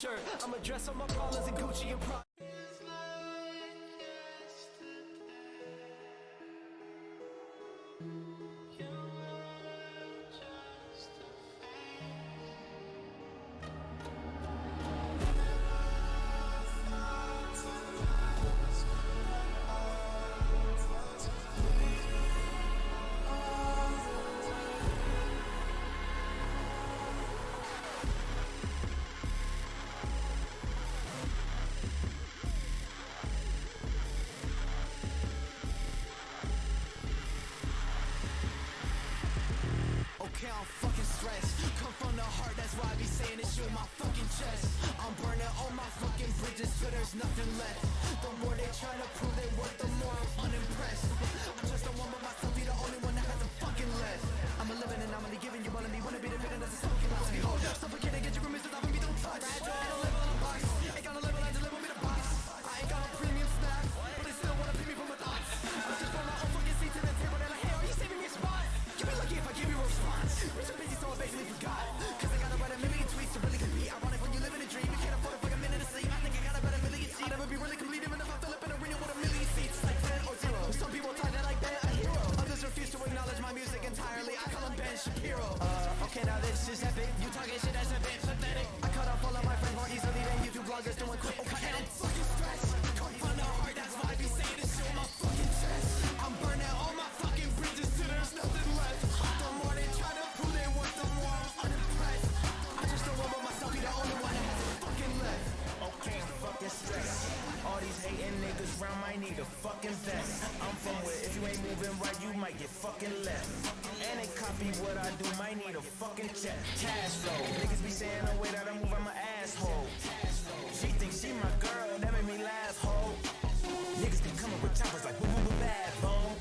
I'ma dress on my ballers and Gucci and Prada. Okay, I'm fucking stressed. Come from the heart, that's why I be saying this shit with my fucking chest. I'm burning all my fucking bridges till there's nothing left. The more they try to prove they worth, the more I'm unimpressed. I'm just the one with myself, be the only one that hasn't fucking left. I'm a living and I'm only giving you wanna be the villain that's a fucking lost. Hold up, suffocating, get your room, cause I'm be don't touch. I don't live on a box, ain't got a level, I deliver me the box. I ain't got a premium snack, but they still wanna pay me for my thoughts. I'm just on my own fucking seat to the table, they're like, hey, are you saving me a spot? You be lucky if I give you a response. Rich and busy, so I basically forgot. Cause I gotta write a million tweets to really compete. Ironic when you live in a dream, you can't afford a fucking minute of sleep. I think I gotta bet a million sheets. I'll never be really complete, even if I fill up in a arena with a million seats. Like 10 or 0. Some people try that like Ben, a hero. Others refuse to acknowledge my music entirely. I call him Ben Shapiro. Okay, now this is epic. You talking shit that's a bit pathetic. I cut off all of my friends more easily than YouTube bloggers doing quick. Okay, I'm fucking stressed. Come from the heart, that's why I be saying this shit with my fucking chest. I'm burning all my fucking bridges till there's nothing left. The more they try to prove they worth, the more I'm unimpressed. I just don't want myself be the only one that hasn't fucking left. Okay, I'm fucking stressed. All these hating niggas round might need a fucking vest. I'm from where if you ain't moving right, you might get fucking left. And they copy what I do, might need a fucking check. Cash flow. Niggas be saying the way that I move, I'm an asshole. She thinks she my girl, that made me laugh, ho. Niggas be coming with choppers like boom boom boom bad bone.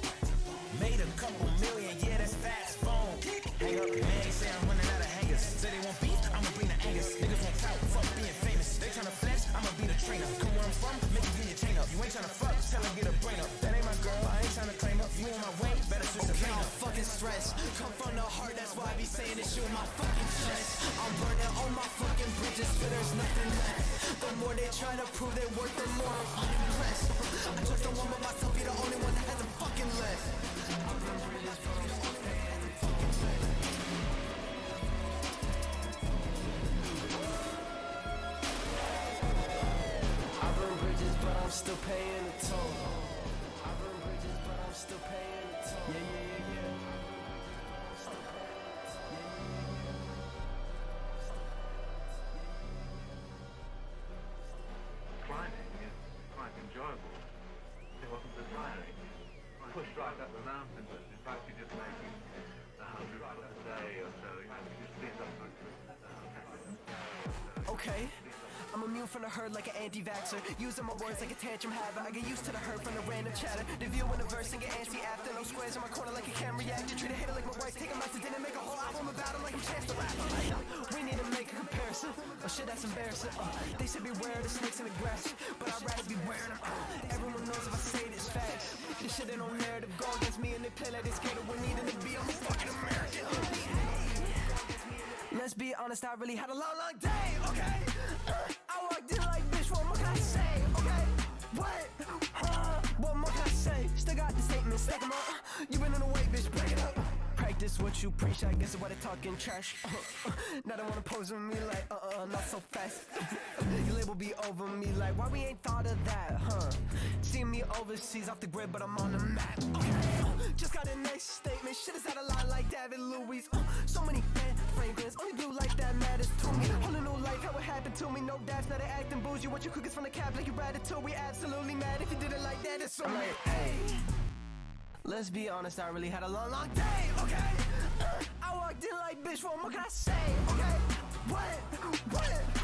Made a couple million, yeah, that's fast phone. Hang up, man, they say I'm running out of hangers. Say they want beef, I'ma bring the Angus. Niggas want clout, fuck being famous. They tryna flex, I'ma be the trainer. Come where I'm from, make you get your chain up. You ain't tryna fuck, tell her get a brain up. That ain't my girl, I ain't tryna claim up. You on my way, better switch the lane up. I'm fucking stressed. Come from the heart, that's why I be saying this shit with my fucking chest. I'm burning all my fucking bridges till there's nothing left. The more they try to prove they worth, the more I'm unimpressed. I just don't want myself be the only one that hasn't fucking left. I burn bridges, but I'm still paying. I burn bridges, but I'm still paying the toll. I burn bridges, but I'm still paying the toll. Yeah. Climbing is quite enjoyable. It wasn't the tiring. Pushed right up the mountain, but in fact you're just making 100 foot a day or so. You just get up Okay, I'm immune from the herd like an anti-vaxxer. Using my words like a tantrum haver. I get used to the hurt from the random chatter. The view in the verse and get antsy after. No squares in my corner like a camera reactor. Treat a hater like my wife, take him out to dinner. Make a whole album about him like I'm Chance the Rapper. We need to make a comparison. Oh shit, that's embarrassing. They should beware of the snakes and the grass, but I'd rather be wearing them. Everyone knows if I say this facts. This shit ain't no narrative. Go against me and they play like this skater. We're needing to be. I'm a fucking American. Let's be honest, I really had a long day, okay? I walked in like, bitch, what more can I say, okay? What? What more can I say? Still got the statement, stack 'em up. You been in the way, bitch, break it up. Practice what you preach, I guess is why they talking trash. Now they wanna pose with me like, not so fast. Your label be over me like, why we ain't thought of that, huh? See me overseas off the grid, but I'm on the map, okay? Just got a nice statement, shit is out of line like David Louis. So many bad fragrance, only blue like that matters to me. Whole new life, how it happened to me, no dabs, now they acting bougie. Want your cookies from the cap like you ratatouille. Absolutely mad if you did it like that, it's so like, hey. Let's be honest, I really had a long day, okay? I walked in like, bitch, what more can I say, okay?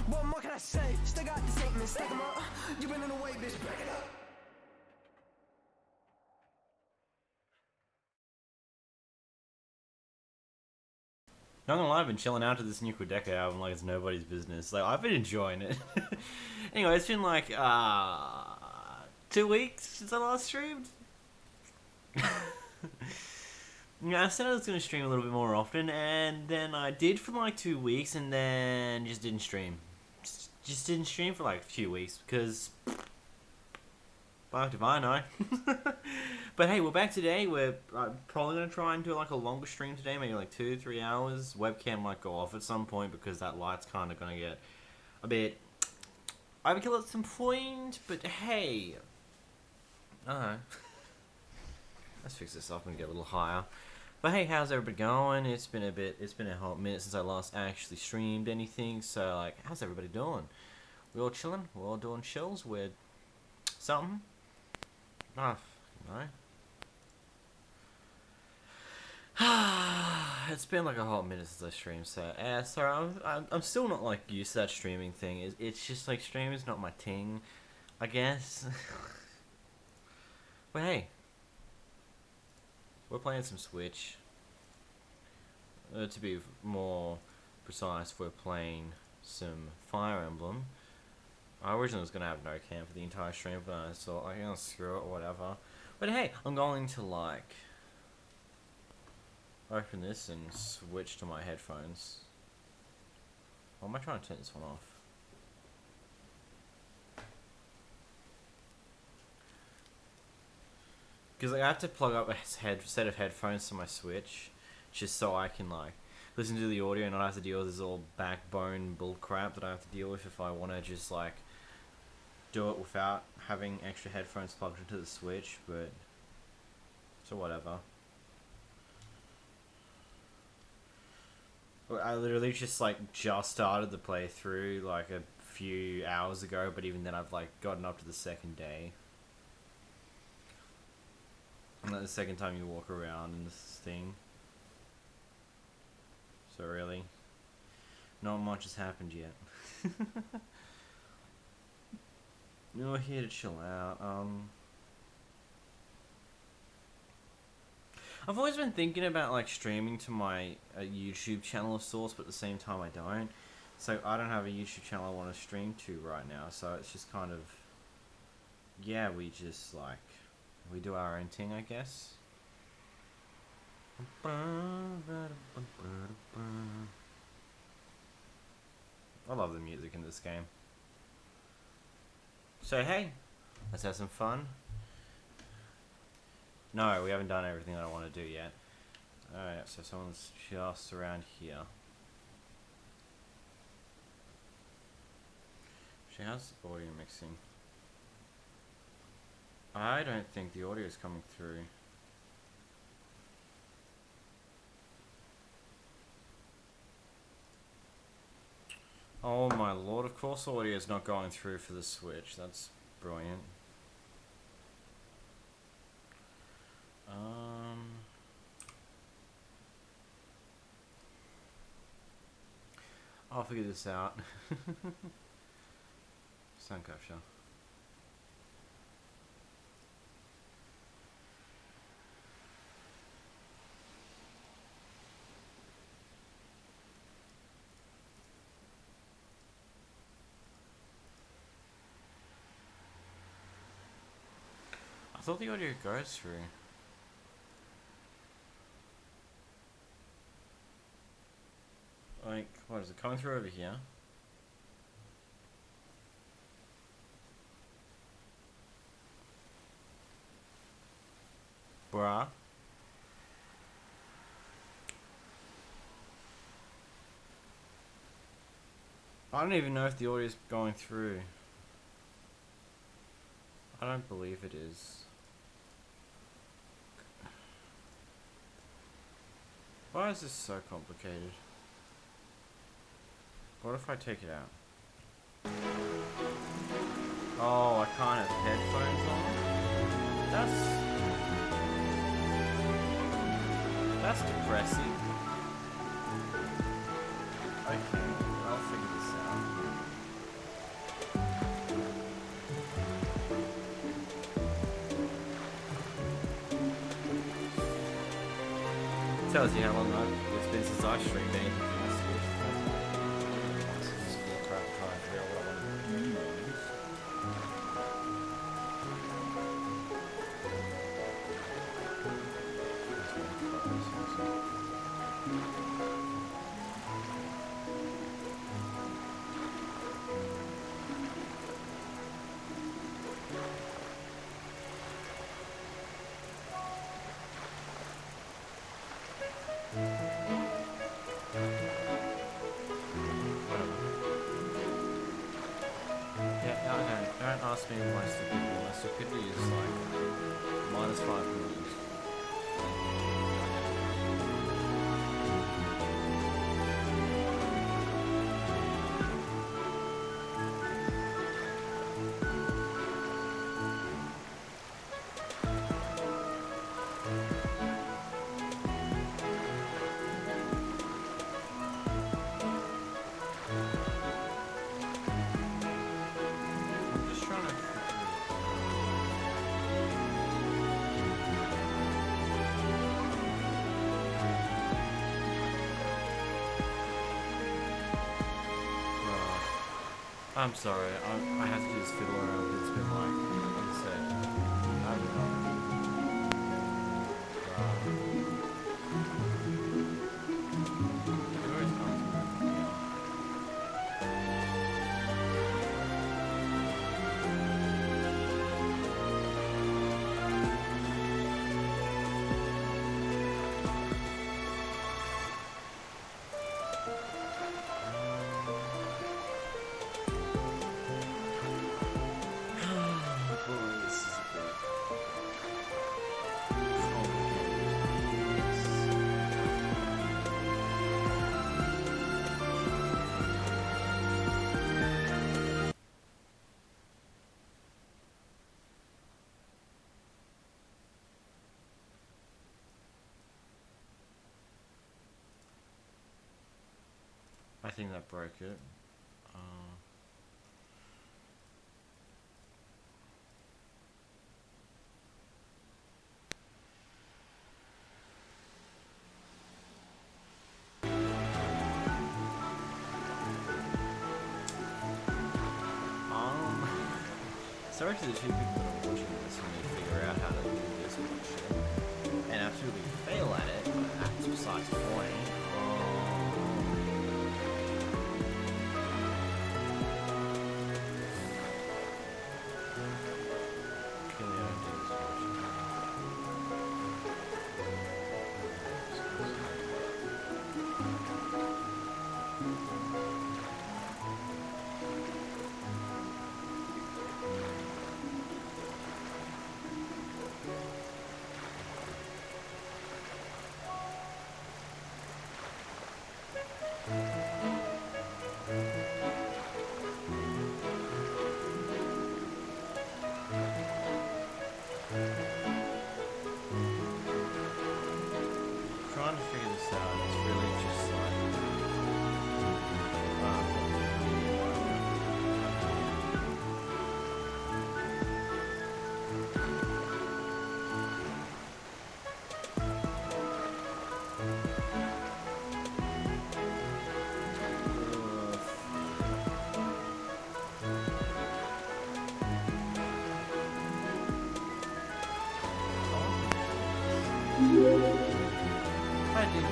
What more can I say? Still got the statement, stack 'em up. You been in the way, bitch, break it up. Not gonna lie, I've been chilling out to this new Quedeca album like it's nobody's business. Like, I've been enjoying it. Anyway, it's been like 2 weeks since I last streamed. Yeah, I said I was going to stream a little bit more often, and then I did for like 2 weeks, and then just didn't stream. just didn't stream for like a few weeks because, fuck if I know. But hey, we're back today. We're probably gonna try and do like a longer stream today, maybe like 2-3 hours. Webcam might go off at some point because that light's kind of gonna get a bit overkill at some point. But hey, I don't know. Let's fix this up and get a little higher. But hey, how's everybody going? It's been a hot minute since I last actually streamed anything. So like, how's everybody doing? We all chilling? We're all doing chills? We're something? Ah, no. It's been like a hot minute since I streamed, so sorry, I'm still not like used to that streaming thing. It's just like streaming's not my thing, I guess. But hey, we're playing some Switch. To be more precise, we're playing some Fire Emblem. I originally was gonna have no cam for the entire stream, but I thought, like, oh, screw it, or whatever. But hey, I'm going to like open this and switch to my headphones. Why am I trying to turn this one off? Because like, I have to plug up a set of headphones to my Switch, just so I can like listen to the audio and not have to deal with this all backbone bull crap that I have to deal with if I want to just like do it without having extra headphones plugged into the Switch. But so whatever. I literally just started the playthrough like a few hours ago, but even then I've like gotten up to the second day. And like the second time you walk around in this thing. So really, not much has happened yet. We're here to chill out. I've always been thinking about like streaming to my YouTube channel of sorts, but at the same time I don't. So I don't have a YouTube channel I want to stream to right now. So it's just kind of, yeah, we just like, we do our own thing, I guess. I love the music in this game. So hey, let's have some fun. No, we haven't done everything that I want to do yet. Alright, so someone's just around here. How's the audio mixing? I don't think the audio is coming through. Oh my lord, of course audio is not going through for the Switch. That's brilliant. I'll figure this out. Sound capture. I thought the audio goes through. Like, what is it coming through over here? Bruh. I don't even know if the audio is going through. I don't believe it is. Why is this so complicated? What if I take it out? Oh, I can't have headphones on? That's depressing. Okay, I'll figure this out. Tells you how long it's been since I streamed anything from my Switch. This is bull crap, trying to figure out what I want to use. Don't ask me my stupidity. My stupidity is like -5 million. I'm just trying to I'm sorry, I had to do this fiddle around because it's been like, like I said, I've it always comes with it, boy, this is a bit I think that broke it. Sorry to the two people that are watching this when they figure out how to do this bullshit and absolutely fail at it, but that's besides the point. Trying to figure this out, it's really just like I did go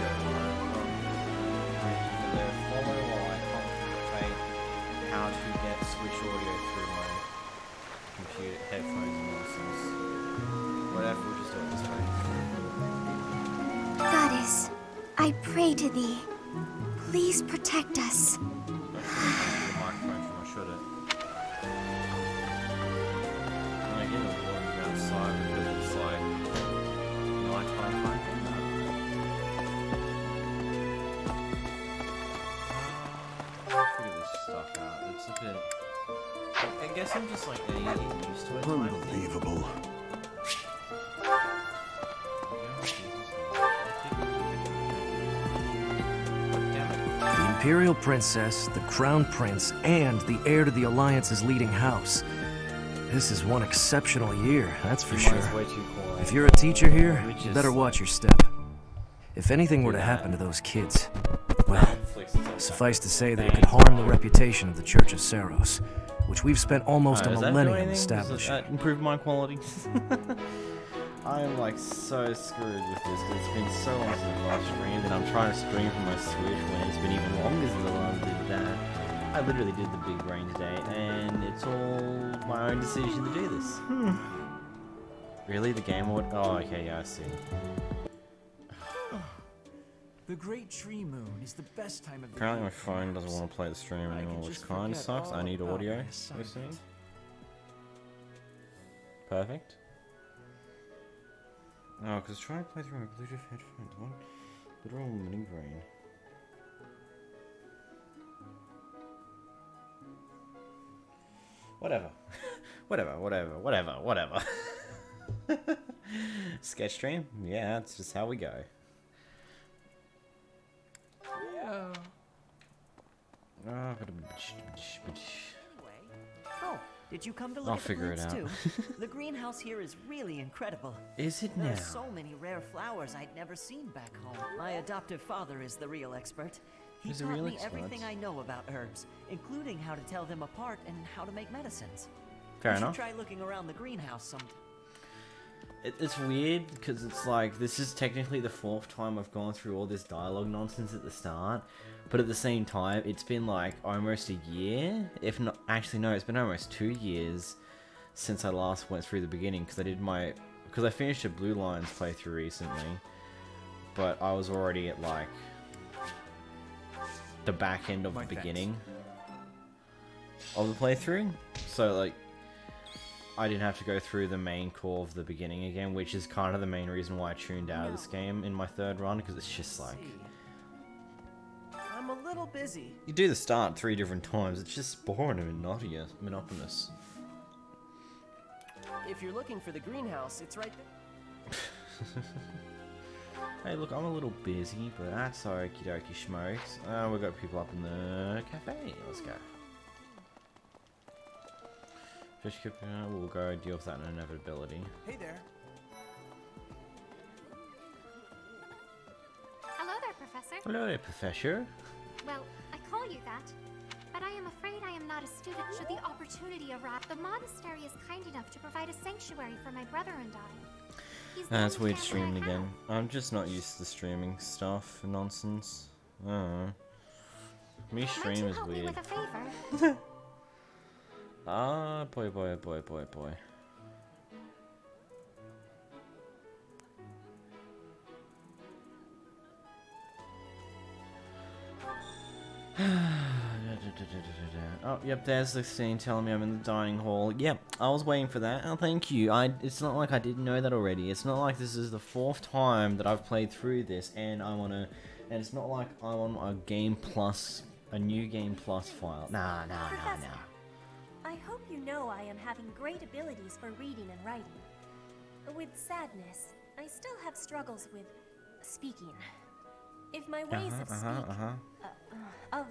there, follow while I contemplate how to get switch audio through my computer headphones and nonsense. Whatever, we'll just do it this way. Goddess, I pray to thee. Please protect us. I should the microphone from I should it. And again, we're walking outside because it's like nighttime time. Figure this stuff out. It's a bit. I guess I'm just like getting used to it. Unbelievable. The Imperial Princess, the Crown Prince, and the heir to the Alliance's leading house. This is one exceptional year, that's for sure. If you're a teacher here, you better watch your step. If anything were to happen to those kids, well, suffice to say that it could harm the reputation of the Church of Saros, which we've spent almost a millennium establishing. Does that improve my quality? I am like so screwed with this because it's been so long since I last streamed, and I'm trying to stream from my Switch when it's been even longer since I last did that. I literally did the big brain today, and it's all my own decision to do this. Really? The game would? Oh, okay, yeah, I see. The Great Tree Moon is the best time of the Apparently my year. phone doesn't want to play the stream I anymore, could which just kind of forget sucks. all I need about audio, my you see? assignment. Perfect. Oh, because trying to play through my Bluetooth headphones. What? Literal mini brain. Whatever. whatever. Sketch stream? Yeah, that's just how we go. Yeah. Oh, did you come to look I'll at the figure it plants out. too? The greenhouse here is really incredible. Is it There now? are so many rare flowers I'd never seen back home. My adoptive father is the real expert. He He's a taught real me expert. everything I know about herbs, including how to tell them apart and how to make medicines. Fair you enough. should try looking around the greenhouse sometime. It's weird because it's like this is technically the 4th time I've gone through all this dialogue nonsense at the start, but at the same time it's been like almost a year, if not actually no, it's been almost 2 years since I last went through the beginning because I finished a Blue Lions playthrough recently, but I was already at like the back end of the beginning of the playthrough, so like I didn't have to go through the main core of the beginning again, which is kind of the main reason why I tuned out of this game in my 3rd run, because it's just like... I'm a little busy. You do the start 3 different times, it's just boring and monotonous. If you're looking for the greenhouse, it's right there. Hey look, I'm a little busy, but that's okie dokie smokes. We've got people up in the cafe, let's go. Fish cooker, we'll go deal with that inevitability. Hey there. Hello there, Professor. Hello there, Professor. Well, I call you that, but I am afraid I am not a student should the opportunity arise. The monastery is kind enough to provide a sanctuary for my brother and I. He's the That's only weird family I streaming again. have. I'm just not used to the streaming stuff and nonsense. I don't know. Me Might stream you is help me weird. with a favor? Ah, boy. Oh, yep, there's the scene telling me I'm in the dining hall. Yep, I was waiting for that. Oh, thank you. It's not like I didn't know that already. It's not like this is the 4th time that I've played through this, and it's not like I'm on a new game plus file. Nah. Professor, I hope you know I am having great abilities for reading and writing. With sadness, I still have struggles with speaking. If my ways of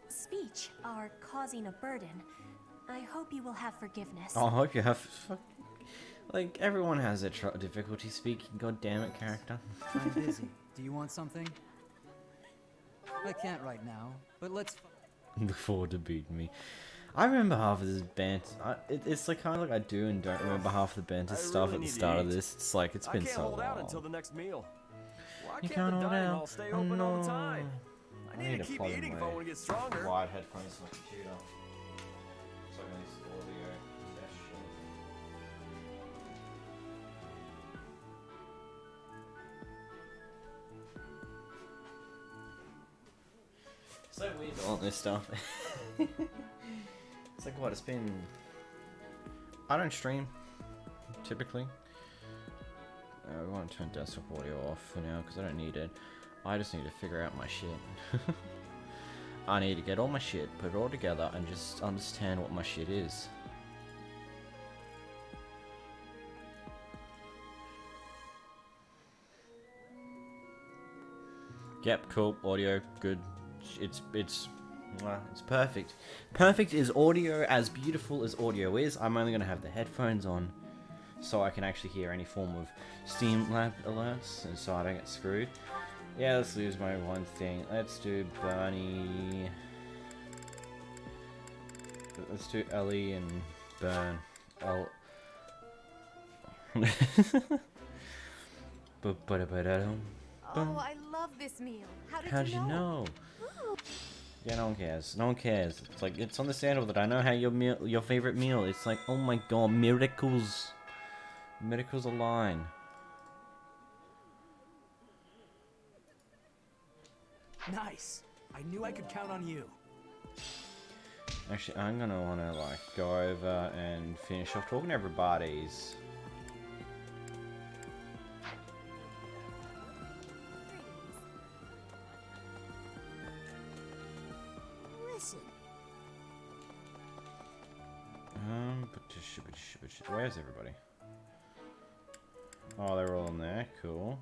speech are causing a burden, I hope you will have forgiveness. I hope you have. Like, everyone has their difficulty speaking, god damn it, character. I'm busy. Do you want something? I can't right now, but let's... Look forward to beating me. I remember half of this banter. It's like kind of like I do and don't remember half the banter stuff at the start of this. It's like it's been so long. I can't hold out until the next meal. Why You can't can't the hold dining out. hall stay Oh, open all no. the time? I need to keep plug in eating if my I want to get stronger. wired headphones to my computer. So I can listen to audio. So weird all this stuff. It's like what it's been. I don't stream typically. We want to turn desktop audio off for now because I don't need it. I just need to figure out my shit. I need to get all my shit, put it all together, and just understand what my shit is. Yep, cool. Audio, good. It's perfect. Perfect is audio, as beautiful as audio is. I'm only gonna have the headphones on, so I can actually hear any form of Steam Lab alerts, and so I don't get screwed. Yeah, let's lose my one thing. Let's do Bernie. Let's do Ellie and Burn. Oh, I love this meal. How did you know? Yeah, no one cares. No one cares. It's like, it's understandable that I know how your favorite meal. It's like, oh my god, miracles. Miracles align. Nice. I knew I could count on you. Actually, I'm gonna wanna like go over and finish off talking to everybody's. Listen. Where's everybody? Oh, they're all in there. Cool.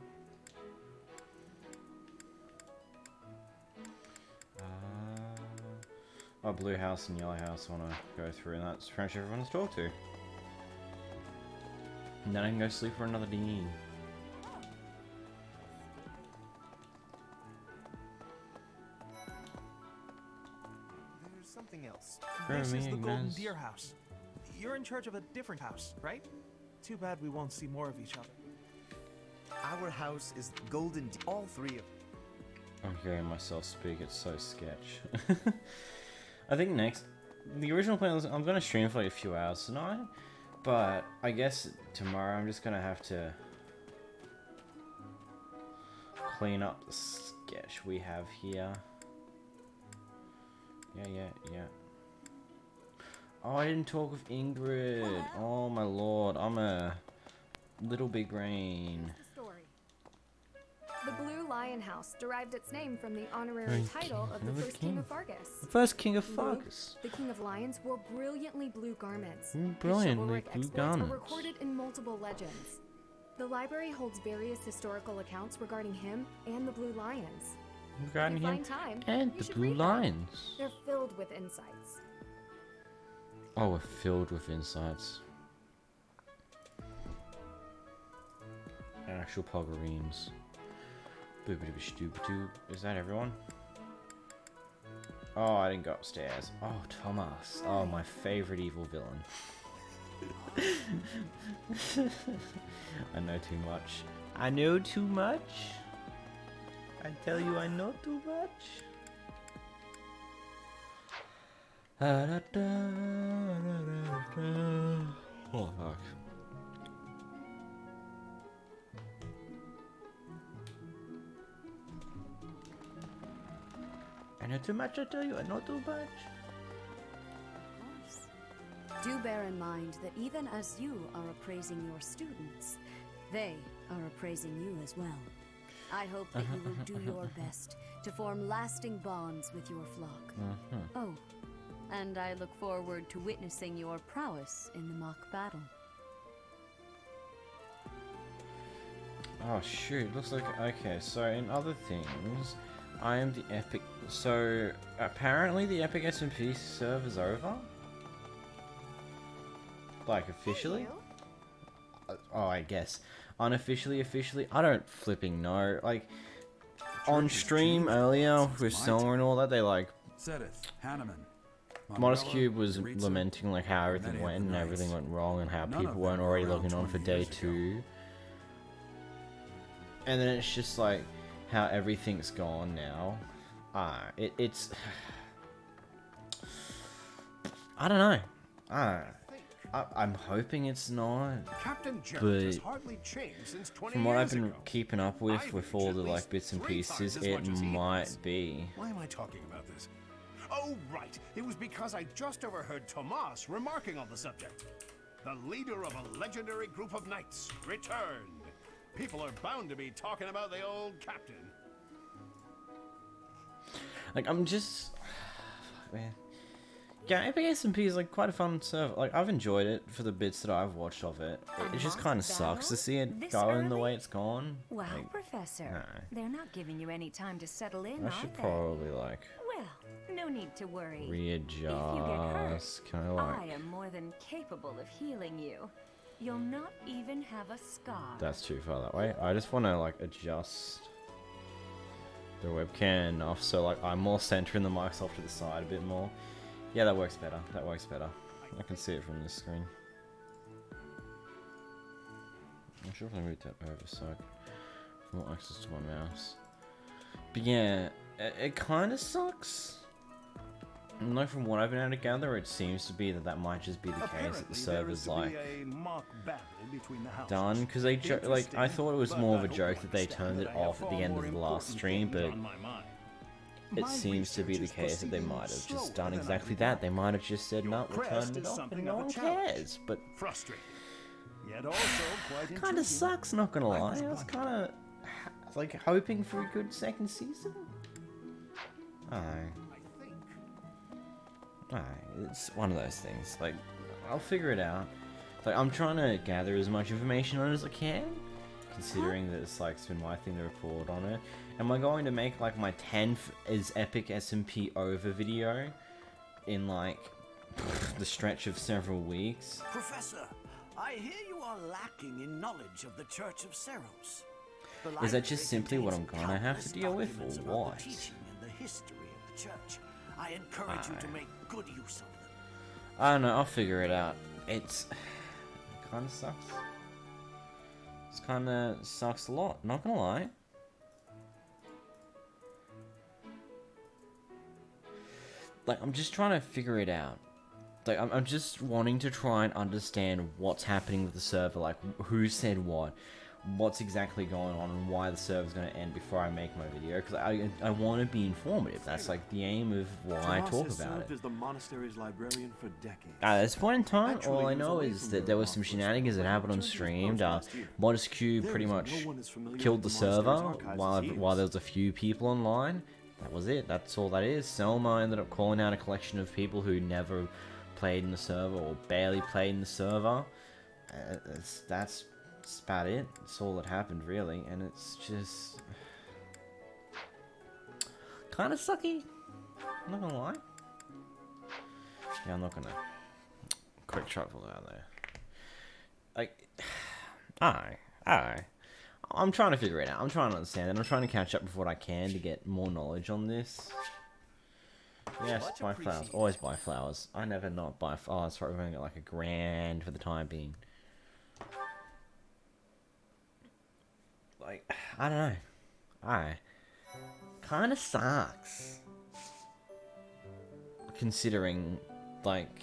Oh, blue house and yellow house I want to go through, and that's pretty much everyone to talk to. And then I can go sleep for another day. There's something else. This is the Golden Deer House. You're in charge of a different house, right? Too bad we won't see more of each other. Our house is Golden Deer. All three of I'm hearing myself speak, it's so sketch. I think the original plan was I'm going to stream for like a few hours tonight, but I guess tomorrow I'm just going to have to clean up the sketch we have here. Yeah. Oh, I didn't talk with Ingrid. Oh my lord, I'm a little big brain. The Blue Lion House derived its name from the honorary title of the first king of Fargus. The first king of Fargus. The king of lions wore brilliantly blue garments. Brilliantly blue His garments. are recorded in multiple legends. The library holds various historical accounts regarding him and the Blue Lions. Regarding if you him find time, and you the should Blue read them. Lions. They're filled with insights. Oh, we're filled with insights. Actual poggereens. Boop-a-doop-a-doop-a-doop. Is that everyone? Oh, I didn't go upstairs. Oh, Thomas. Oh, my favorite evil villain. I know too much. I know too much. I tell you I know too much. Oh, fuck. I know too much, I tell you, I know too much. Do bear in mind that even as you are appraising your students, they are appraising you as well. I hope that you will do your best to form lasting bonds with your flock. Oh, and I look forward to witnessing your prowess in the mock battle. Oh shoot, looks like, okay, so in other things, I am the epic, so apparently the epic SMP server's over? Like officially? Oh, I guess. Unofficially, officially, I don't flipping know. Like, on stream earlier with Selma and all that, they like, Modest Cube was lamenting like how everything went and everything went wrong and how people weren't already logging on for day 2. And then it's just like how everything's gone now. It's I don't know. I'm hoping it's not, but from what I've been keeping up with all the like bits and pieces, it might be. Why am I talking about this? Oh, right. It was because I just overheard Tomas remarking on the subject. The leader of a legendary group of knights returned. People are bound to be talking about the old captain. Like, I'm just... Fuck, man. Yeah, Epic SMP is like quite a fun server. Like, I've enjoyed it for the bits that I've watched of it. It just kind of sucks to see it going the way it's gone. Wow, like, Professor. no. They're not giving you any time to settle in, I are should they? probably, like, Well, no need to worry. readjust. If you get hurt, Can I, like... I am more than capable of healing you. You'll not even have a scar. That's too far that way. I just want to, like, adjust the webcam enough so, like, I'm more centering the mics off to the side a bit more. Yeah, that works better. That works better. I can see it from this screen. I'm sure if I move that over so I can more access to my mouse. But yeah, it kind of sucks. No, from what I've been able to gather, it seems to be that might just be the case that the server's like done because they like I thought it was more of a joke that they turned it off at the end of the last stream, but it My seems to be the research is case that they proceeding might have slower just done than I exactly would that. like. They might have just said, no, we'll Crest turn it is off something and no of a one challenge. cares. But Frustrating. Yet also quite kind intriguing. of sucks, not gonna I lie. was I was kind of like hoping for a good second season. Alright. It's one of those things. Like, I'll figure it out. Like, I'm trying to gather as much information on it as I can, considering that it's like it's been my thing to report on it. Am I going to make like my 10th is epic SMP over video in like the stretch of several weeks? Professor, I hear you are lacking in knowledge of the Church of Seros. Is that just simply what I'm gonna have to deal with, or what? Teaching and the history of the church. I encourage you to make good use of them. I don't know, I'll figure it out. It kinda sucks. It kinda sucks a lot, not gonna lie. Like, I'm just trying to figure it out. Like, I'm just wanting to try and understand what's happening with the server, like, who said what's exactly going on, and why the server's going to end before I make my video, because I want to be informative. That's, like, the aim of why I talk about it. As the monastery's librarian for decades. At this point in time, all I know is that there was some shenanigans that happened on stream. Modest Q pretty much killed the server while there was a few people online. That was it. That's all that is. Selma ended up calling out a collection of people who never played in the server or barely played in the server. That's about it. That's all that happened, really. And it's just kind of sucky. I'm not gonna lie. Yeah, I'm not gonna quick travel out there. Like, alright. I'm trying to figure it out. I'm trying to understand it. I'm trying to catch up with what I can to get more knowledge on this. Yes, buy flowers. Always buy flowers. I never not buy flowers. Oh, we're going to get like $1,000 for the time being. Like, I don't know. Kind of sucks. Considering, like,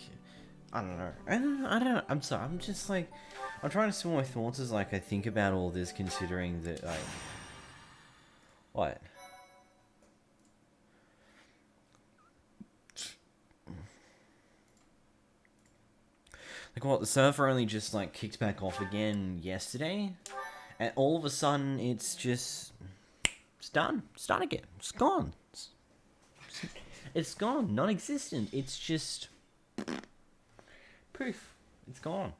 I don't know. I'm sorry. I'm just like, I'm trying to swim my thoughts as like I think about all this, considering that like, what? Like what? The server only just like kicked back off again yesterday, and all of a sudden it's done. It's done again. It's gone. It's gone. Non-existent. It's just poof. It's gone.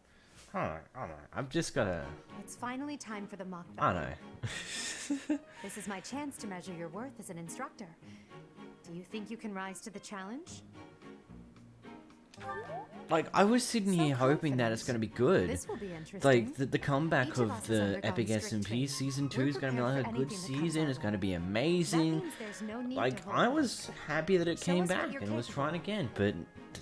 I don't know. I've just gotta. It's finally time for the mock I battle. know. This is my chance to measure your worth as an instructor. Do you think you can rise to the challenge? Like, I was sitting here hoping that it's gonna be good. This will be interesting. Like, the comeback Each of of us has the undergone Epic strict SMP training. Season 2 We're is gonna be prepared like for a good anything that comes season. our It's gonna be way. amazing. That means there's no need Like, to hold I was happy that it Show came us what back you're and was capable trying again, but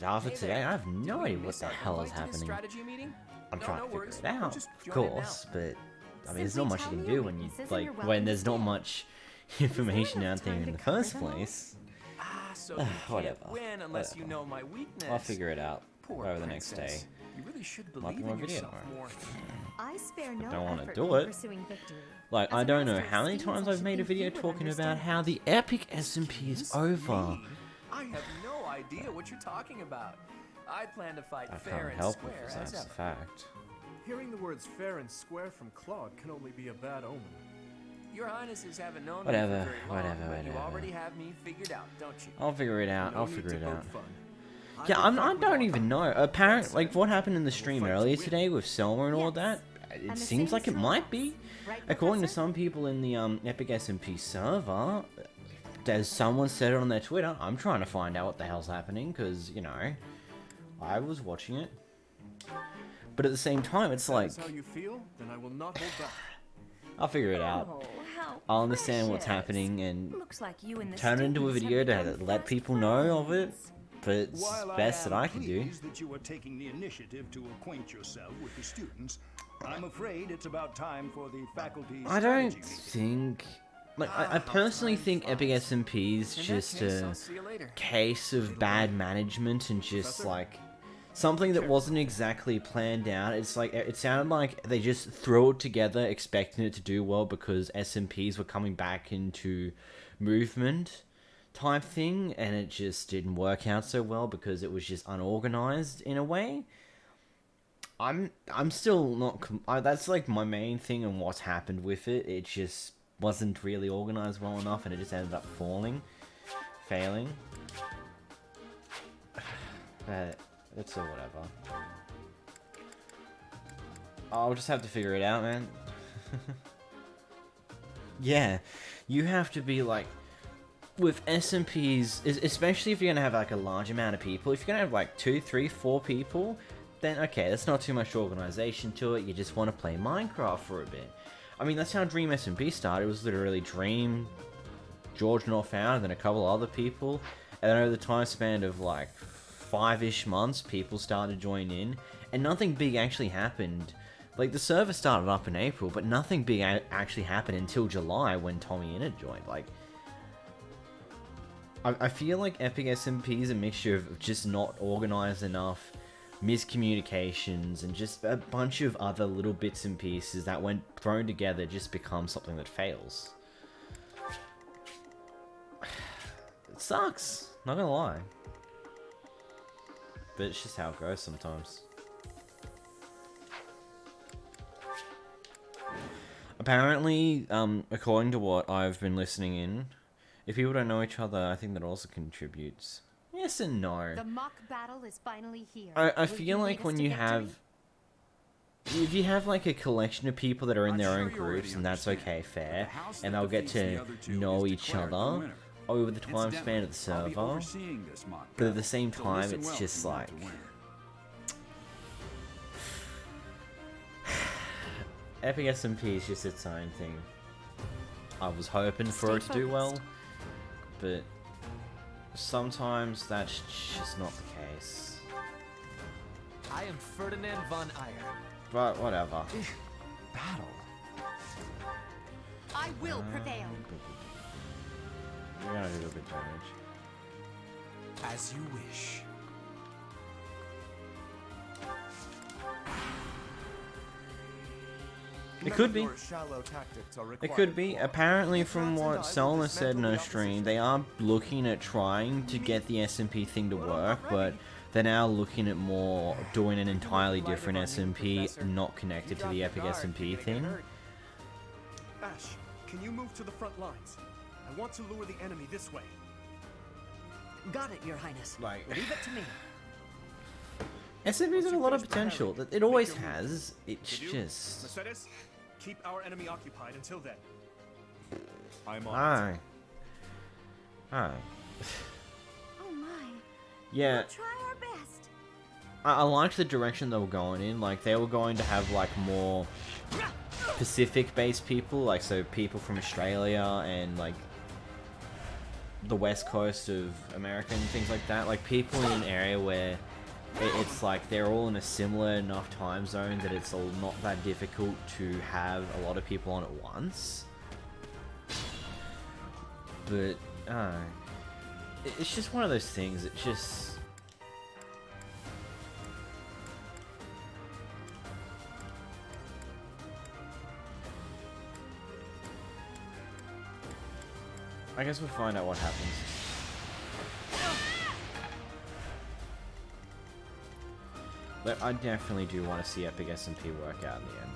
after today, I have no idea what the hell is happening. I'm trying to figure it out, of course, but I mean, there's not much you can do when you when there's not much information out there in the first place. So you Whatever. can't win unless you know my weakness. I'll figure it out Poor over the next day. princess. You really should Might be believe my in video yourself tomorrow. more. I spare no Don't want to effort do in it. pursuing victory. Like, As I a don't know master of how many schemes, times I I've should made a think video you would talking about understand. how the Epic SMP is over. I have no idea what you're talking about. I plan to fight I fair can't and help square it, as that's a ever. fact. Hearing the words fair and square from Claude can only be a bad omen. Your Highnesses haven't known Whatever, me for very long, whatever, but you whatever. already have me figured out, don't you? I'll figure it out. No I'll need figure to it poke out. fun. Yeah, I don't even know. Apparently, like what happened in the stream earlier today with Selma and all that, it seems like it might be. According to some people in the Epic SMP server, there's someone said it on their Twitter. I'm trying to find out what the hell's happening because you know, I was watching it. But at the same time, it's like That's how you feel? Then I will not hold back. I'll figure it out. Oh, how I'll understand what's precious. happening and Looks like you and the turn it into a students video have to become let fast people know of it. friends. But it's While best that am I can do. pleased that you are taking the initiative to acquaint yourself with the students, I'm afraid it's about time for the faculty's I don't strategy meeting. think... Like, I personally think Epic SMP is just case, a I'll see you later. case of bad management and just, like, something that wasn't exactly planned out. It's like, it sounded like they just threw it together expecting it to do well because SMPs were coming back into movement. type thing, and it just didn't work out so well because it was just unorganized in a way. I'm still not. That's like my main thing and what's happened with it. It just wasn't really organized well enough, and it just ended up failing. But it's a whatever. I'll just have to figure it out, man. Yeah, you have to be like with SMPs, especially if you're gonna have like a large amount of people. If you're gonna have like 2, 3, 4 people, then okay, that's not too much organization to it. You just want to play Minecraft for a bit. I mean, that's how Dream SMP started. It was literally Dream, George Northbound, and then a couple other people. And then over the time span of like 5-ish months, people started to join in, and nothing big actually happened. Like, the server started up in April, but nothing big actually happened until July when Tommy Innit joined. Like, I feel like Epic SMP is a mixture of just not organized enough, miscommunications, and just a bunch of other little bits and pieces that, when thrown together, just become something that fails. It sucks, not gonna lie. But it's just how it goes sometimes. Apparently, according to what I've been listening in, if people don't know each other, I think that also contributes. Yes and no. The mock battle is finally here. I feel like when you have... If you have like a collection of people that are in their own groups, and that's okay, fair, and they'll get to know each other over the time span of the server, but at the same time, it's just like... Epic SMP is just its own thing. I was hoping for it to do well, but sometimes that's just not the case. I am Ferdinand von Eyre. But whatever. Battle. I will prevail. You're gonna do a bit damage. As you wish. It could be. It could be. Apparently, from what Selma said in her stream, they are looking at trying to get the SMP thing to work, but they're now looking at more doing an entirely different SMP, not connected to the Epic SMP thing. Ash, can you move to the front lines? I want to lure the enemy this way. Got it, Your Highness. Like, leave it to me. SMP's got a lot of potential. It always has. It's just... Mercedes, keep our enemy occupied until then. I'm on. Aye. Aye. Oh my. Yeah. We'll try our best. I liked the direction they were going in. Like, they were going to have, like, more Pacific-based people. Like, so people from Australia and, like, the west coast of America and things like that. Like, people in an area where it's like they're all in a similar enough time zone that it's all not that difficult to have a lot of people on at once. But, it's just one of those things. It just... I guess we'll find out what happens. But I definitely do want to see Epic SMP work out in the end.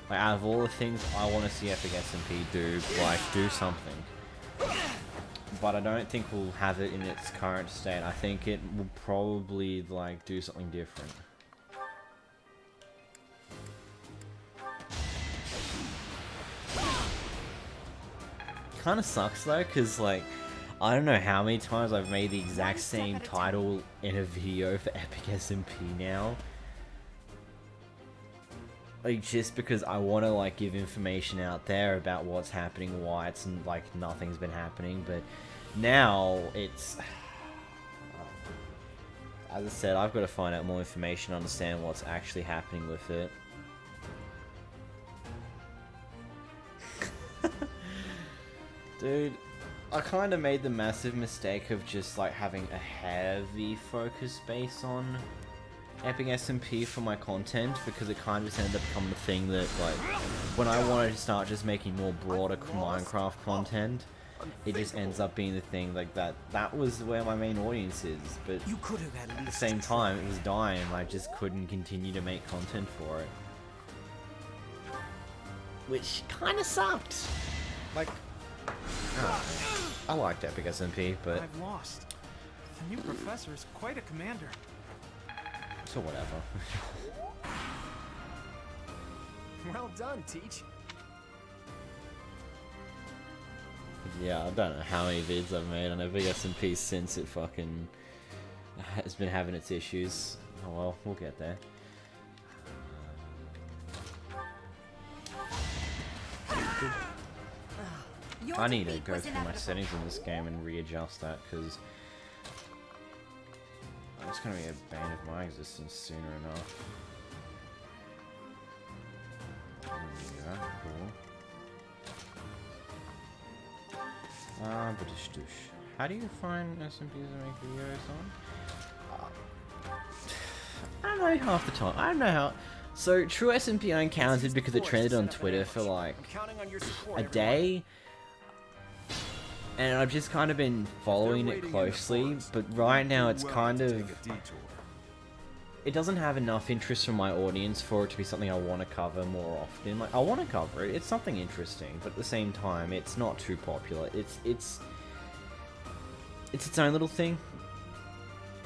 Like, out of all the things I want to see Epic SMP do, like, do something. But I don't think we'll have it in its current state. I think it will probably, like, do something different. Kinda sucks though, because, like, I don't know how many times I've made the exact same title in a video for Epic SMP now. Like, just because I want to, like, give information out there about what's happening, why it's, like, nothing's been happening, but now it's... As I said, I've got to find out more information, understand what's actually happening with it. Dude, I kind of made the massive mistake of just, like, having a heavy focus base on Epic SMP for my content, because it kind of just ended up becoming the thing that, like, when I wanted to start just making more broader Minecraft content, it just ends up being the thing like that. That was where my main audience is, but You could have at at the least same time, it was dying. I just couldn't continue to make content for it, which kind of sucked. Like, I liked Epic SMP, but I've lost. The new professor is quite a commander. so whatever. Well done, Teach. Yeah, I don't know how many vids I've made on Epic SMP since it fucking has been having its issues. Oh well, we'll get there. I need to go through my settings in this game and readjust that, because it's going to be a bane of my existence sooner enough. Yeah, cool. How do you find SMPs to make videos on? I don't know half the time. I don't know how. So, True SMP I encountered because it trended on Twitter for like a day. And I've just kind of been following it closely, but right now it's kind of... It doesn't have enough interest from my audience for it to be something I want to cover more often. Like, I want to cover it, it's something interesting, but at the same time, it's not too popular. It's its own little thing.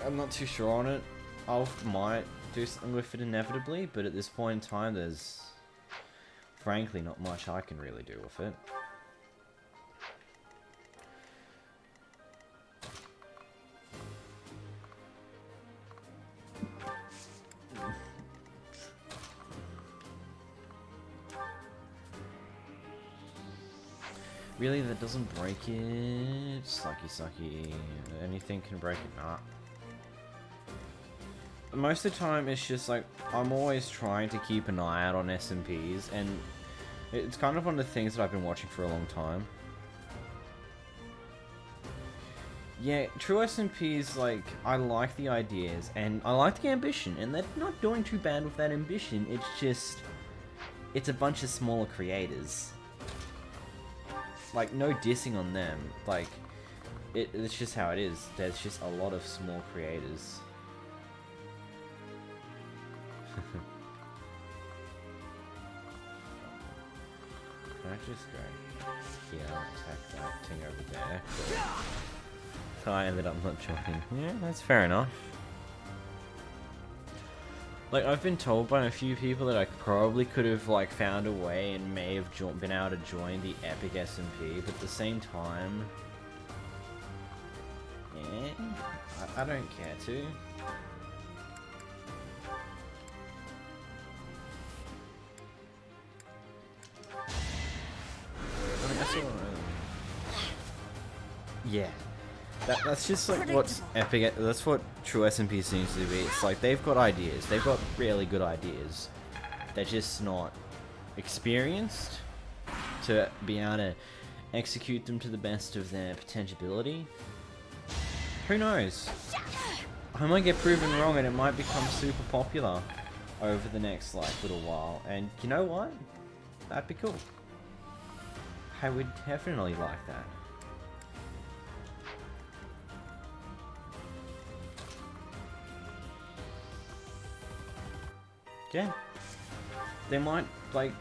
I'm not too sure on it. I might do something with it inevitably, but at this point in time, there's frankly not much I can really do with it. Really, that doesn't break it. Sucky. Anything can break it. Nah. Most of the time, it's just like, I'm always trying to keep an eye out on SMPs, and it's kind of one of the things that I've been watching for a long time. Yeah, True SMPs, like, I like the ideas, and I like the ambition, and they're not doing too bad with that ambition. It's just, it's a bunch of smaller creators. Like, no dissing on them. Like, it's just how it is. There's just a lot of small creators. Can I just go here, attack that thing over there? Cool. So I ended up not joining. Yeah, that's fair enough. Like, I've been told by a few people that I probably could have, like, found a way and may have been able to join the Epic SMP, but at the same time... Yeah, I don't care to. I mean, that's all yeah. That's just like what's Epic. That's what True SMP seems to be. It's like they've got ideas. They've got really good ideas. They're just not experienced to be able to execute them to the best of their potentiality. Who knows? I might get proven wrong, and it might become super popular over the next like little while. And you know what? That'd be cool. I would definitely like that. Yeah, they might, like,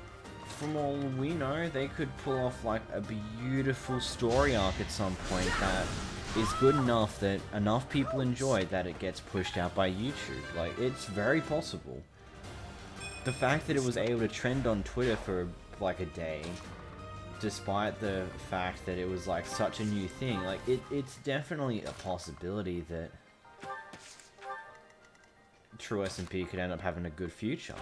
from all we know, they could pull off, like, a beautiful story arc at some point that is good enough that enough people enjoy that it gets pushed out by YouTube. Like, it's very possible. The fact that it was able to trend on Twitter for, like, a day, despite the fact that it was, like, such a new thing, like, it's definitely a possibility that True SMP could end up having a good future.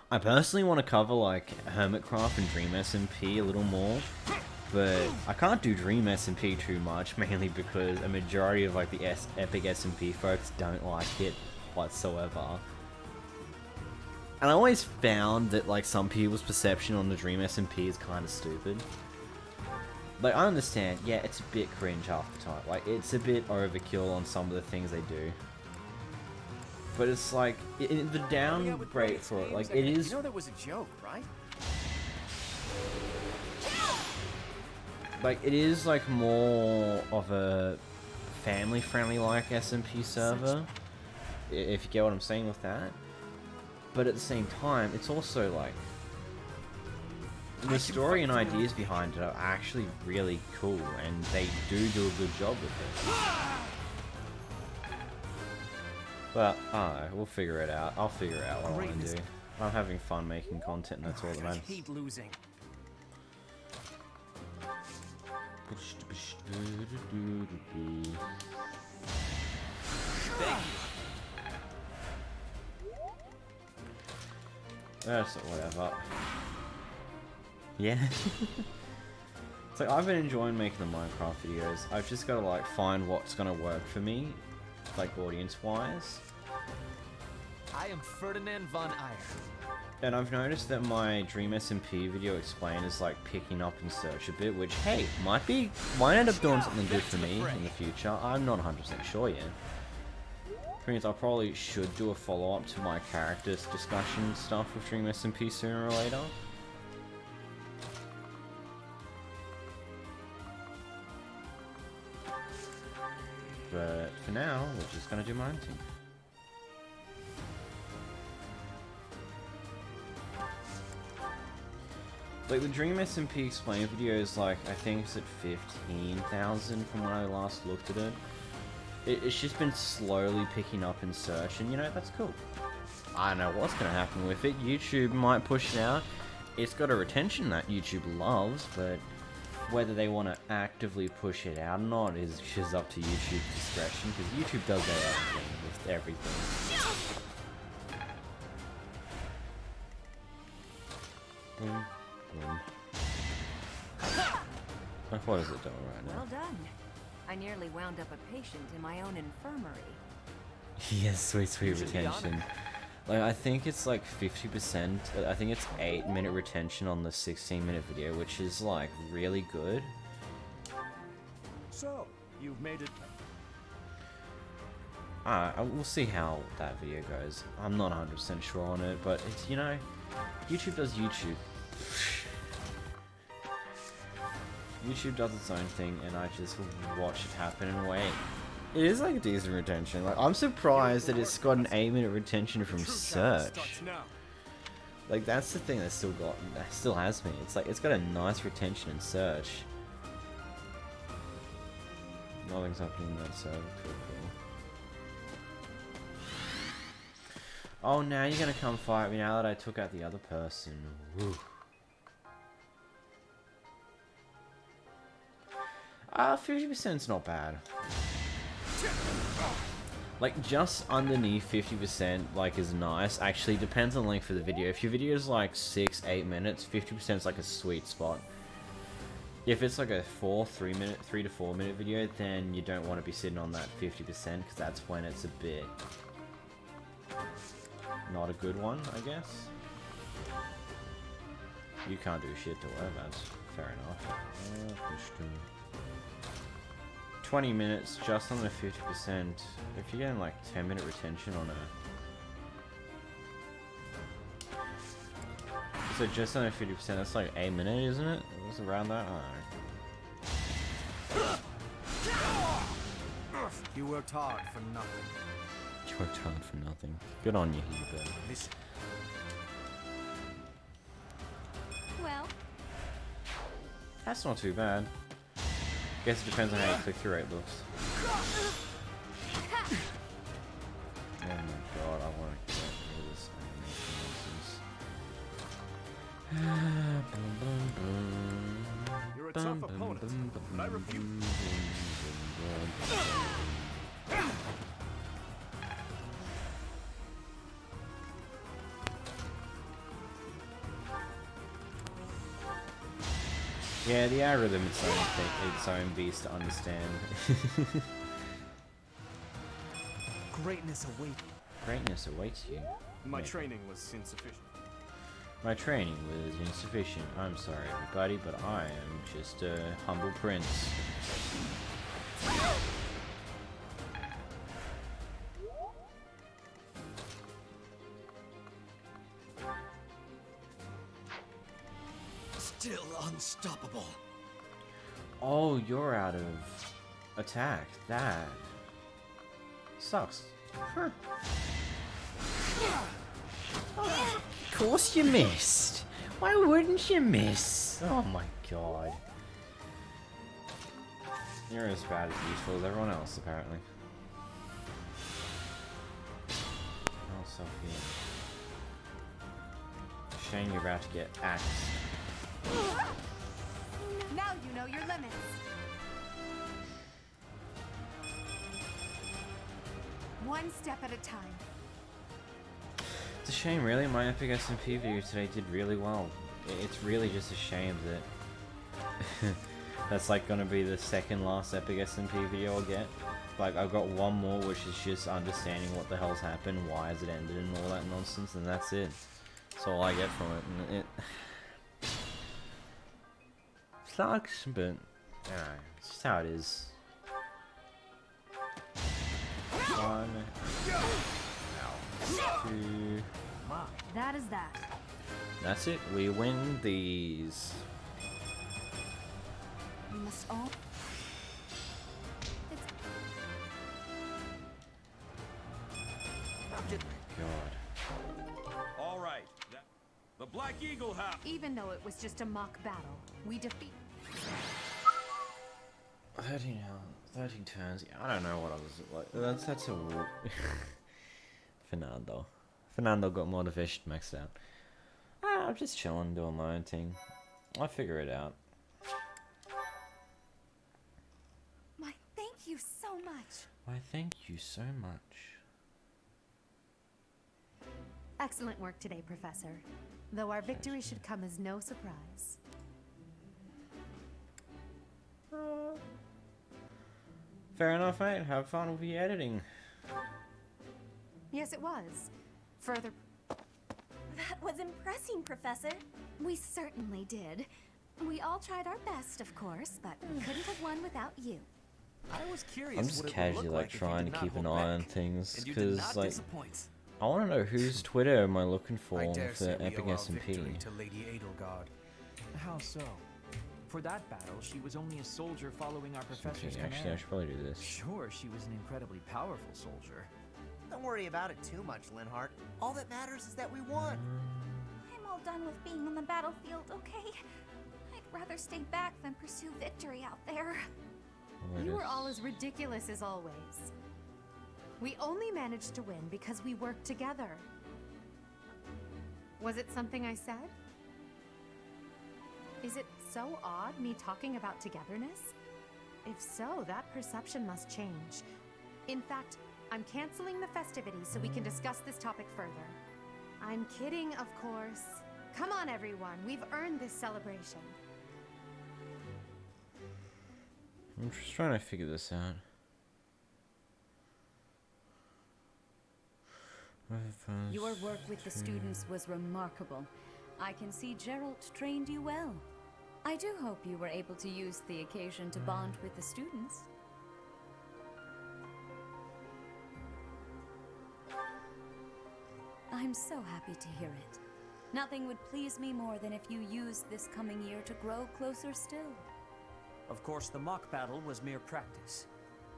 I personally want to cover like Hermitcraft and Dream SMP a little more, but I can't do Dream SMP too much, mainly because a majority of like the Epic SMP folks don't like it whatsoever. And I always found that like some people's perception on the Dream SMP is kind of stupid. Like, I understand, yeah, it's a bit cringe half the time. Like, it's a bit overkill on some of the things they do. But it's like, the downgrade for it, like, it is... You know that was a joke, right? like it is like more of a family-friendly like SMP server, if you get what I'm saying with that. But at the same time, it's also like the story and ideas behind it are actually really cool, and they do a good job with it. But we'll figure it out. I'll figure out what I want to do. I'm having fun making content, and that's all that matters. I hate losing. Thank you. That's whatever. Yeah. It's like I've been enjoying making the Minecraft videos. I've just got to like find what's gonna work for me, like audience-wise. I am Ferdinand von Ayer. And I've noticed that my Dream SMP video explain is like picking up in search a bit, which hey, might end up doing something good for me in the future. I'm not 100% sure yet. Which means I probably should do a follow-up to my characters discussion stuff with Dream SMP sooner or later. But for now, we're just gonna do my own thing. Like the Dream SMP explain videos, like I think it's at 15,000 from when I last looked at it. It's just been slowly picking up in search, and you know, that's cool. I don't know what's gonna happen with it. YouTube might push it out. It's got a retention that YouTube loves, but whether they want to actively push it out or not is just up to YouTube's discretion, because YouTube does their own thing with everything. Like, what is it doing right now? Well done. I nearly wound up a patient in my own infirmary. Yes, sweet retention. Like, I think it's like 50%. I think it's 8-minute retention on the 16-minute video, which is like really good. So, you've made it. We'll see how that video goes. I'm not 100% sure on it, but it's, you know, YouTube does YouTube. YouTube does its own thing, and I just watch it happen and wait. It is like a decent retention. Like, I'm surprised that it's got an 8-minute retention from search. Like, that's the thing that still has me. It's like it's got a nice retention in search. Nothing's happening in that server. Cool. Oh, now you're gonna come fight me now that I took out the other person. Woo. 50%'s not bad. Like, just underneath 50%, like, is nice. Actually, depends on the length of the video. If your video is like 6-8 minutes, 50% is like a sweet spot. If it's like a 3 to 4 minute video, then you don't want to be sitting on that 50%, because that's when it's a bit not a good one, I guess. You can't do shit to her, that's fair enough. 20 minutes, just under 50%. If you're getting like 10-minute retention on a... So just under 50%, that's like 8 minutes, isn't it? It was around that? I don't know. You worked hard for nothing. You worked hard for nothing. Good on you, Hugo. Listen. Well, That's not too bad. Guess it depends on how your click-through rate looks. Oh my god, I want to get rid of this animation nonsense. You're a tough opponent, but I refuse. Yeah, the algorithm is its own beast to understand. Greatness awaits. Greatness awaits you. My Yeah. training was insufficient. My training was insufficient. I'm sorry, everybody, but I am just a humble prince. Still unstoppable. Oh, you're out of attack. That sucks. Huh. Of course you missed. Why wouldn't you miss? Oh my god. You're as bad as useful as everyone else, apparently. Oh, Sophia. Shame you're about to get axed. Now you know your limits. One step at a time. It's a shame, really. My Epic SMP video today did really well. It's really just a shame that that's like gonna be the second last Epic SMP video I'll get. Like, I've got one more, which is just understanding what the hell's happened, why has it ended, and all that nonsense, and that's it. That's all I get from it, and it sucks, but yeah, it's just how it is. One, two. That is that. That's it. We win these. We must all. God. All right. The Black Eagle house. Even though it was just a mock battle, we defeat. 13 turns. Yeah, I don't know what I was like. That's a Fernando got more division maxed out. I'm just chilling, doing my own thing. I'll figure it out. Why, thank you so much. Why, thank you so much. Excellent work today, Professor. Though our victory should come as no surprise. Fair enough, mate. Have fun with the editing. Yes, it was. Further. That was impressive, Professor. We certainly did. We all tried our best, of course, but we couldn't have won without you. I was curious. I'm just casually like trying to keep an eye on things because like I want to know whose Twitter am I looking for Epic SMP. To Lady Edelgard. How so? For that battle, she was only a soldier following our professor's command. Actually, I should probably do this. Sure, she was an incredibly powerful soldier. Don't worry about it too much, Linhart. All that matters is that we won. I'm all done with being on the battlefield, okay? I'd rather stay back than pursue victory out there. You were all as ridiculous as always. We only managed to win because we worked together. Was it something I said? Is it so odd, me talking about togetherness? If so, that perception must change. In fact, I'm canceling the festivities so we can discuss this topic further. I'm kidding, of course. Come on, everyone. We've earned this celebration. I'm just trying to figure this out. Your work with the students was remarkable. I can see Geralt trained you well. I do hope you were able to use the occasion to bond with the students. I'm so happy to hear it. Nothing would please me more than if you used this coming year to grow closer still. Of course, the mock battle was mere practice.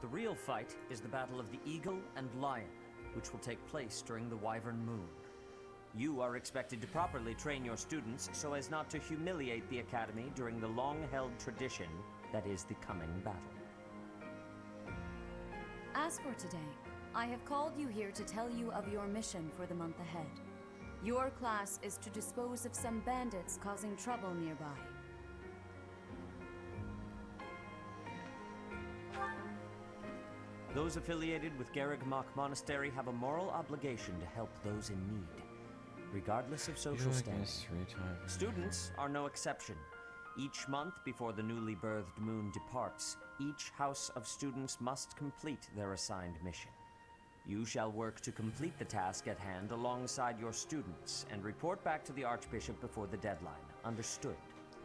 The real fight is the battle of the Eagle and Lion, which will take place during the Wyvern Moon. You are expected to properly train your students so as not to humiliate the Academy during the long-held tradition that is the coming battle. As for today, I have called you here to tell you of your mission for the month ahead. Your class is to dispose of some bandits causing trouble nearby. Those affiliated with Garreg-Mach Monastery have a moral obligation to help those in need, regardless of social status. Students are no exception. Each month before the newly birthed moon departs, each house of students must complete their assigned mission. You shall work to complete the task at hand alongside your students and report back to the Archbishop before the deadline. Understood?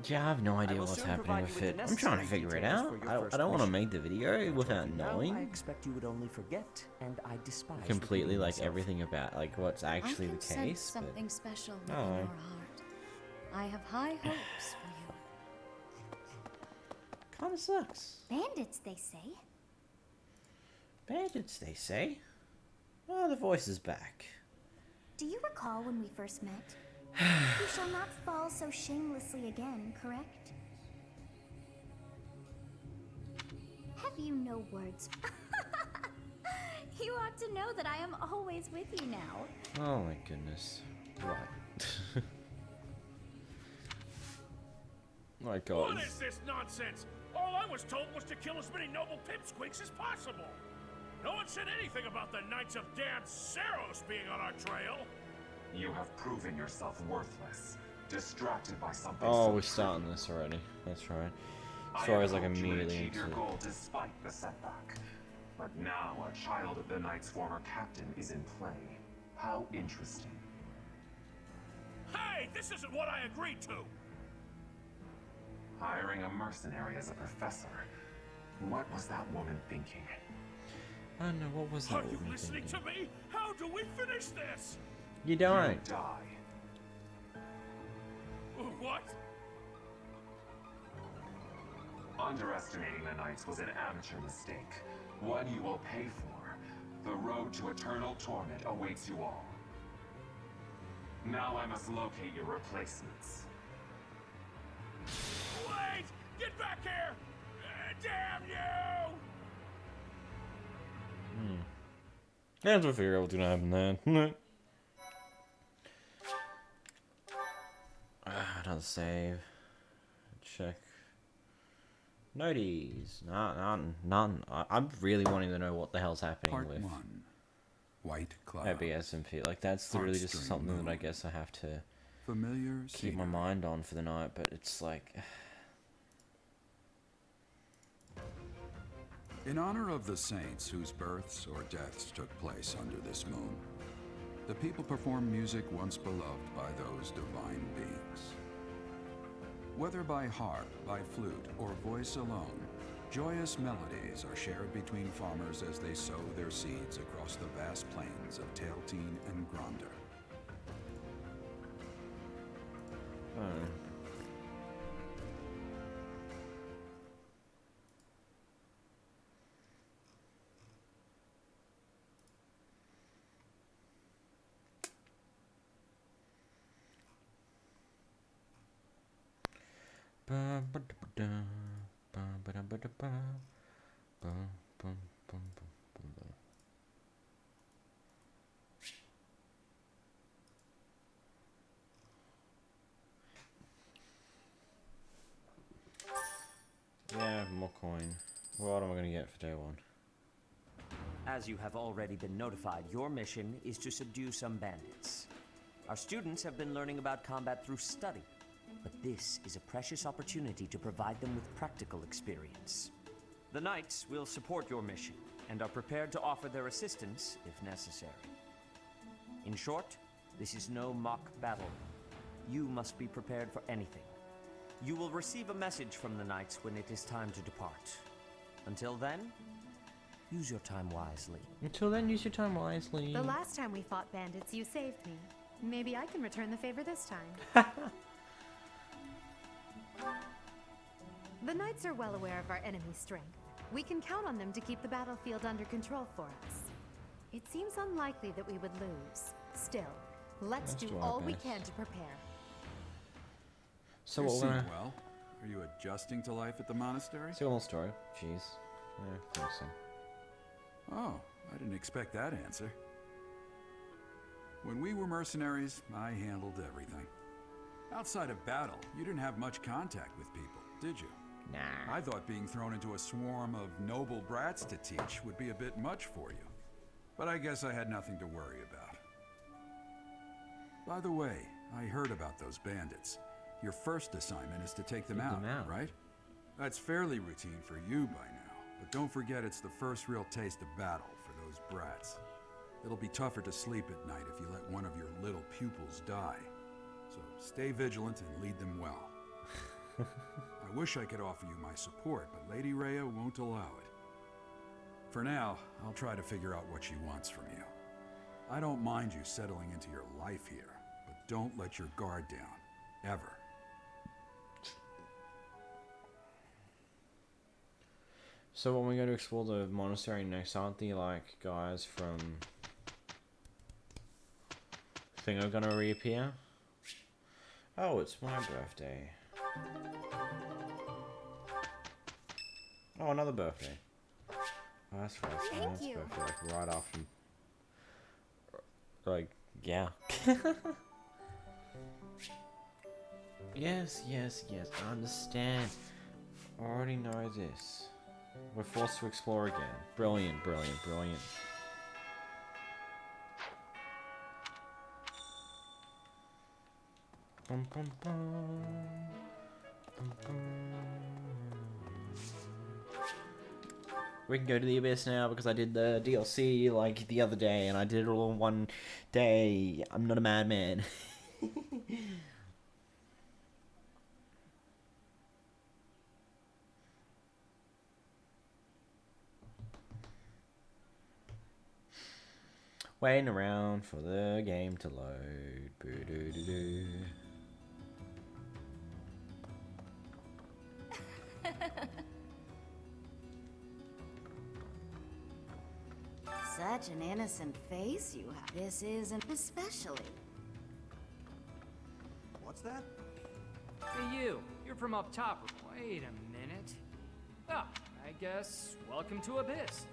Yeah, I have no idea what's happening with it. I'm trying to figure it out. I don't want to make the video without knowing. I expect you would only forget, and I despise completely like everything about like what's actually the I can case. sense something special within Oh. your heart. I have high hopes for you. Kinda sucks. Bandits, they say. Bandits, they say. Oh, the voice is back. Do you recall when we first met? You shall not fall so shamelessly again, correct? Have you no words? You ought to know that I am always with you now. Oh my goodness. Right. My God. What is this nonsense? All I was told was to kill as many noble pipsqueaks as possible. No one said anything about the Knights of Dan Saros being on our trail. You have proven yourself worthless, distracted by something. Oh, so we're starting this already. That's right. I Story's had like hoped you would immediately achieve into your goal despite the setback. But now a child of the Knight's former captain is in play. How interesting. Hey, this isn't what I agreed to. Hiring a mercenary as a professor. What was that woman thinking? I don't know, what was that? Are you listening to me? How do we finish this? You don't. You die. What? Underestimating the Knights was an amateur mistake. One you will pay for. The road to eternal torment awaits you all. Now I must locate your replacements. Wait! Get back here! Damn you! That's what figure out what's gonna happen then. Another save. Check. Noties. None. I'm really wanting to know what the hell's happening Part with 1. White Cloud. OBS and Like, that's literally just Heartstring something Moon. that I guess I have to Familiar keep my mind on for the night, but it's like... In honor of the saints whose births or deaths took place under this moon, the people perform music once beloved by those divine beings. Whether by harp, by flute, or voice alone, joyous melodies are shared between farmers as they sow their seeds across the vast plains of Tailteen and Gronder. Yeah, more coin. What am I gonna get for day one? As you have already been notified, your mission is to subdue some bandits. Our students have been learning about combat through study, but this is a precious opportunity to provide them with practical experience. The Knights will support your mission and are prepared to offer their assistance if necessary. In short, this is no mock battle. You must be prepared for anything. You will receive a message from the Knights when it is time to depart. Until then, use your time wisely. Until then, use your time wisely. The last time we fought bandits, you saved me. Maybe I can return the favor this time. The Knights are well aware of our enemy's strength. We can count on them to keep the battlefield under control for us. It seems unlikely that we would lose. Still, let's do all we can to prepare. So You what we're seem gonna... well. Are you adjusting to life at the monastery? It's a whole story. Jeez. Yeah, I think so. Oh, I didn't expect that answer. When we were mercenaries, I handled everything. Outside of battle, you didn't have much contact with people, did you? Nah. I thought being thrown into a swarm of noble brats to teach would be a bit much for you. But I guess I had nothing to worry about. By the way, I heard about those bandits. Your first assignment is to take them out, right? That's fairly routine for you by now, but don't forget it's the first real taste of battle for those brats. It'll be tougher to sleep at night if you let one of your little pupils die. So stay vigilant and lead them well. I wish I could offer you my support, but Lady Rhea won't allow it. For now, I'll try to figure out what she wants from you. I don't mind you settling into your life here, but don't let your guard down. Ever. So when we go to explore the monastery next, aren't the like guys from Thingo gonna reappear? Oh, it's my birthday. Oh, another birthday. Oh, that's right. It's Thank Matt's you. birthday, like right after. Like, yeah. Yes, yes, yes. I understand. I already know this. We're forced to explore again. Brilliant, brilliant, brilliant. Bum, bum, bum. Bum, bum. We can go to the Abyss now because I did the DLC like the other day and I did it all in one day. I'm not a madman. Waiting around for the game to load. Boo-doo-doo-doo. Such an innocent face you have. This isn't especially. What's that? Hey you, you're from up top. Wait a minute. Ah, I guess welcome to Abyss.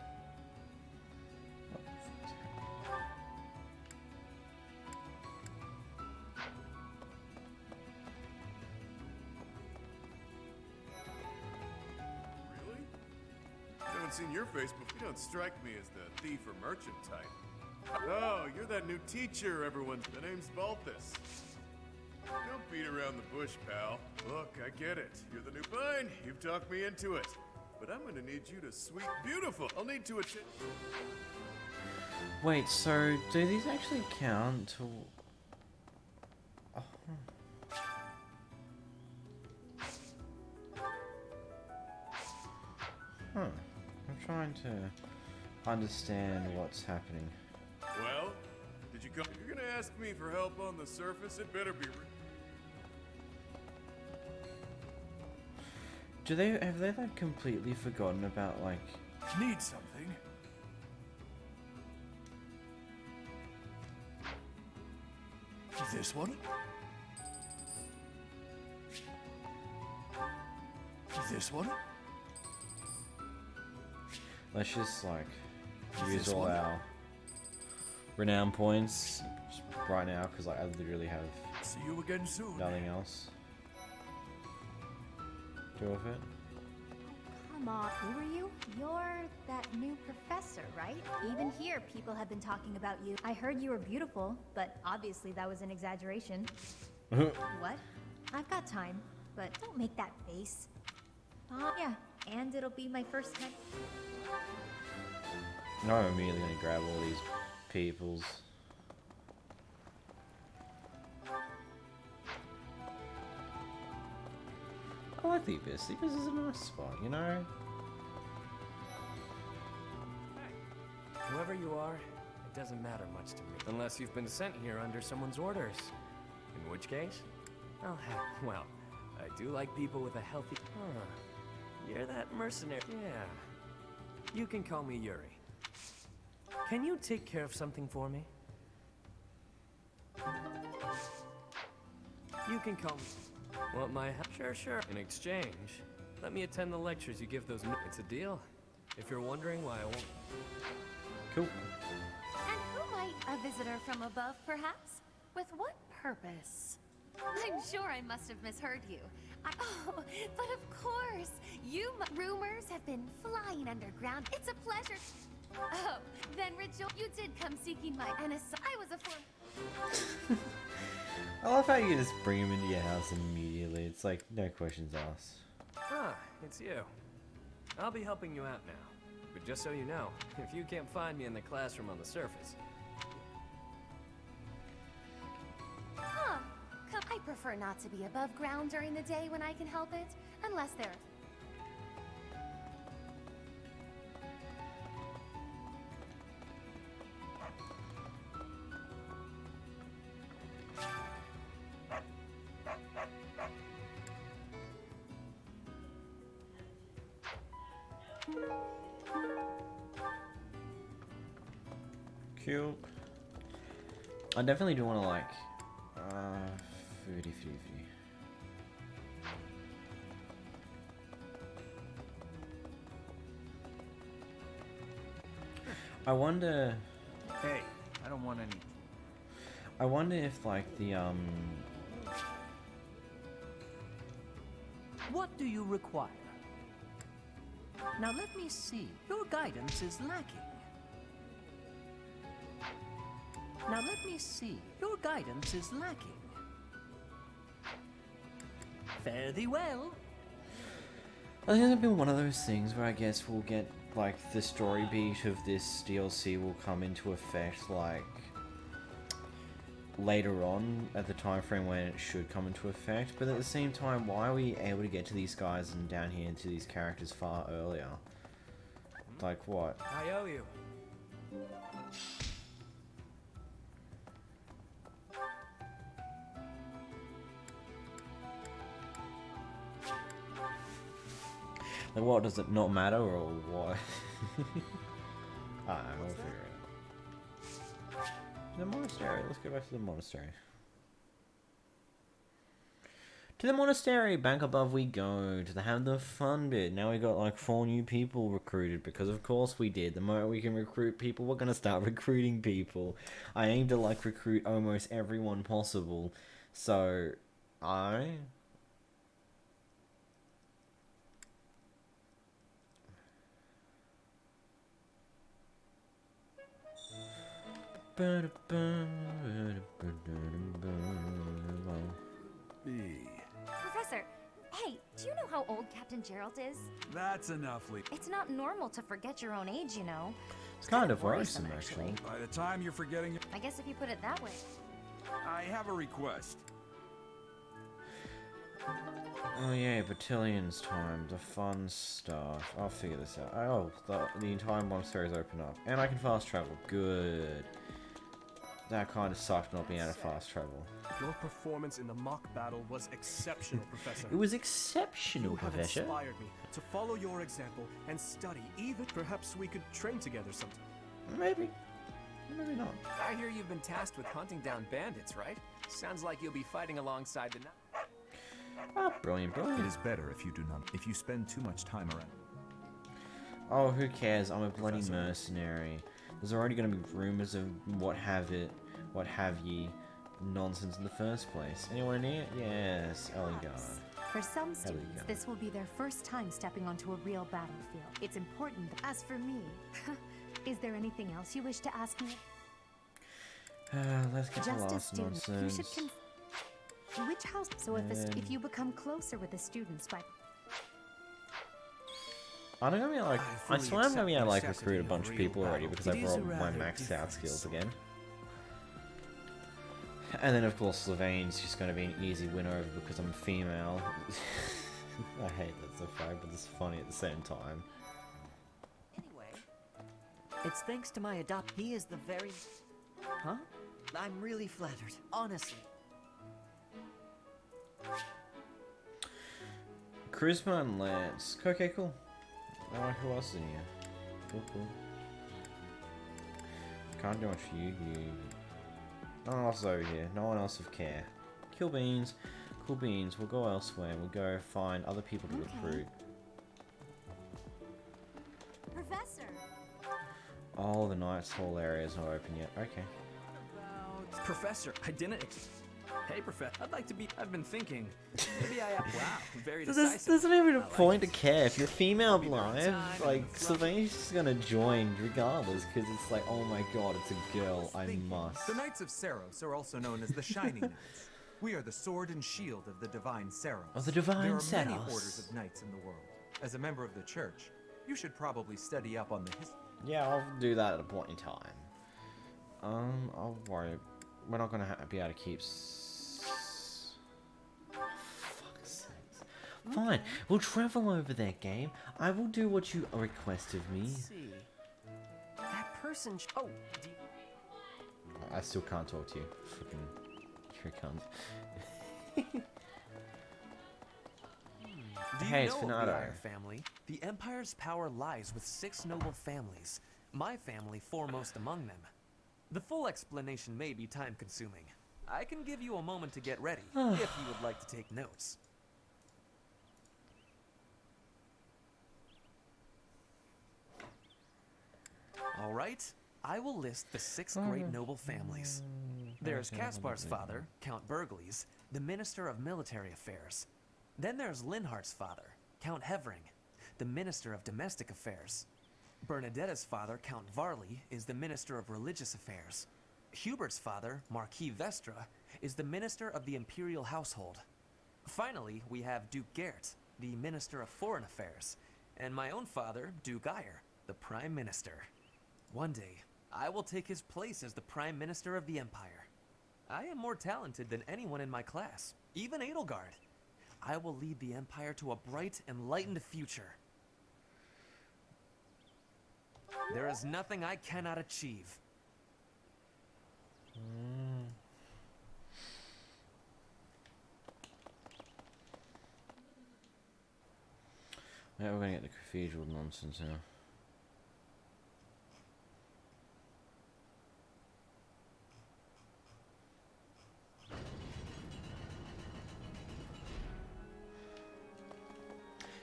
Really? I haven't seen your face, but you don't strike me as the thief or merchant type. Oh, you're that new teacher everyone's... The name's Balthus. Don't beat around the bush, pal. Look, I get it. You're the new... Fine, you've talked me into it. But I'm gonna need you to sweet... Beautiful! I'll need to attend... Wait, so do these actually count to... Oh. Huh. I'm trying to understand what's happening. Well, did you come... If you're gonna ask me for help on the surface, it better be... Have they like completely forgotten about like... Need something? This one? This one? Let's just like use This all one? our renown points right now because like, I literally have See you again soon. nothing else to do with it. Come on, who are you? You're that new professor, right? Even here, people have been talking about you. I heard you were beautiful, but obviously that was an exaggeration. What? I've got time, but don't make that face. Yeah, and it'll be my first time. Now I'm immediately gonna grab all these peoples. I like the Abyss. The Abyss is a nice spot, you know? Whoever you are, it doesn't matter much to me. Unless you've been sent here under someone's orders. In which case, I'll have... Well, I do like people with a healthy... Huh. You're that mercenary. Yeah. You can call me Yuri. Can you take care of something for me? You can call me... Want my help? Sure, sure. In exchange, let me attend the lectures you give those... It's a deal. If you're wondering why I won't... Cool. And who might... A visitor from above, perhaps? With what purpose? I'm sure I must have misheard you. Oh, but of course! Rumors have been flying underground. It's a pleasure. Oh, then rejoice. You did come seeking my innocence. I was a form... I love how you just bring him into your house immediately. It's like, no questions asked. Ah, it's you. I'll be helping you out now. But just so you know, if you can't find me in the classroom on the surface... Huh. I prefer not to be above ground during the day when I can help it. Unless there's... Cute. I definitely do want to like, foodie. I wonder. Hey, I don't want any. I wonder if like the What do you require? Now let me see. Your guidance is lacking. Now let me see. Your guidance is lacking. Fare thee well. I think it'll be one of those things where I guess we'll get like the story beat of this DLC will come into effect like later on at the time frame when it should come into effect, but at the same time, why are we able to get to these guys and down here to these characters far earlier? Like what? I owe you. Like what, does it not matter or what? I don't know, we'll figure it out. The monastery, let's go back to the monastery. To the monastery, back above we go, to have the fun bit. Now we got like 4 new people recruited, because of course we did. The moment we can recruit people, we're gonna start recruiting people. I aim to like recruit almost everyone possible, so I... Professor, hey, do you know how old Captain Gerald is? That's enough, Lee. It's not normal to forget your own age, you know. It's kind of worrisome, actually. By the time you're forgetting... I guess if you put it that way. I have a request. Oh yeah, battalions time, the fun stuff. I'll figure this out. Oh, the entire monastery is open up. And I can fast travel. Good. That kind of sucked not being able to fast travel. Your performance in the mock battle was exceptional, Professor. It was exceptional, You have Professor. inspired me to follow your example and study. Even perhaps we could train together sometime. Maybe. Maybe not. I hear you've been tasked with hunting down bandits, right? Sounds like you'll be fighting alongside the... Ah, brilliant, brilliant. It is better if you do not, if you spend too much time around. Oh, who cares? I'm a bloody mercenary. There's already going to be rumors of what have ye nonsense in the first place. Anyone in here? Yes, Elingard. For some students, this will be their first time stepping onto a real battlefield. It's important. As for me, is there anything else you wish to ask me? Let's get to Just as last students, nonsense. you should which house? So if you become closer with the students by... I'm gonna be like, I swear I'm gonna be able to like recruit a bunch of people already because I brought my maxed out skills again. And then of course Sylvain's just gonna be an easy win over because I'm female. I hate that's the fact, but it's funny at the same time. Anyway, it's thanks to my adopt. He is the very... Huh? I'm really flattered, honestly. Charisma and Lance. Okay, cool. Alright, who else is in here? Cool. Can't do much for you. No one else is over here. No one else of care. Kill beans. Cool beans. We'll go elsewhere. We'll go find other people to recruit. Professor! Oh, the Knight's Hall area is not open yet. Okay. Professor, I didn't... Hey, Professor, I'd like to be... I've been thinking. Maybe I... Wow, very decisive. There's not even a point to care. If you're female blind, like, Sylvain's just gonna join regardless, because it's like, oh my god, it's a girl, I must. The Knights of Saros are also known as the Shining Knights. We are the sword and shield of the Divine Saros. Of the Divine There are many Saros. orders of knights in the world. As a member of the church, you should probably study up on the history. Yeah, I'll do that at a point in time. I'll worry. We're not gonna be able to keep... Fine, we'll travel over there, game. I will do what you request of me. Let's see. That person... Oh, I still can't talk to you. Freaking... Here it comes. Do you Hey, it's know of the Finado. Iron family? The Empire's power lies with 6 noble families. My family foremost among them. The full explanation may be time-consuming. I can give you a moment to get ready, if you would like to take notes. All right, I will list the 6 great noble families. There's Caspar's father, Count Burgles, the Minister of Military Affairs. Then there's Linhart's father, Count Hevering, the Minister of Domestic Affairs. Bernadetta's father, Count Varley, is the Minister of Religious Affairs. Hubert's father, Marquis Vestra, is the Minister of the Imperial Household. Finally, we have Duke Gert, the Minister of Foreign Affairs, and my own father, Duke Eyre, the Prime Minister. One day, I will take his place as the Prime Minister of the Empire. I am more talented than anyone in my class, even Edelgard. I will lead the Empire to a bright, enlightened future. There is nothing I cannot achieve. Yeah, we're gonna get the cathedral nonsense now.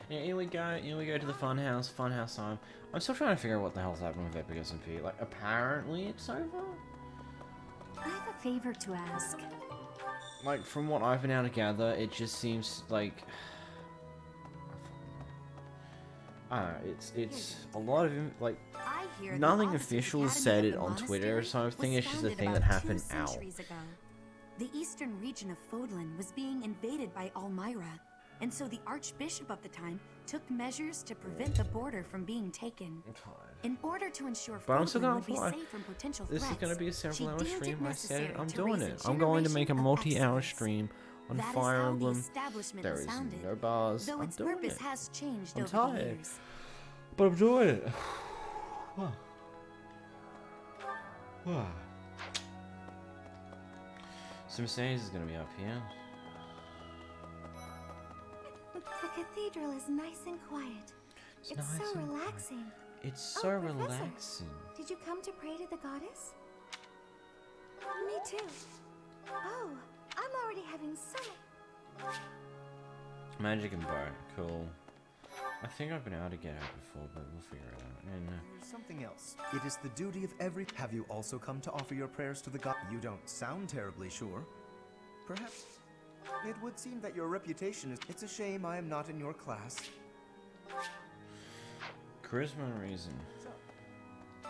Yeah, here we go to the funhouse time. I'm still trying to figure out what the hell's happening with Epic SMP. Like, apparently it's over? I have a favor to ask. Like, from what I've been able to gather, it just seems like... I don't know, it's a lot of, like, nothing official has said it on Twitter, so I think it's just a thing that happened out. The eastern region of Fodlan was being invaded by Almyra, and so the Archbishop of the time took measures to prevent the border from being taken. In order to ensure Fodlan would be safe from potential threats, this is going to be a several-hour stream. I said it, I'm to doing raise it. a I'm going to make a generation of multi-hour excellence. stream on That is Fire how the Emblem. establishment There was is founded, no bars. though I'm its doing purpose it. has changed I'm over the tired, years. but I'm doing it. So Mercedes is going to be up here. The cathedral is nice and quiet. It's nice so and relaxing. It's so Professor, relaxing. Did you come to pray to the goddess? Me too. Oh, I'm already having so Magic and bow, cool. I think I've been able to get out before, but we'll figure it out. And There's something else. It is the duty of every... Have you also come to offer your prayers to the god? You don't sound terribly sure. Perhaps... It would seem that your reputation is... It's a shame I am not in your class. charisma and reason.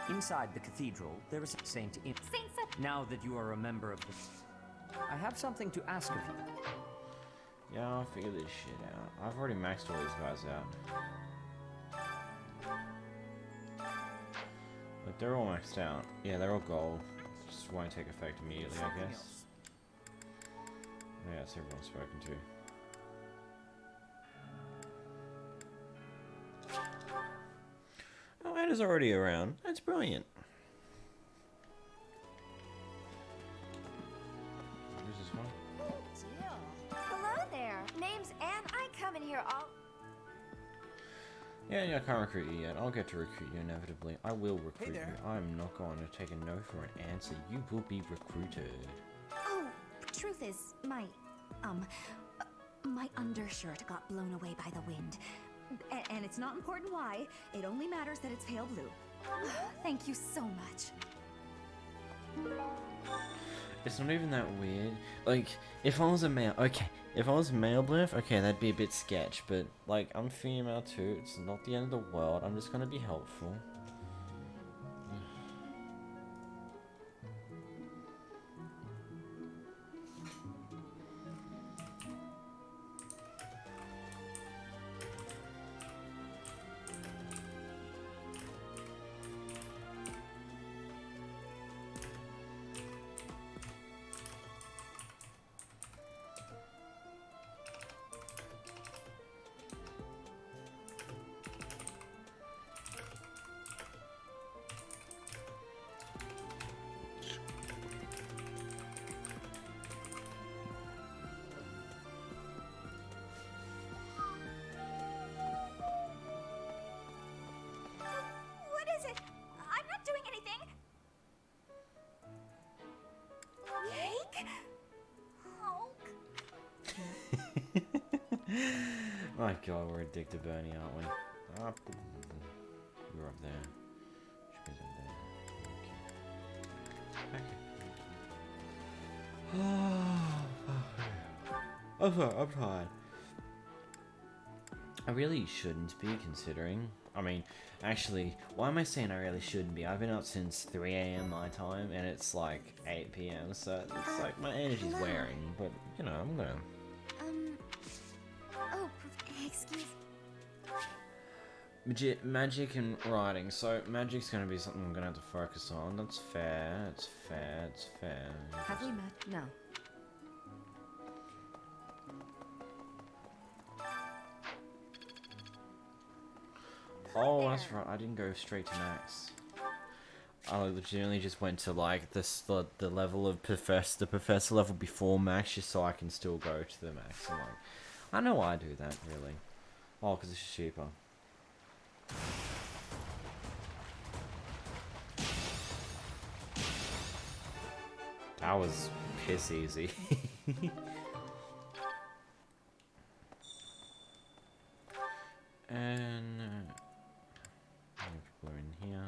Inside the cathedral, there is Saint Im. Now that you are a member of the... I have something to ask of you. Yeah, I'll figure this shit out. I've already maxed all these guys out. But they're all maxed out. Yeah, they're all gold. Just won't take effect immediately, I guess. Yeah, that's everyone spoken to. Oh, Anna's already around. That's brilliant. Who's this one? Hello there. Name's Anne. I come in here all... Yeah, I can't recruit you yet. I'll get to recruit you inevitably. I will recruit you. I'm not going to take a no for an answer. You will be recruited. Oh, truth is, my undershirt got blown away by the wind. And it's not important why. It only matters that it's pale blue. Thank you so much. It's not even that weird. Like, if I was a male, okay. If I was male bliff, okay, that'd be a bit sketch. But, like, I'm female too. It's not the end of the world. I'm just gonna be helpful. My god, we're addicted, Bernie, aren't we? Up. We're up there. Should be there. Okay. I'm tired. I really shouldn't be, considering. I mean, actually, why am I saying I really shouldn't be? I've been up since 3 AM my time, and it's like 8 PM, so it's like my energy's wearing, but, you know, I'm gonna... Oh, excuse... Magic and writing. So, magic's gonna be something I'm gonna have to focus on. That's fair, it's fair, it's fair. Have we met? No. Oh, that's right. I didn't go straight to max. I legitimately just went to like the level of the professor level before max, just so I can still go to the max. I'm like, I know why I do that, really. Oh, because it's cheaper. That was piss easy. And people are in here.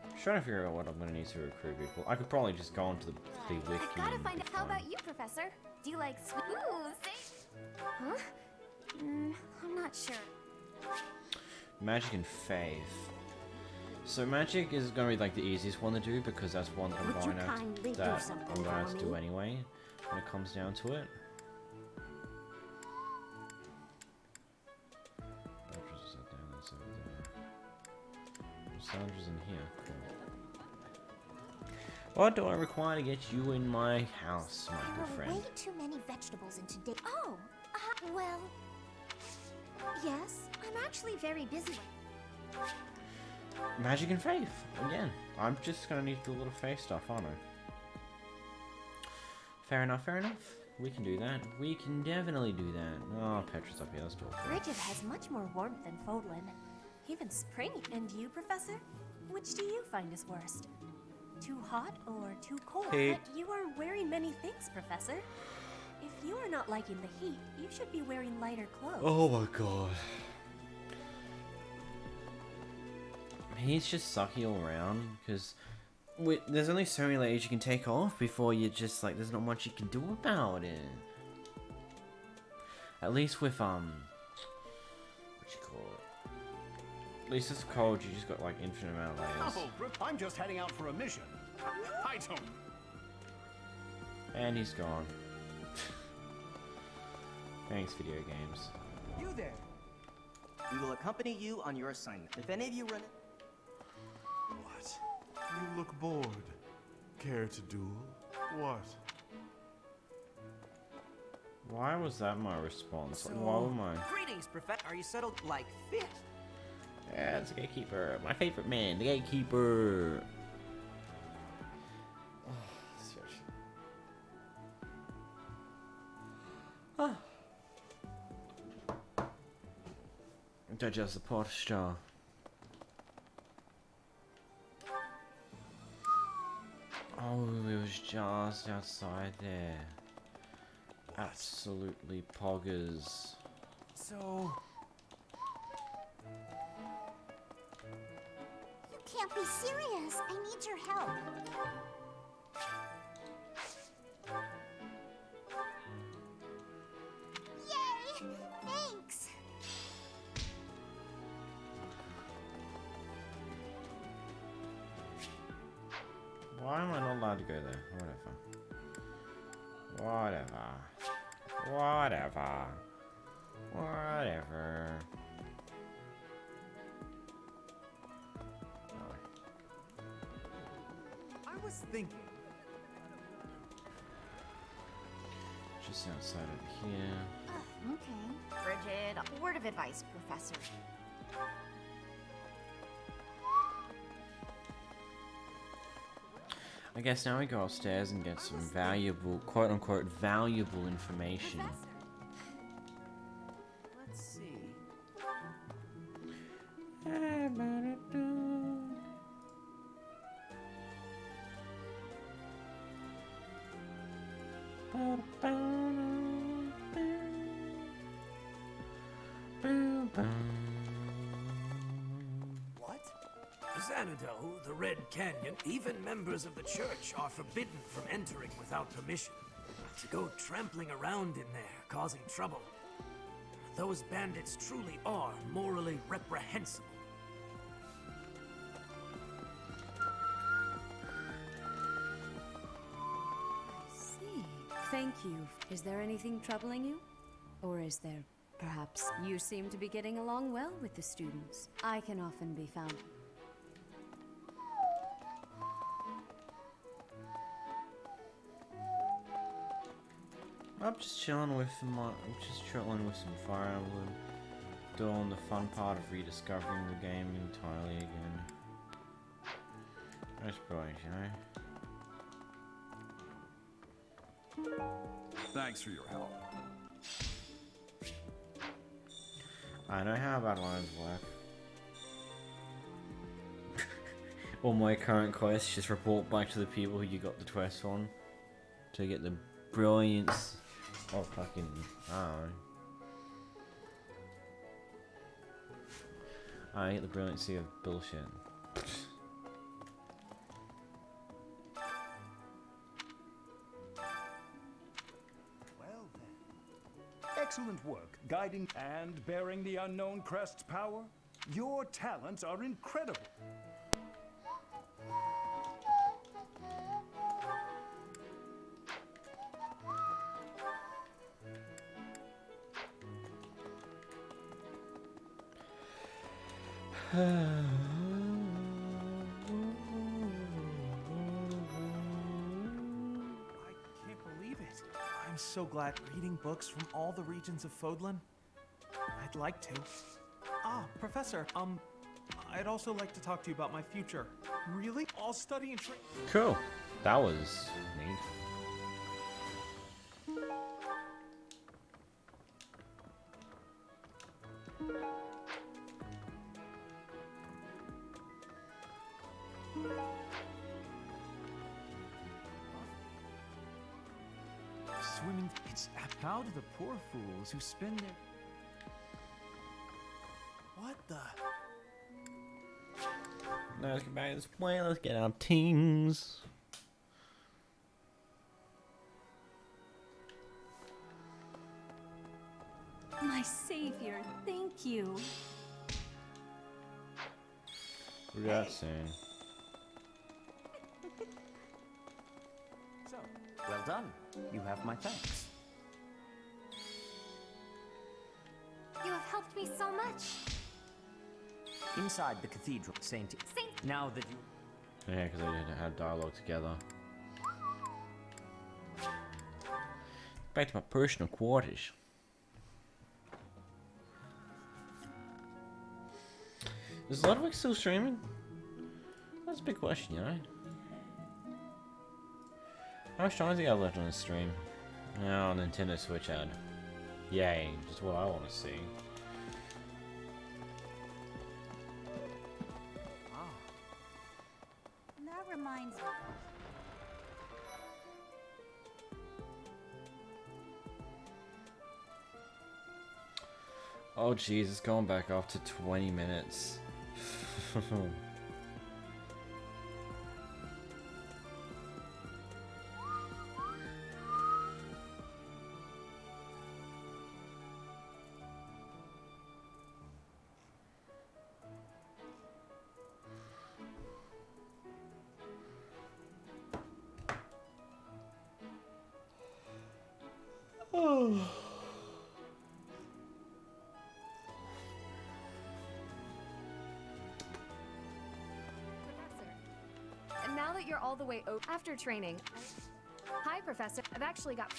I'm trying to figure out what I'm gonna need to recruit people. I could probably just go onto the wiki. I've gotta find out. How about you, Professor? Do you like sweet? Ooh, say. Huh? I'm not sure. Magic and faith. So magic is gonna be like the easiest one to do because that's one that I'm going to have to do anyway when it comes down to it. Sandra's in here. Cool. What do I require to get you in my house, my good friend? Way too many vegetables in today. Oh, well, yes, I'm actually very busy. Magic and faith again. I'm just gonna need to do a little faith stuff, aren't I? Fair enough. Fair enough. We can do that. We can definitely do that. Oh, Petra's up here. Let's talk. Bridget has much more warmth than Fodlin. Even springy. And you, Professor? Which do you find is worst? Too hot or too cold? Heat. But you are wearing many things, Professor. If you are not liking the heat, you should be wearing lighter clothes. Oh my god. He's just sucky all around, because there's only so many layers you can take off before you just, like, there's not much you can do about it. At least with, what you call it? At least it's cold, you just got, like, infinite amount of layers. Oh, I'm just heading out for a mission. I don't... And he's gone. Thanks, video games. You there. We will accompany you on your assignment. If any of you run it... What? You look bored. Care to duel? What? Why was that my response? So, Why would my... Greetings, Professor. Are you settled like this? Yeah, it's the gatekeeper. My favorite man, the gatekeeper. Oh, seriously. Ah. Digest the posture. Oh, it was just outside there. Absolutely poggers. So... You can't be serious. I need your help. Yay! Thanks. Why am I not allowed to go there? Whatever. Whatever. I was thinking... Just outside of here. Okay. Bridget, word of advice, Professor. I guess now we go upstairs and get some valuable, quote-unquote, valuable information. Let's see. Xanadu, the Red Canyon, even members of the church are forbidden from entering without permission. To go trampling around in there, causing trouble. Those bandits truly are morally reprehensible. See. Thank you. Is there anything troubling you? Or is there, perhaps, you seem to be getting along well with the students? I can often be found. I'm just chilling with some Fire Emblem, doing the fun part of rediscovering the game entirely again. I suppose, you know. Thanks for your help. I know how Badlands work. All my current quests, just report back to the people who you got the quest on to get the brilliance of fucking, I don't know. I get the brilliancy of bullshit. Well then. Excellent work, guiding and bearing the unknown crest's power. Your talents are incredible. I can't believe it. I'm so glad reading books from all the regions of Fodlan. I'd like to. Ah, Professor, I'd also like to talk to you about my future. Really? I'll study and train. Cool. That was neat. Swimming. It's how do the poor fools who spend their. What the? Now let's get back to this plan. Let's get our teams. My savior, thank you. We got soon. So, well done. You have my thanks. You have helped me so much. Inside the cathedral, Saint. Now that you. Yeah, because they didn't have dialogue together. Back to my personal quarters. Is Ludwig still streaming? That's a big question, you know. How much time has he got left on his stream? Oh, Nintendo Switch ad. Yay, just what I want to see. That reminds me. Oh jeez, it's going back up to 20 minutes. Oh. And now that you're all the way after training. Hi, Professor. I've actually got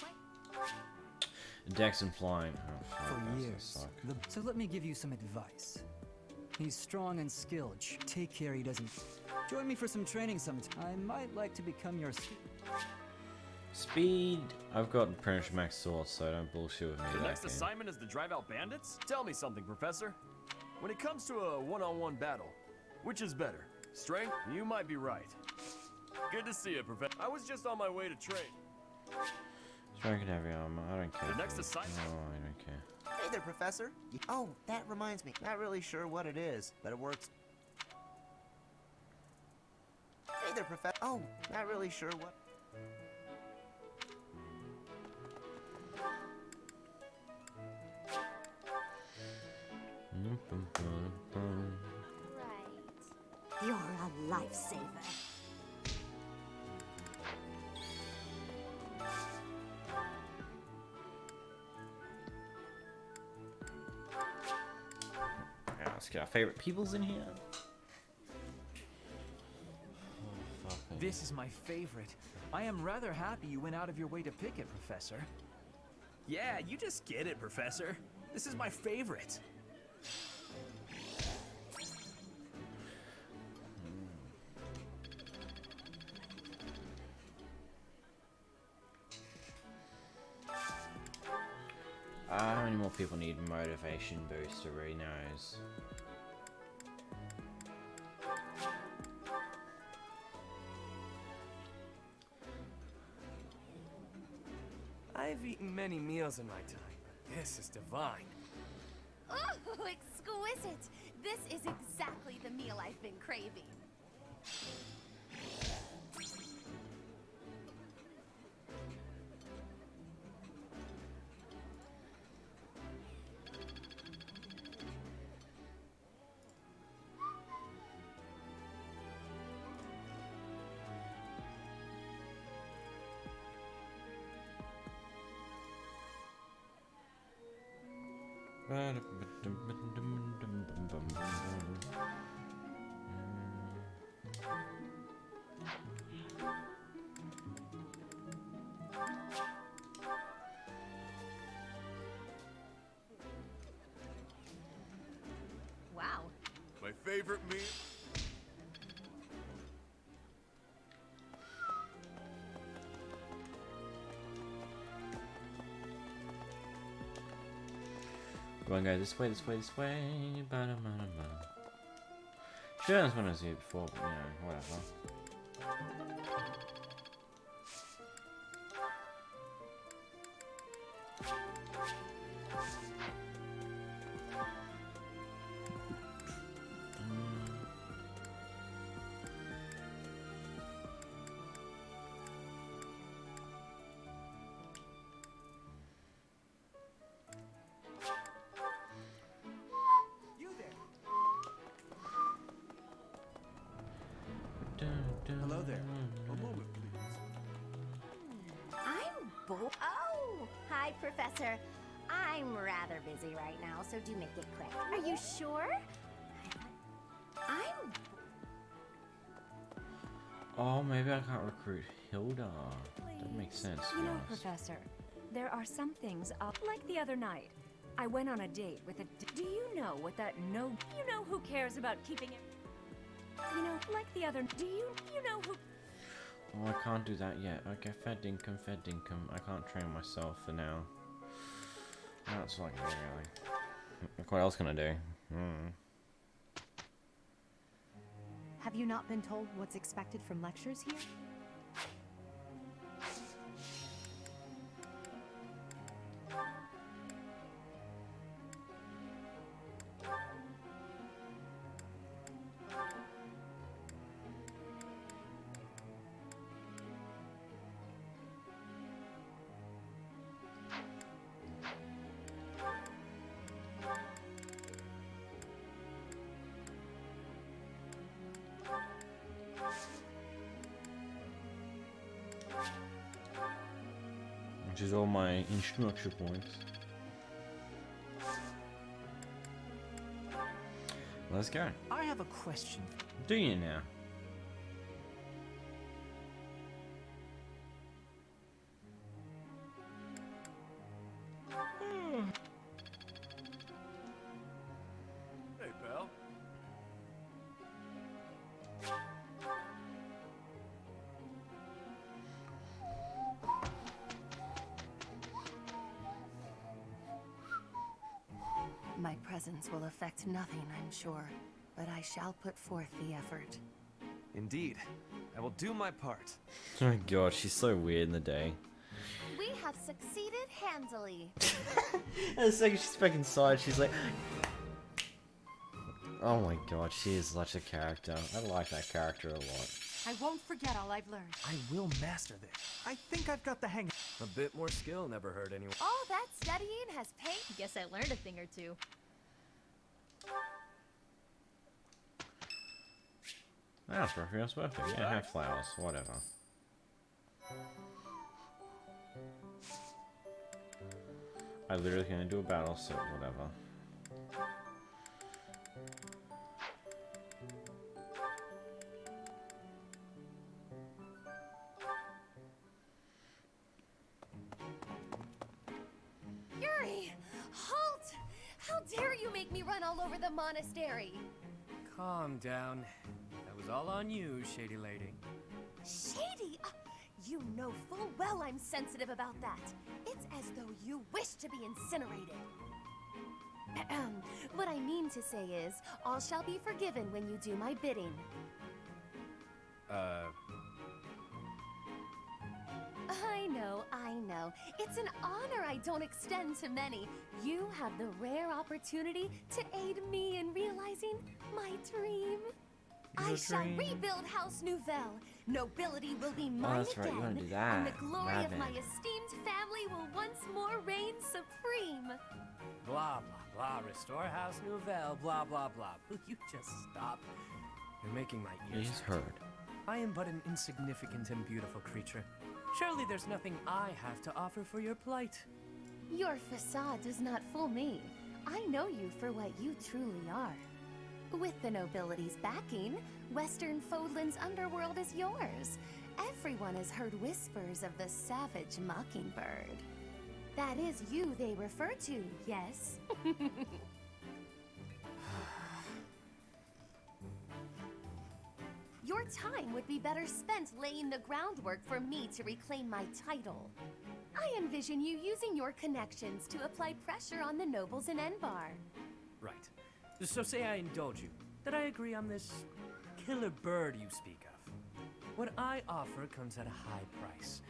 Dex and flying. Oh, fuck, For that's years. suck. So let me give you some advice. He's strong and skilled. Take care he doesn't. Join me for some training sometime. I might like to become your student. Speed. I've got pretty much max swords, so don't bullshit with me. The that next game. assignment is to drive out bandits? Tell me something, Professor. When it comes to a one-on-one battle, which is better? Strength? You might be right. Good to see you, Professor. I was just on my way to train. Strength and heavy armor. I don't care. The next for- assignment- No, I don't care. Hey there, Professor. Oh, that reminds me. Not really sure what it is, but it works. Hey there, Professor. Oh, not really sure what. You're a lifesaver. Yeah, let's get our favorite peoples in here. This is my favorite. I am rather happy you went out of your way to pick it, Professor. Yeah, you just get it, Professor. This is my favorite. How many more people need motivation booster? Who knows? I've eaten many meals in my time, but this is divine. Oh, exquisite! This is exactly the meal I've been craving. Wow. My favorite meal. Do I go this way, this way, this way? Sure, I just want to see it before, but, you know, whatever. Hello there. A moment, please. I'm bored. Oh, hi, Professor. I'm rather busy right now, so do make it quick. Are you sure? I'm. Oh, maybe I can't recruit Hilda. That makes sense. to You be know, honest. Professor, there are some things like the other night. I went on a date with a. Do you know what that no? You know who cares about keeping it? You know, like the other. Do you know who? Oh, I can't do that yet. Okay, fair dinkum, fair dinkum. I can't train myself for now. That's like really. What else can I do? Have you not been told what's expected from lectures here? Which is all my instruction points. Let's go. I have a question. Do you now? Hey, pal. My presence will affect nothing, I'm sure, but I shall put forth the effort. Indeed. I will do my part. Oh my god, she's so weird in the day. We have succeeded handily. And the second she's back inside, she's like... Oh my god, she is such a character. I like that character a lot. I won't forget all I've learned. I will master this. I think I've got the hang of A bit more skill never hurt anyone. All that studying has paid. Guess I learned a thing or two. That's Raphael's birthday. Yeah, have flowers, whatever. I literally gonna do a battle, so whatever. Yuri! Halt! How dare you make me run all over the monastery? Calm down. That was all on you, Shady Lady. Shady? You know full well I'm sensitive about that. It's as though you wish to be incinerated. What I mean to say is, all shall be forgiven when you do my bidding. I know. It's an honor I don't extend to many. You have the rare opportunity to aid me in realizing my dream. I shall rebuild House Nouvelle. Nobility will be mine that's right, again, you wanna do that. and the glory of my Madman. esteemed family will once more reign supreme. Blah, blah, blah. Restore House Nouvelle. Blah, blah, blah. Will you just stop? You're making my ears He's hurt. heard. I am but an insignificant and beautiful creature. Surely there's nothing I have to offer for your plight. Your facade does not fool me. I know you for what you truly are. With the nobility's backing, Western Fodlan's underworld is yours. Everyone has heard whispers of the savage mockingbird. That is you they refer to, yes? Your time would be better spent laying the groundwork for me to reclaim my title. I envision you using your connections to apply pressure on the nobles in Enbar. Right. So say I indulge you, that I agree on this killer bird you speak of. What I offer comes at a high price.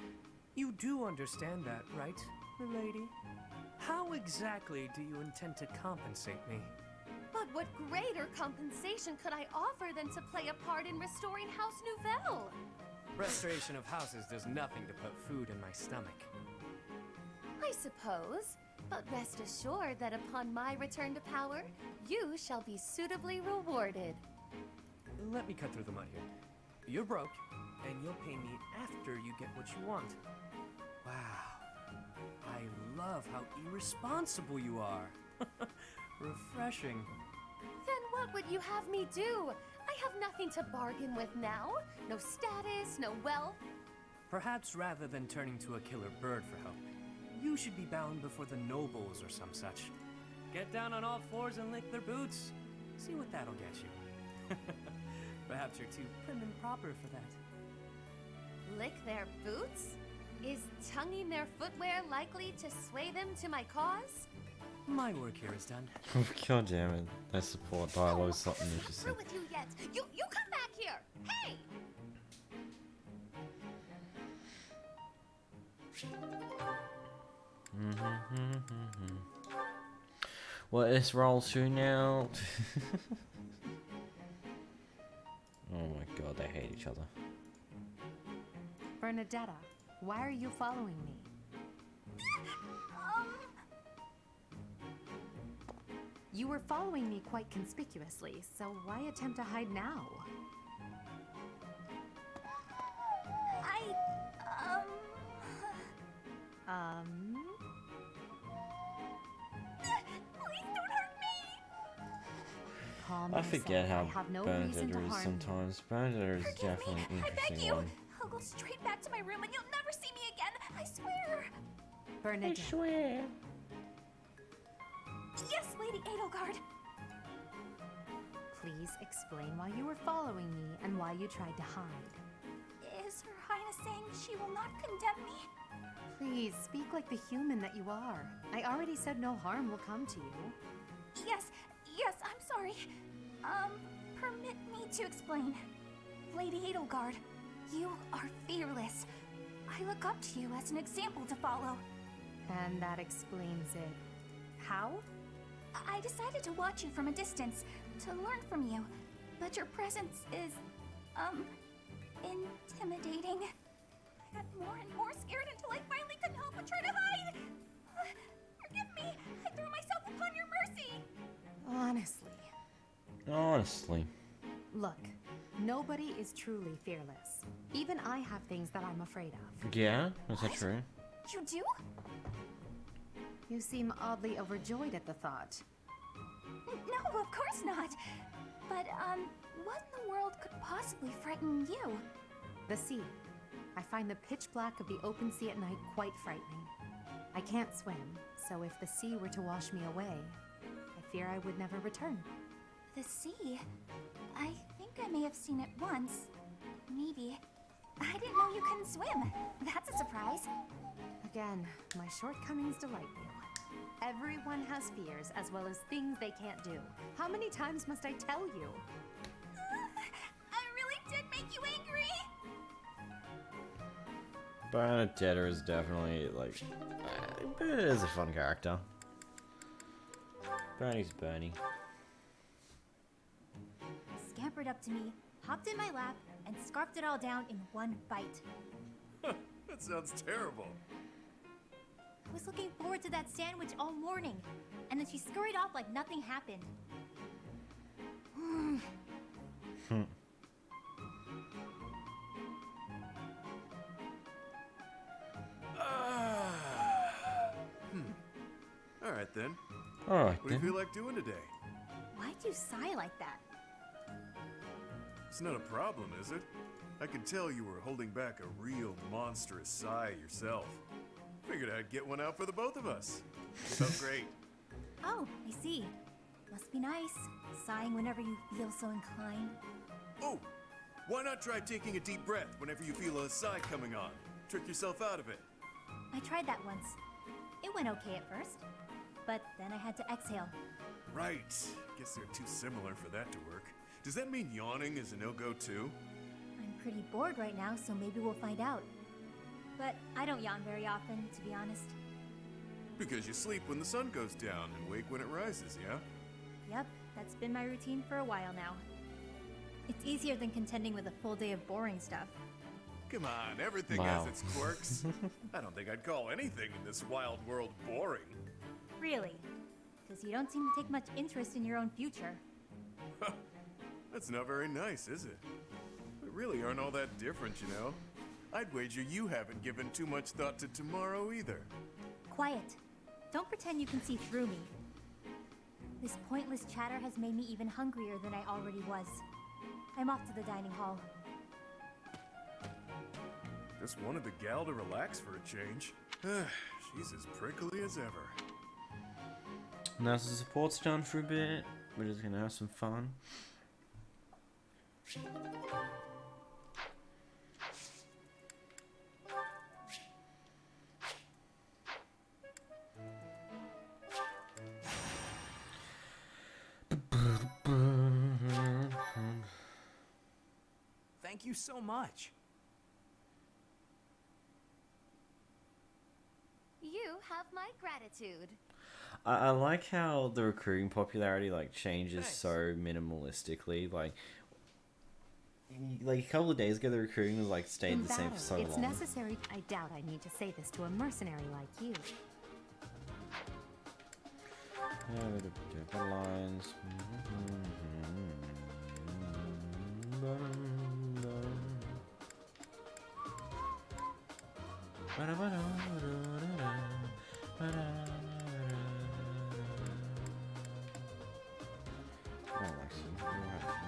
You do understand that, right, milady? How exactly do you intend to compensate me? But what greater compensation could I offer than to play a part in restoring House Nouvelle? Restoration of houses does nothing to put food in my stomach. I suppose, but rest assured that upon my return to power, you shall be suitably rewarded. Let me cut through the mud here. You're broke, and you'll pay me after you get what you want. Wow. I love how irresponsible you are. Refreshing. Then what would you have me do? I have nothing to bargain with now. No status, no wealth. Perhaps rather than turning to a killer bird for help, you should be bound before the nobles or some such. Get down on all fours and lick their boots. See what that'll get you. Perhaps you're too prim and proper for that. Lick their boots? Is tonguing their footwear likely to sway them to my cause? My work here is done. God damn it. That support dialogue is something interesting. Through with you yet? You come back here! Hey! Well, let's roll through now. Oh my god, they hate each other. Bernadetta, why are you following me? You were following me quite conspicuously, so why attempt to hide now? Please don't hurt me! Calm I forget yourself. how I have no Bernadetta reason to is harm sometimes. Bernadetta is definitely an I beg interesting you! one. I'll go straight back to my room and you'll never see me again! I swear! Bernadette. I swear. Yes, Lady Edelgard! Please explain why you were following me and why you tried to hide. Is Her Highness saying she will not condemn me? Please, speak like the human that you are. I already said no harm will come to you. Yes, I'm sorry. Permit me to explain. Lady Edelgard, you are fearless. I look up to you as an example to follow. And that explains it. How? I decided to watch you from a distance, to learn from you. But your presence is, intimidating. I got more and more scared until I finally couldn't help but try to hide. Forgive me. I threw myself upon your mercy. Honestly. Look, nobody is truly fearless. Even I have things that I'm afraid of. Yeah? Is that true? You do? You seem oddly overjoyed at the thought. No, of course not. But, what in the world could possibly frighten you? The sea. I find the pitch black of the open sea at night quite frightening. I can't swim, so if the sea were to wash me away, I fear I would never return. The sea? I think I may have seen it once. Maybe. I didn't know you couldn't swim. That's a surprise. Again, my shortcomings delight you. Everyone has fears as well as things they can't do. How many times must I tell you? I really did make you angry. Bernadetta is definitely, like, it is a fun character. Bernie's Bernie. Scampered up to me, hopped in my lap, and scarfed it all down in one bite. That sounds terrible. I was looking forward to that sandwich all morning, and then she scurried off like nothing happened. All right then. All right What do you then. feel like doing today? Why'd you sigh like that? It's not a problem, is it? I could tell you were holding back a real monstrous sigh yourself. Figured I'd get one out for the both of us. Felt great. Oh, I see. Must be nice, sighing whenever you feel so inclined. Oh, why not try taking a deep breath whenever you feel a sigh coming on? Trick yourself out of it. I tried that once. It went okay at first, but then I had to exhale. Right. Guess they're too similar for that to work. Does that mean yawning is a no-go too? I'm pretty bored right now, so maybe we'll find out. But I don't yawn very often, to be honest. Because you sleep when the sun goes down and wake when it rises, yeah? Yep, that's been my routine for a while now. It's easier than contending with a full day of boring stuff. Come on, everything has its quirks. I don't think I'd call anything in this wild world boring. Really? Because you don't seem to take much interest in your own future. That's not very nice, is it? We really aren't all that different, you know? I'd wager you haven't given too much thought to tomorrow either. Quiet. Don't pretend you can see through me. This pointless chatter has made me even hungrier than I already was. I'm off to the dining hall. Just wanted the gal to relax for a change. She's as prickly as ever. Now the support's done for a bit. We're just gonna have some fun. Thank you so much. You have my gratitude. I like how the recruiting popularity like changes so minimalistically. Like a couple of days ago, the recruiting was like stayed In the same battle, for so it's long. necessary. I doubt I need to say this to a mercenary like you. Lines.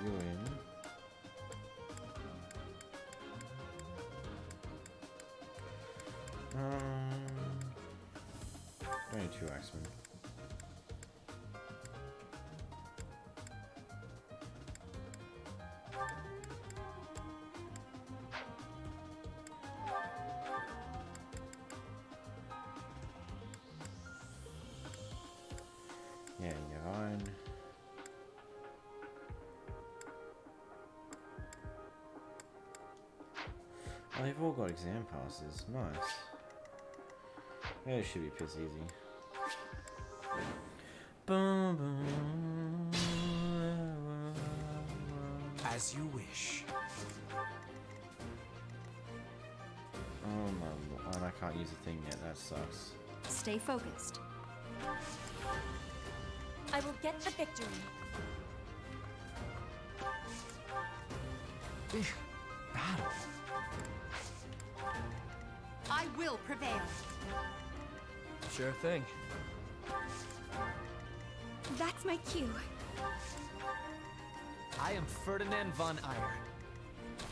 You in. Only 2 X-Men. Yeah, you're on. Oh, they've all got exam passes. Nice. Yeah, it should be piss easy. Boom, boom. As you wish. Oh my lord, I can't use a thing yet. That sucks. Stay focused. I will get the victory. Battle. I will prevail. Sure thing. That's my cue. I am Ferdinand von Eyre.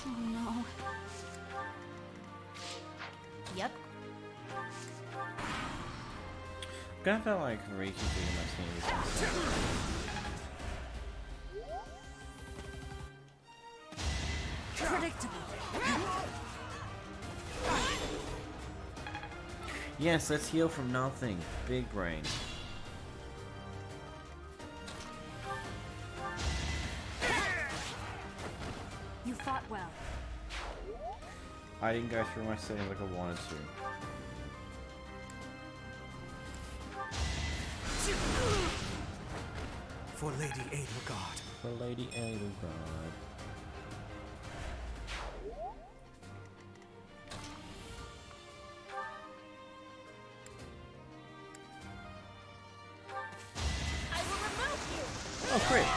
Oh no. Yep. I'm gonna feel like reconfiguring my team. Predictable. Yes, let's heal from nothing. Big brain. You fought well. I didn't go through my settings like I wanted to. For Lady Edelgard. For Lady Edelgard. I will remove you. Oh, crit.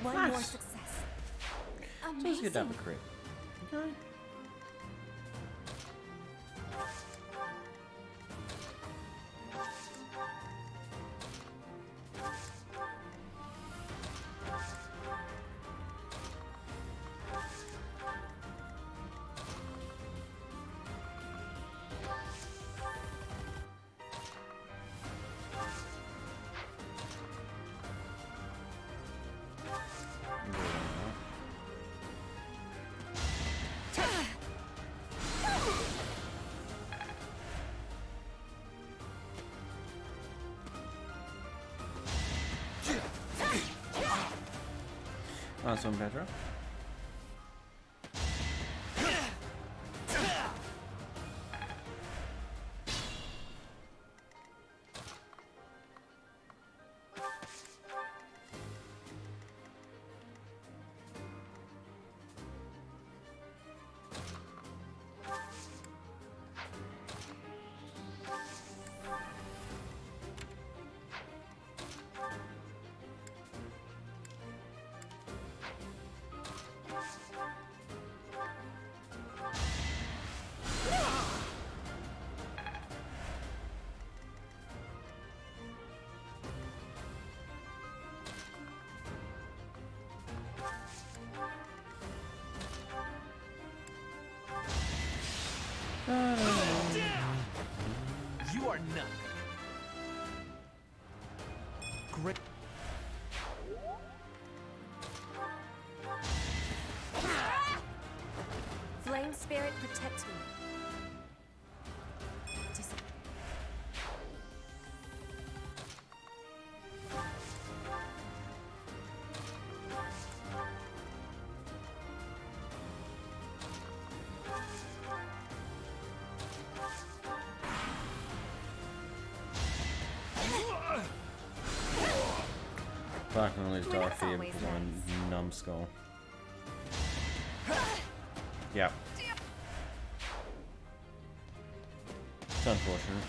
One Nice. more success. It's always good to have a crit. Okay. Nice one, Pedro. You are none. Great. Flame spirit, protect me. I can only Dorothea because I'm a numbskull. Yep. It's unfortunate.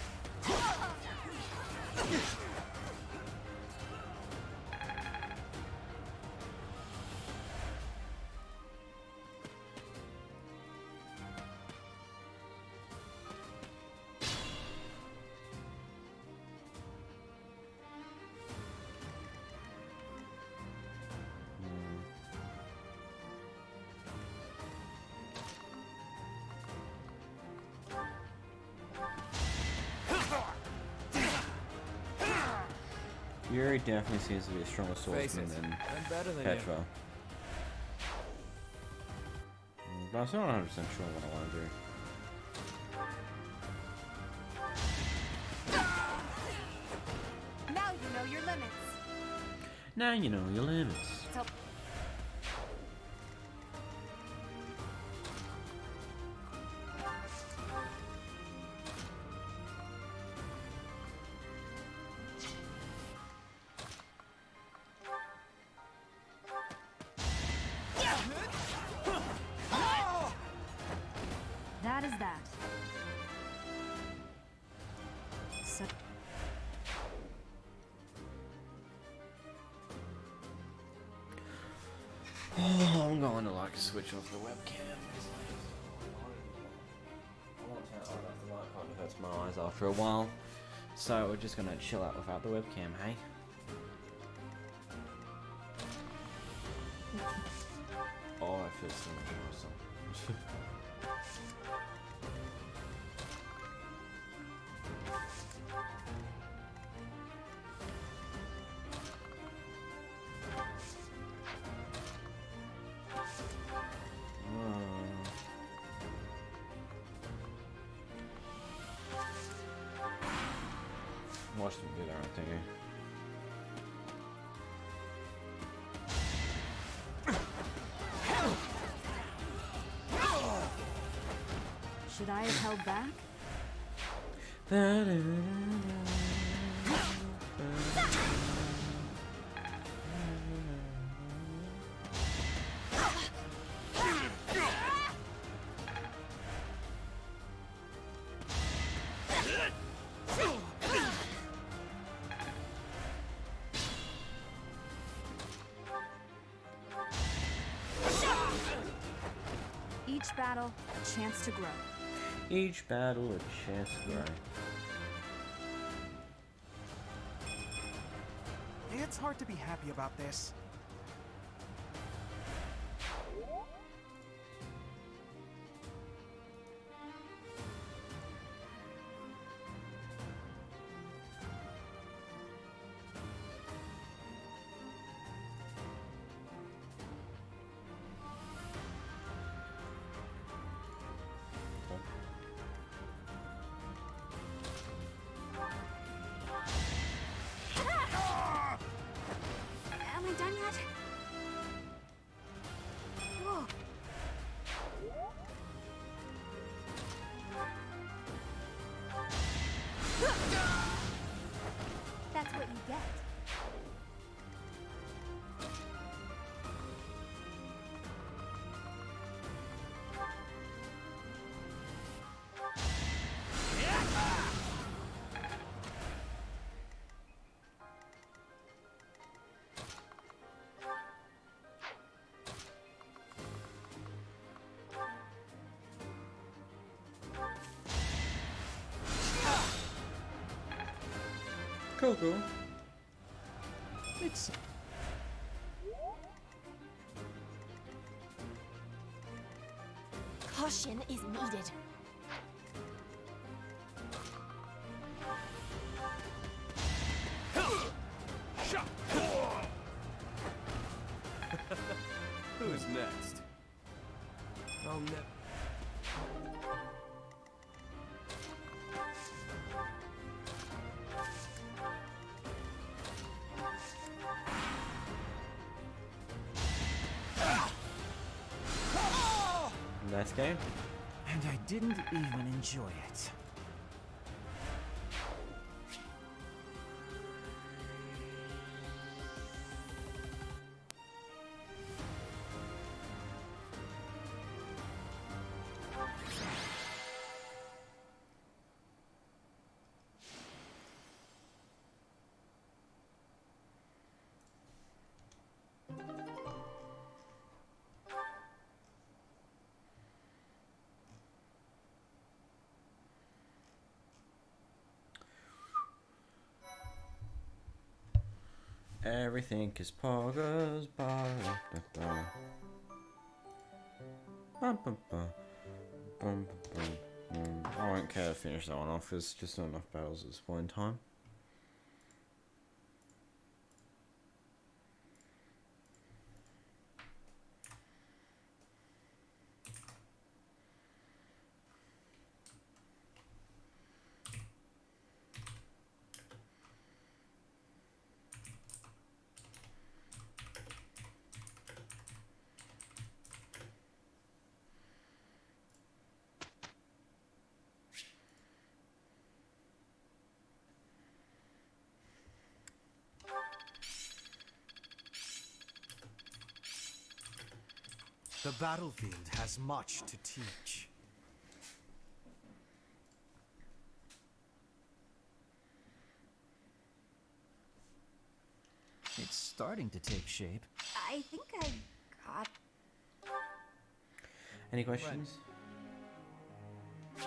Yuri definitely seems to be a stronger swordsman than Petra. But I'm still not 100% sure what I want to do. Now you know your limits. Now you know your limits. So that is that. such. Oh, I'm going to like switch off the webcam. I want to turn it off. The light kind of hurts my eyes after a while, so we're just gonna chill out without the webcam, hey? Oh, I feel so much awesome. Watch them do their own thing. Should I have held back? Each battle, a chance to grow. Each battle a chance to grow. It's hard to be happy about this. Am I done yet? Whoa. That's what you get. Cool, cool. It's Caution is needed. Who's next? Oh no. Nice game. And I didn't even enjoy it. Everything is progress bar. I won't care to finish that one off. There's just not enough battles at this point in time. The battlefield has much to teach. starting to take shape. I think I got... Any questions? No.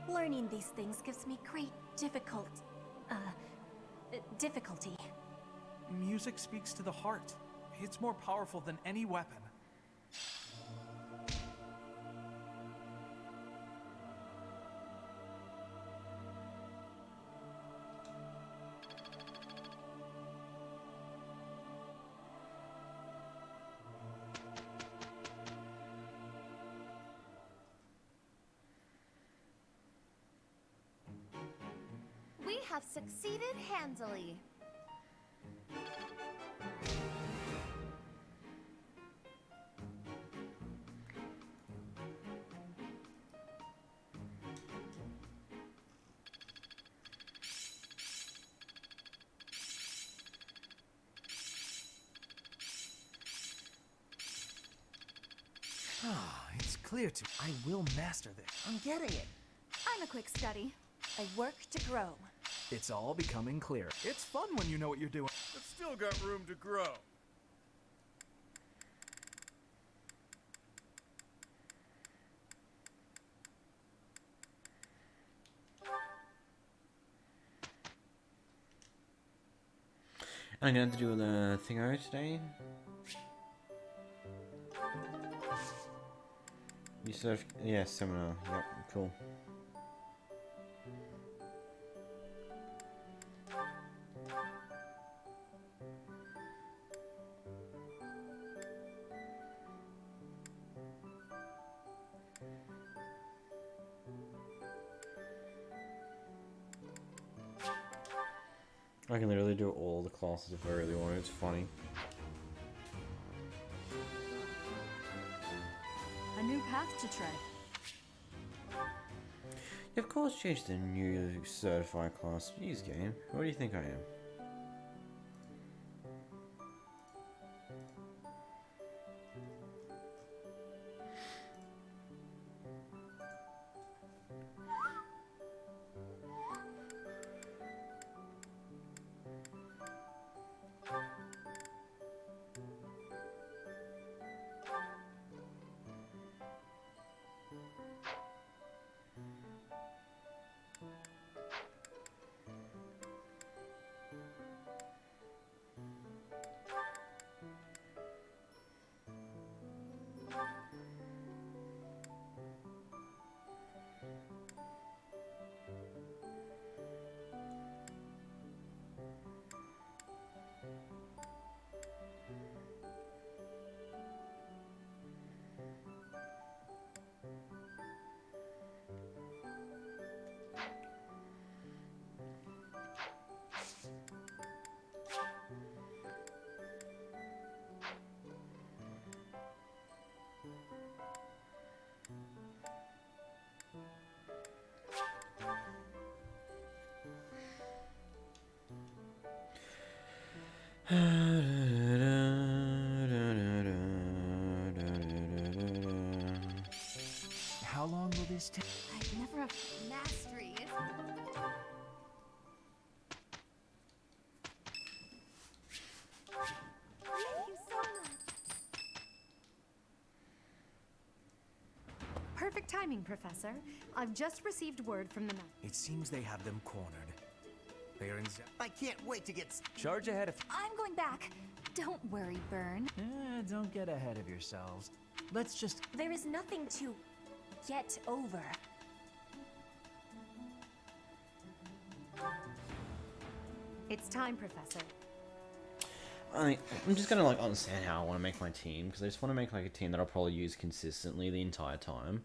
Learning these things gives me great difficulty. Music speaks to the heart. It's more powerful than any weapon. We have succeeded handily. Ah, it's clear to... I will master this. I'm getting it. I'm a quick study. I work to grow. It's all becoming clear. It's fun when you know what you're doing. I've still got room to grow. I'm going to do the thingo today. You surf, yeah, seminar. Yep, cool. I can literally do all the classes if I really want. It's funny. A new path to tread. You of course changed the new certified class. Jeez, game. What do you think I am? How long will this take? I've never have mastery. Thank you so much. Perfect timing, Professor. I've just received word from the It seems they have them cornered. They are in... I can't wait to get... Charge ahead of... I'm going back. Don't worry, Burn. Don't get ahead of yourselves. Let's just... There is nothing to get over. It's time, Professor. I'm just gonna like understand how I want to make my team, because I just want to make like a team that I'll probably use consistently the entire time.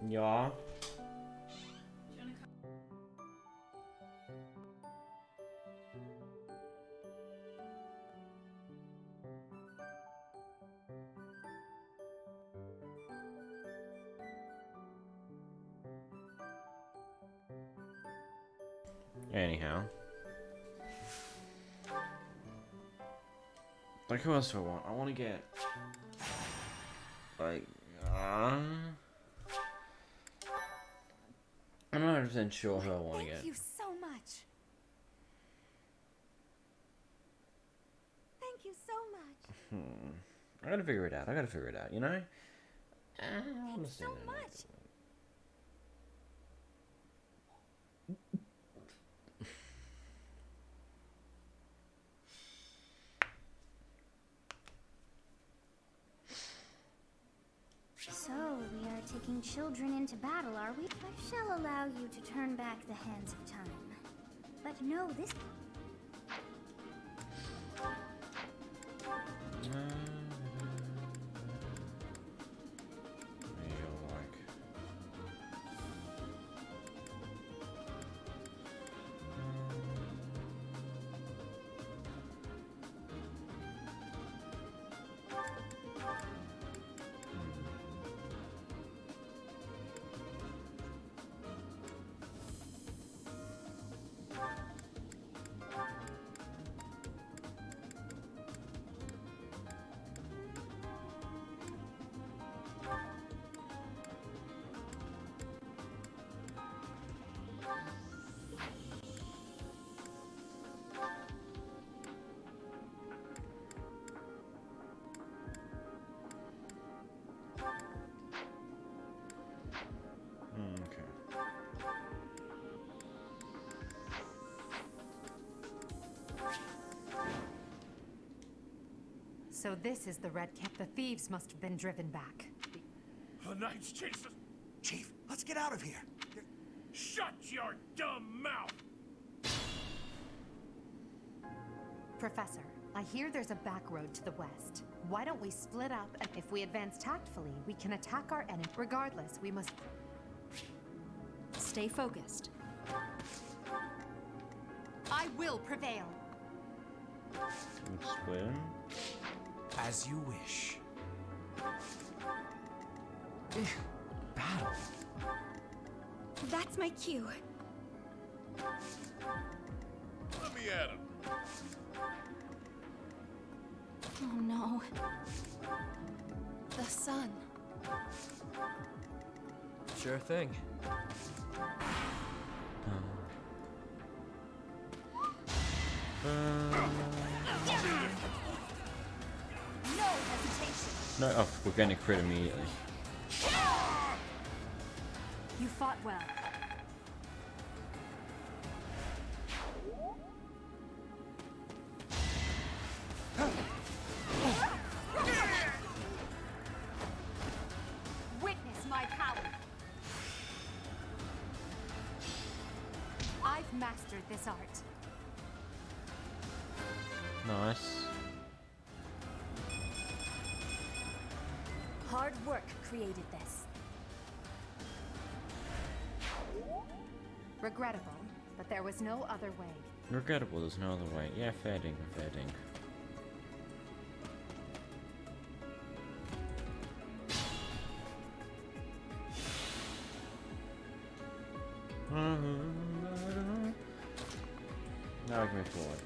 Yeah. Anyhow. Like, who else do I want? I want to get... Like, I'm not 100% sure who I want to get. Thank you so much. Thank you so much. I gotta figure it out, you know? Thanks so much. So, we are taking children into battle, are we? I shall allow you to turn back the hands of time. But no, this... So this is the Red Camp. The thieves must have been driven back. The Knights chased us. Chief, let's get out of here. Shut your dumb mouth! Professor, I hear there's a back road to the west. Why don't we split up, and if we advance tactfully, we can attack our enemy. Regardless, we must... Stay focused. I will prevail. Swim. As you wish. Battle. That's my cue. Let me at him. Oh no. The sun. Sure thing. No hesitation. No, oh, we're going to crit immediately. You fought well. Witness my power. I've mastered this art. Nice. Hard work created this. Regrettable, but there was no other way. Regrettable, there's no other way. Yeah, fair dink, fair dink. Now I can move forward.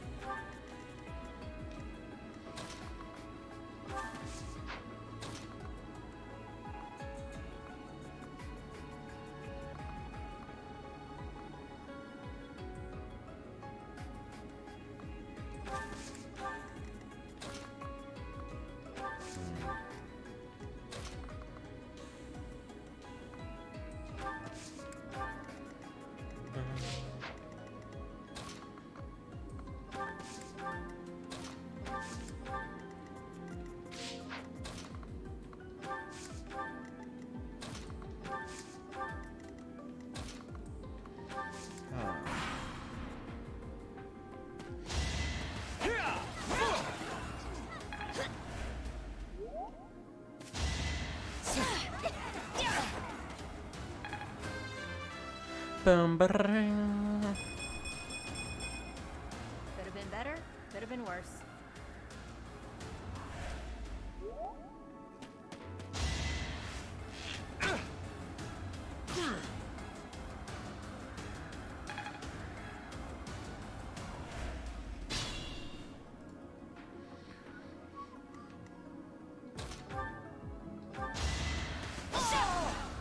Could have been better, could have been worse.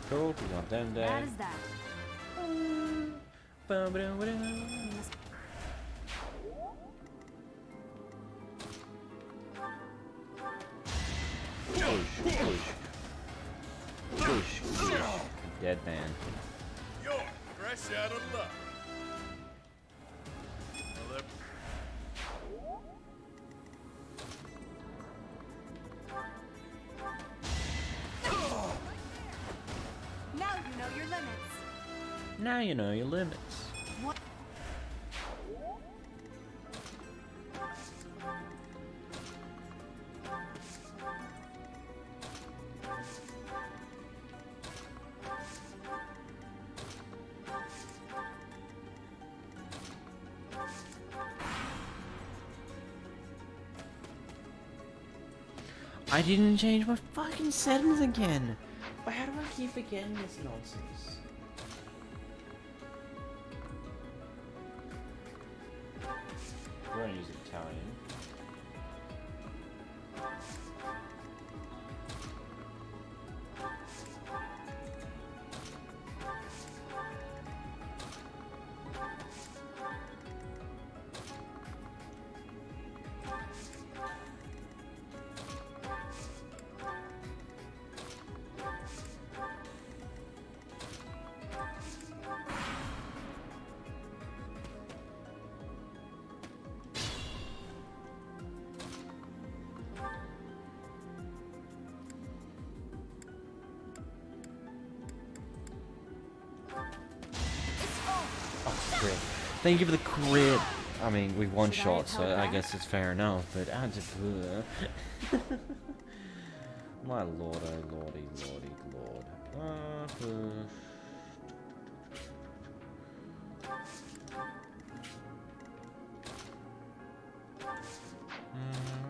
Cool, we got them there. That is that. Push. Dead man. You're fresh out of luck. Well, they're- Now you know your limits. Now you know your limits. What? I didn't change my fucking settings again. Why, how do I keep forgetting this nonsense? We're gonna use Italian. Crit. Thank you for the crit. I mean, we one shot, so I guess it's fair enough. But I just, my lord, oh lordy, lord.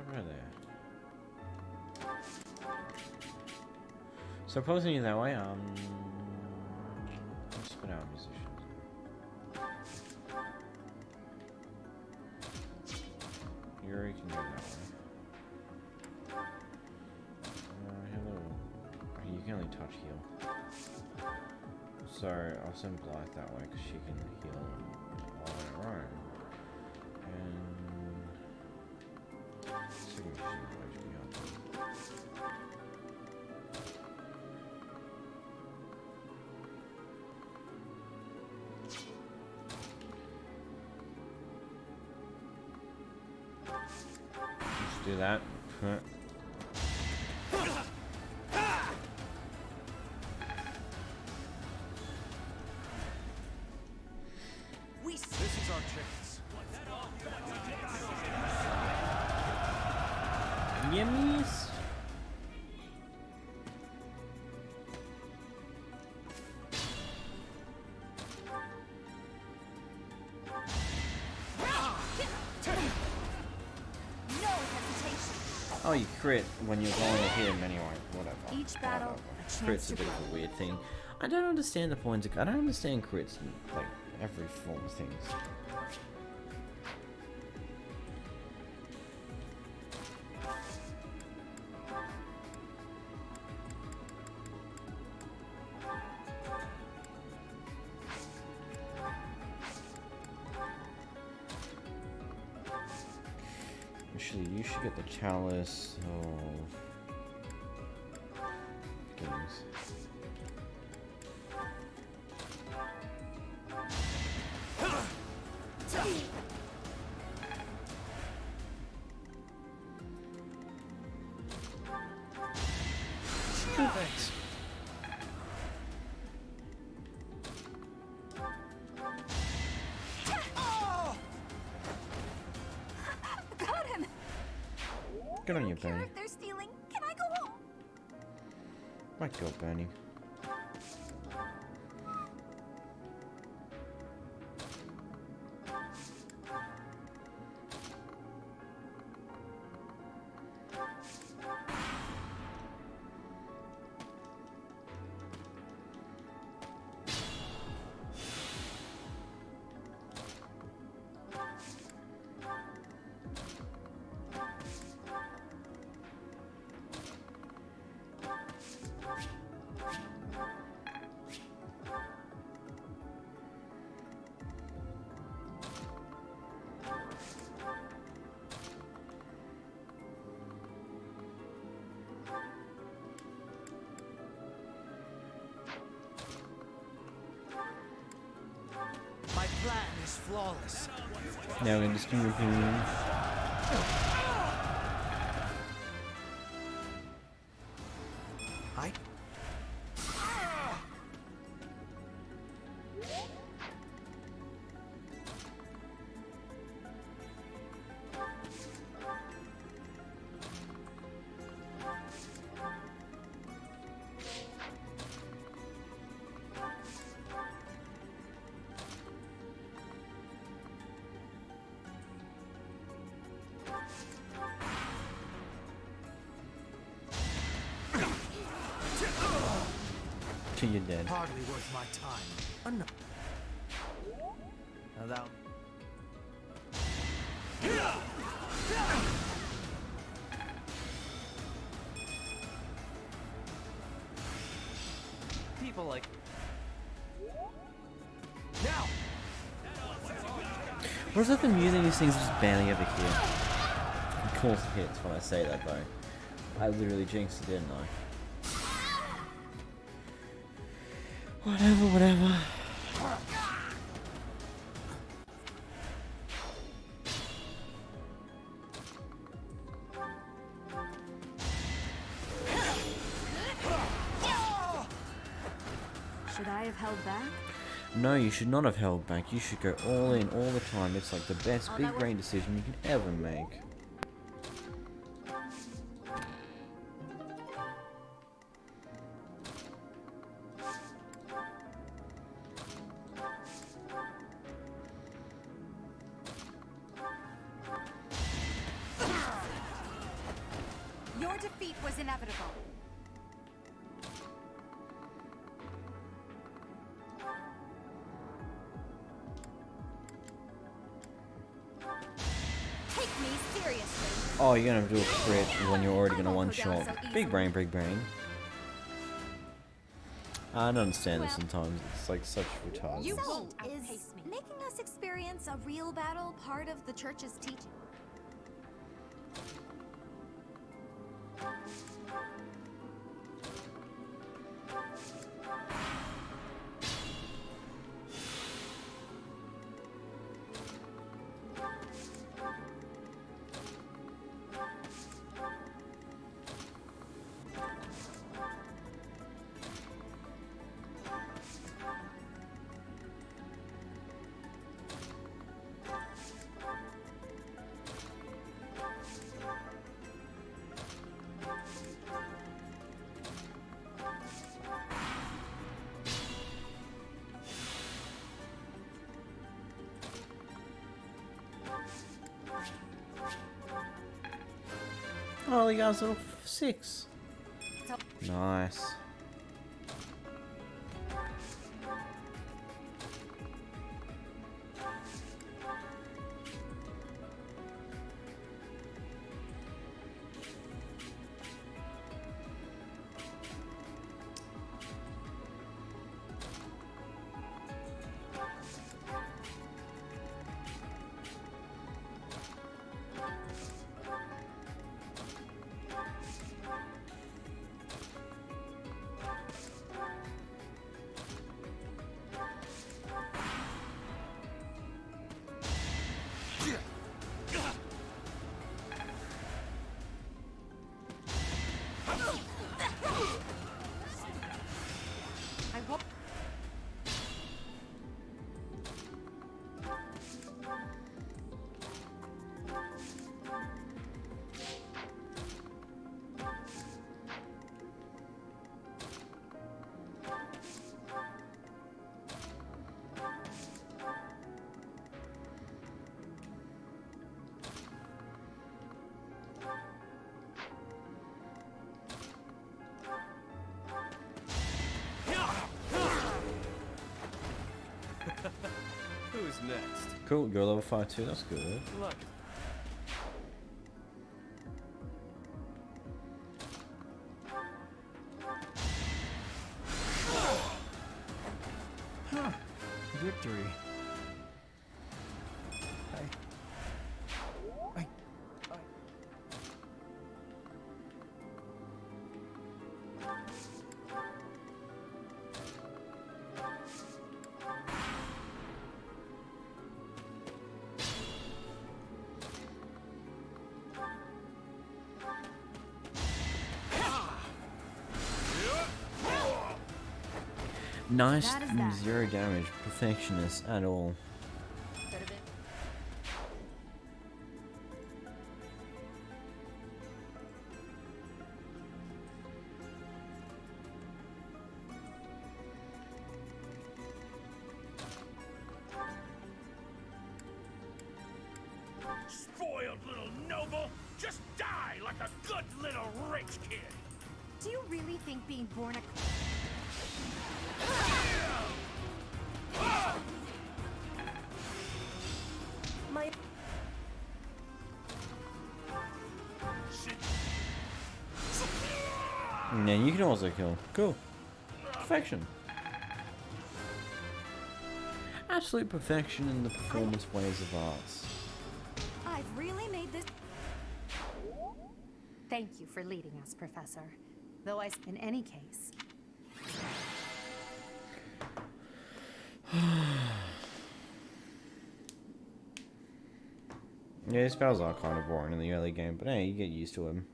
What are there? So posing you that way, let's spit out musicians. Yuri can go that way. Hello. You can only touch heal. So I'll send Blythe that way because she can heal on her own. And second mission HP up. Let's do that. This is our chance. Yummies. Oh, you crit when you're going to hit him anyway. Whatever. Each battle, a chance Crit's to a bit grow. of a weird thing. I don't understand the points. I don't understand crits in like every form of things. Actually, you should get the chalice of games. Thanks. Got him! Good on you, Benny. If they're stealing, can I go home? Might go, Benny. flawless. Now we're going to distinguish him. I. Till you're dead. Hardly worth my time. Now that. People like. Now. What is up them using these things just barely ever hit? Of course it hits when I say that though. I literally jinxed it, didn't I? Whatever. Should I have held back? No, you should not have held back. You should go all in all the time. It's like the best big brain decision you can ever make. Your defeat was inevitable. Take me seriously. Oh, you're gonna do a crit when you're already gonna one shot. Big brain. I don't understand this sometimes. It's like such retardedness. You won't is making us experience a real battle part of the church's teaching? Oh, you guys level 6. Nice. I hope. Who's next? Cool, you're level 5 too, that's good. Good luck. Victory. Nice, That is that. 0 damage, perfectionist at all. Could have been. Spoiled little noble! Just die like a good little rich kid! Do you really think being born a... My... Yeah, you can also kill. Cool. Perfection. Absolute perfection in the performance ways of arts. I've really made this... Thank you for leading us, Professor. Though in any case... Yeah, his spells are kind of boring in the early game, but hey, you get used to him.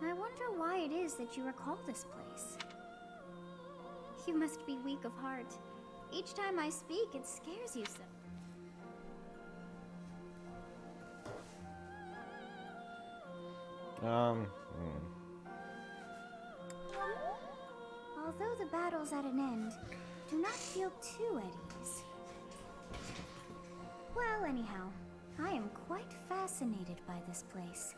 I wonder why it is that you recall this place. You must be weak of heart. Each time I speak, it scares you so. Although the battle's at an end, do not feel too at ease. Well, anyhow, I am quite fascinated by this place.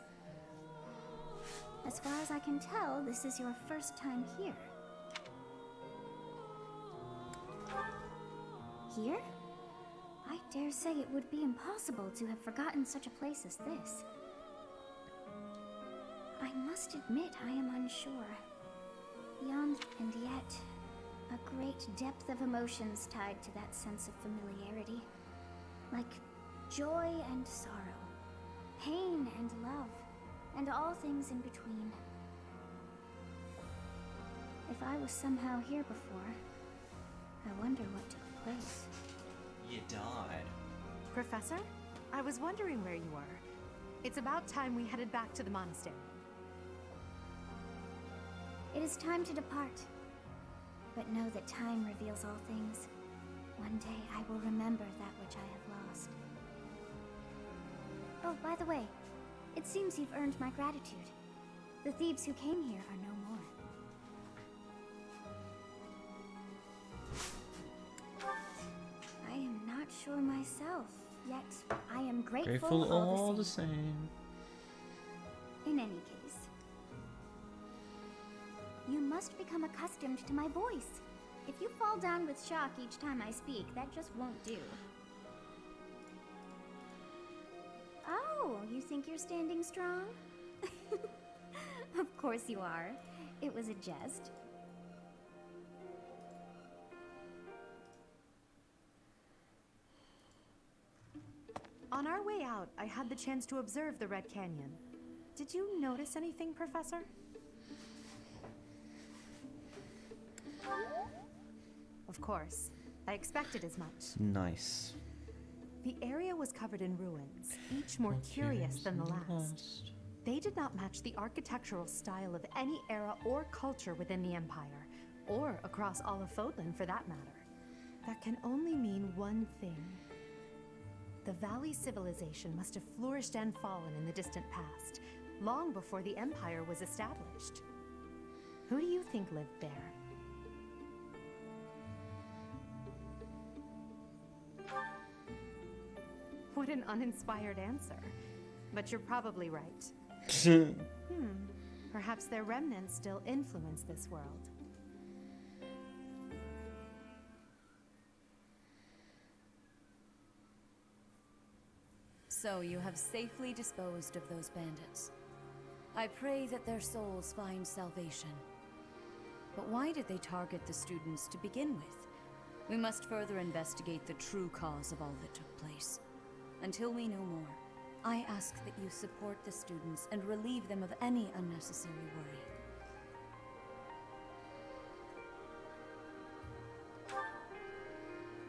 As far as I can tell, this is your first time here. Here? I dare say it would be impossible to have forgotten such a place as this. I must admit I am unsure. Beyond and yet, a great depth of emotions tied to that sense of familiarity. Like joy and sorrow, pain and love, and all things in between. If I was somehow here before, I wonder what took place. You died. Professor, I was wondering where you were. It's about time we headed back to the monastery. It is time to depart. But know that time reveals all things. One day I will remember that which I have lost. Oh, by the way, it seems you've earned my gratitude. The thieves who came here are no more. I am not sure myself, yet I am grateful all the same. In any case, you must become accustomed to my voice. If you fall down with shock each time I speak, that just won't do. Oh, you think you're standing strong? Of course you are. It was a jest. On our way out, I had the chance to observe the Red Canyon. Did you notice anything, Professor? Of course. I expected as much. Nice. The area was covered in ruins, each more curious than the last. They did not match the architectural style of any era or culture within the Empire, or across all of Fodlan for that matter. That can only mean one thing. The Valley civilization must have flourished and fallen in the distant past, long before the Empire was established. Who do you think lived there? What an uninspired answer. But you're probably right. Perhaps their remnants still influence this world. So you have safely disposed of those bandits. I pray that their souls find salvation. But why did they target the students to begin with? We must further investigate the true cause of all that took place. Until we know more, I ask that you support the students and relieve them of any unnecessary worry.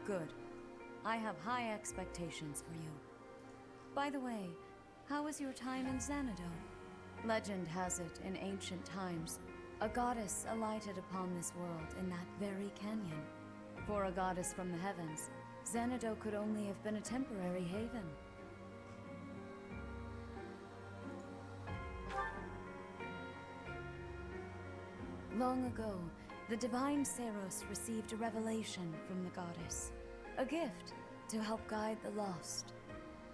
Good. I have high expectations for you. By the way, how was your time in Xanadu? Legend has it, in ancient times, a goddess alighted upon this world in that very canyon. For a goddess from the heavens, Xanadu could only have been a temporary haven. Long ago, the divine Saros received a revelation from the goddess, a gift to help guide the lost.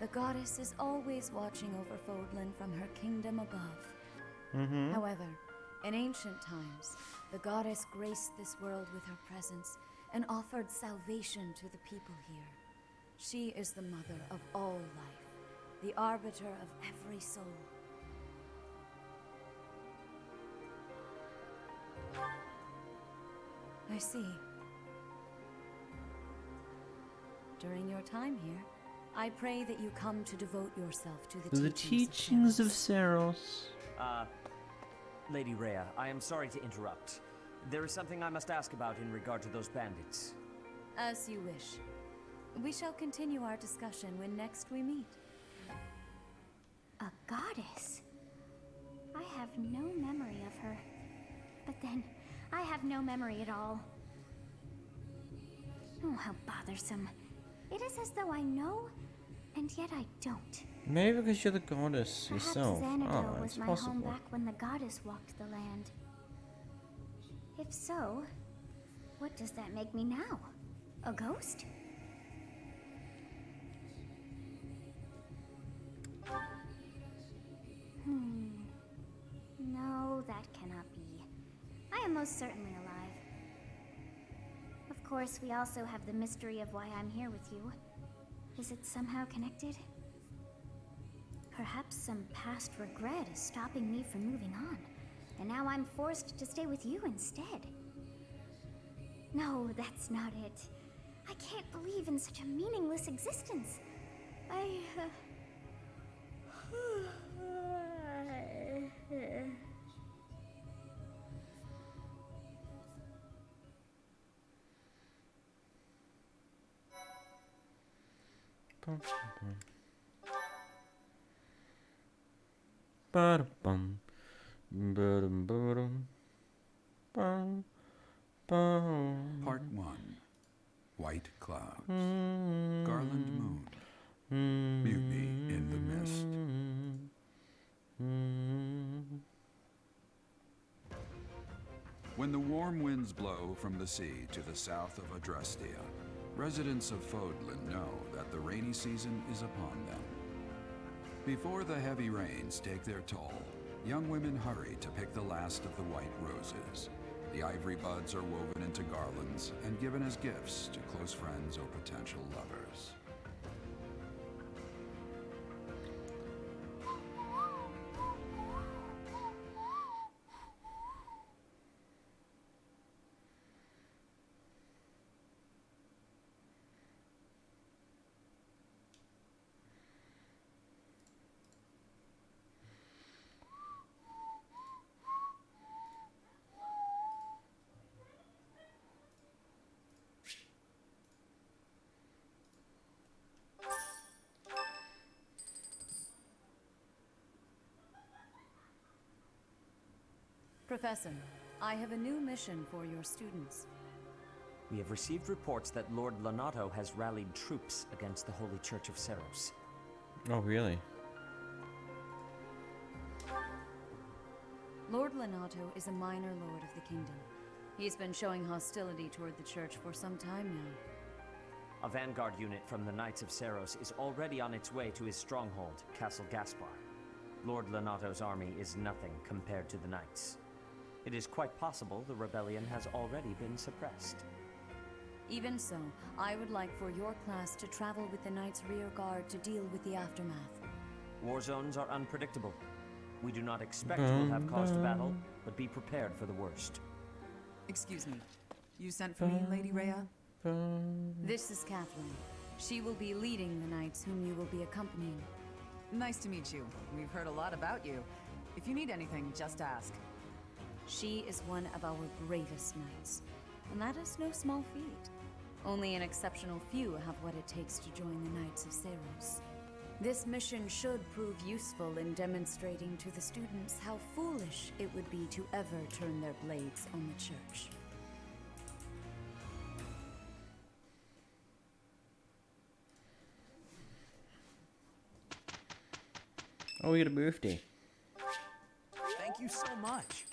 The goddess is always watching over Fodlan from her kingdom above. However, in ancient times, the goddess graced this world with her presence and offered salvation to the people here. She is the mother of all life, the arbiter of every soul. I see. During your time here, I pray that you come to devote yourself to the teachings of Saros. Lady Rhea, I am sorry to interrupt. There is something I must ask about in regard to those bandits. As you wish. We shall continue our discussion when next we meet. A goddess? I have no memory of her. But then, I have no memory at all. Oh, how bothersome. It is as though I know, and yet I don't. Maybe because you're the goddess yourself. Xanadu Oh, was it's my possible. home back when the goddess walked the land. If so, what does that make me now? A ghost? No, that cannot be. I am most certainly alive. Of course, we also have the mystery of why I'm here with you. Is it somehow connected? Perhaps some past regret is stopping me from moving on, and now I'm forced to stay with you instead. No, that's not it. I can't believe in such a meaningless existence. Ba-da-bum. Ba-dum-ba-dum. Bum. Bum. Part 1. White Clouds. Garland Moon. Mutiny in the Mist. When the warm winds blow from the sea to the south of Adrestia, residents of Fodlan know that the rainy season is upon them. Before the heavy rains take their toll, young women hurry to pick the last of the white roses. The ivory buds are woven into garlands and given as gifts to close friends or potential lovers. Professor, I have a new mission for your students. We have received reports that Lord Lonato has rallied troops against the Holy Church of Saros. Oh, really? Lord Lonato is a minor lord of the kingdom. He's been showing hostility toward the church for some time now. A vanguard unit from the Knights of Saros is already on its way to his stronghold, Castle Gaspar. Lord Lonato's army is nothing compared to the Knights. It is quite possible the rebellion has already been suppressed. Even so, I would like for your class to travel with the Knights' rear guard to deal with the aftermath. War zones are unpredictable. We do not expect you will have caused a battle, but be prepared for the worst. Excuse me. You sent for me, Lady Rhea? This is Catherine. She will be leading the knights whom you will be accompanying. Nice to meet you. We've heard a lot about you. If you need anything, just ask. She is one of our bravest knights, and that is no small feat. Only an exceptional few have what it takes to join the Knights of Seros. This mission should prove useful in demonstrating to the students how foolish it would be to ever turn their blades on the church. Oh, we got a birthday. Thank you so much.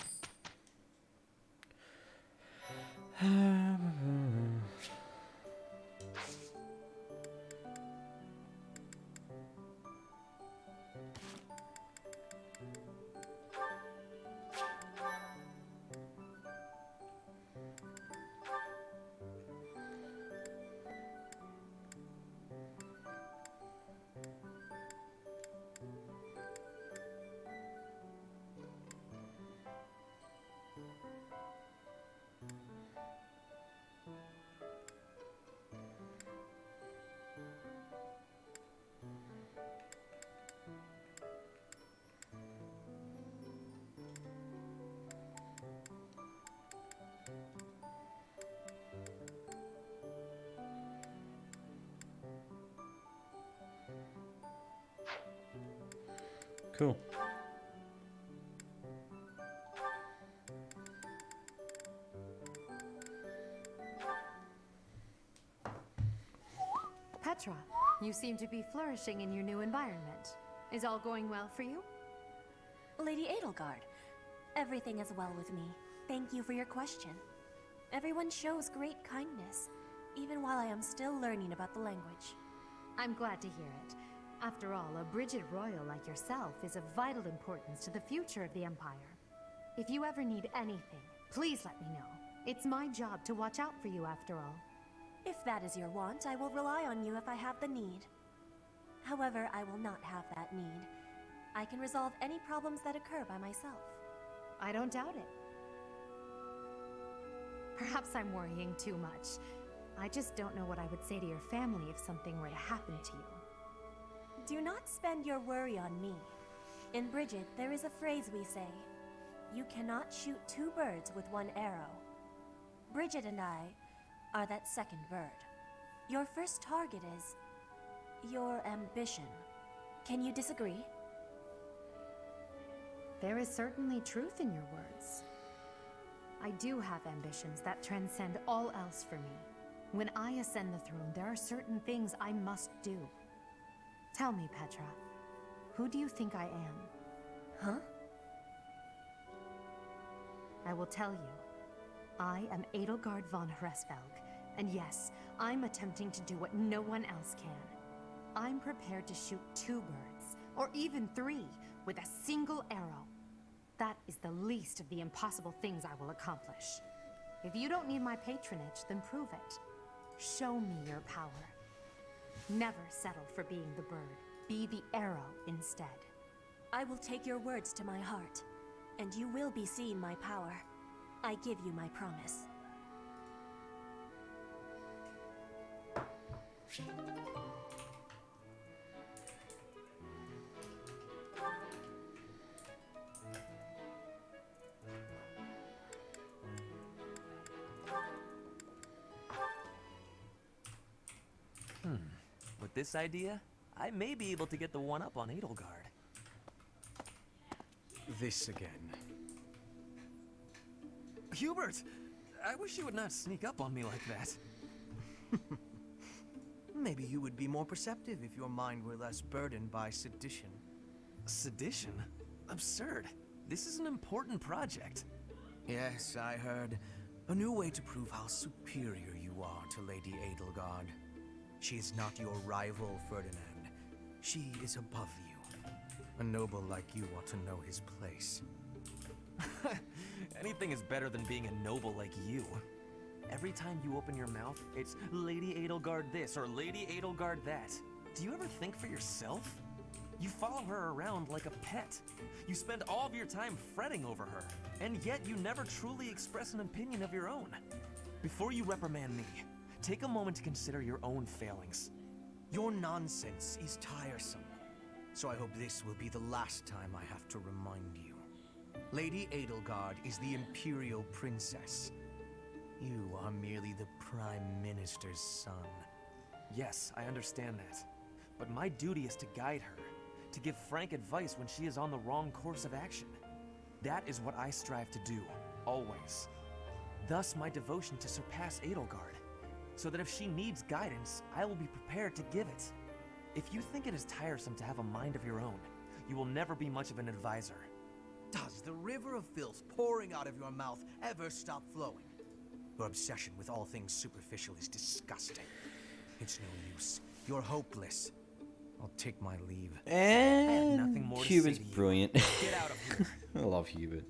Cool. Petra, you seem to be flourishing in your new environment. Is all going well for you? Lady Edelgard, everything is well with me. Thank you for your question. Everyone shows great kindness, even while I am still learning about the language. I'm glad to hear it. After all, a Brigid Royal like yourself is of vital importance to the future of the Empire. If you ever need anything, please let me know. It's my job to watch out for you after all. If that is your want, I will rely on you if I have the need. However, I will not have that need. I can resolve any problems that occur by myself. I don't doubt it. Perhaps I'm worrying too much. I just don't know what I would say to your family if something were to happen to you. Do not spend your worry on me. In Brigid, there is a phrase we say. You cannot shoot two birds with one arrow. Brigid and I are that second bird. Your first target is your ambition. Can you disagree? There is certainly truth in your words. I do have ambitions that transcend all else for me. When I ascend the throne, there are certain things I must do. Tell me, Petra, who do you think I am? Huh? I will tell you. I am Edelgard von Hresvelg, and yes, I'm attempting to do what no one else can. I'm prepared to shoot 2 birds, or even 3, with a single arrow. That is the least of the impossible things I will accomplish. If you don't need my patronage, then prove it. Show me your power. Never settle for being the bird. Be the arrow instead. I will take your words to my heart, and you will be seeing my power. I give you my promise. With this idea, I may be able to get the one-up on Edelgard. This again. Hubert! I wish you would not sneak up on me like that. Maybe you would be more perceptive if your mind were less burdened by sedition. Sedition? Absurd. This is an important project. Yes, I heard. A new way to prove how superior you are to Lady Edelgard. She is not your rival, Ferdinand. She is above you. A noble like you ought to know his place. Anything is better than being a noble like you. Every time you open your mouth, it's Lady Edelgard this or Lady Edelgard that. Do you ever think for yourself? You follow her around like a pet. You spend all of your time fretting over her, and yet you never truly express an opinion of your own. Before you reprimand me, take a moment to consider your own failings. Your nonsense is tiresome, so I hope this will be the last time I have to remind you. Lady Edelgard is the Imperial Princess. You are merely the Prime Minister's son. Yes, I understand that. But my duty is to guide her, to give frank advice when she is on the wrong course of action. That is what I strive to do, always. Thus my devotion to surpass Edelgard, so that if she needs guidance, I will be prepared to give it. If you think it is tiresome to have a mind of your own, you will never be much of an advisor. Does the river of filth pouring out of your mouth ever stop flowing? Your obsession with all things superficial is disgusting. It's no use. You're hopeless. I'll take my leave. And I have nothing more Hubert's to say to you. brilliant. Get out of here. I love Hubert.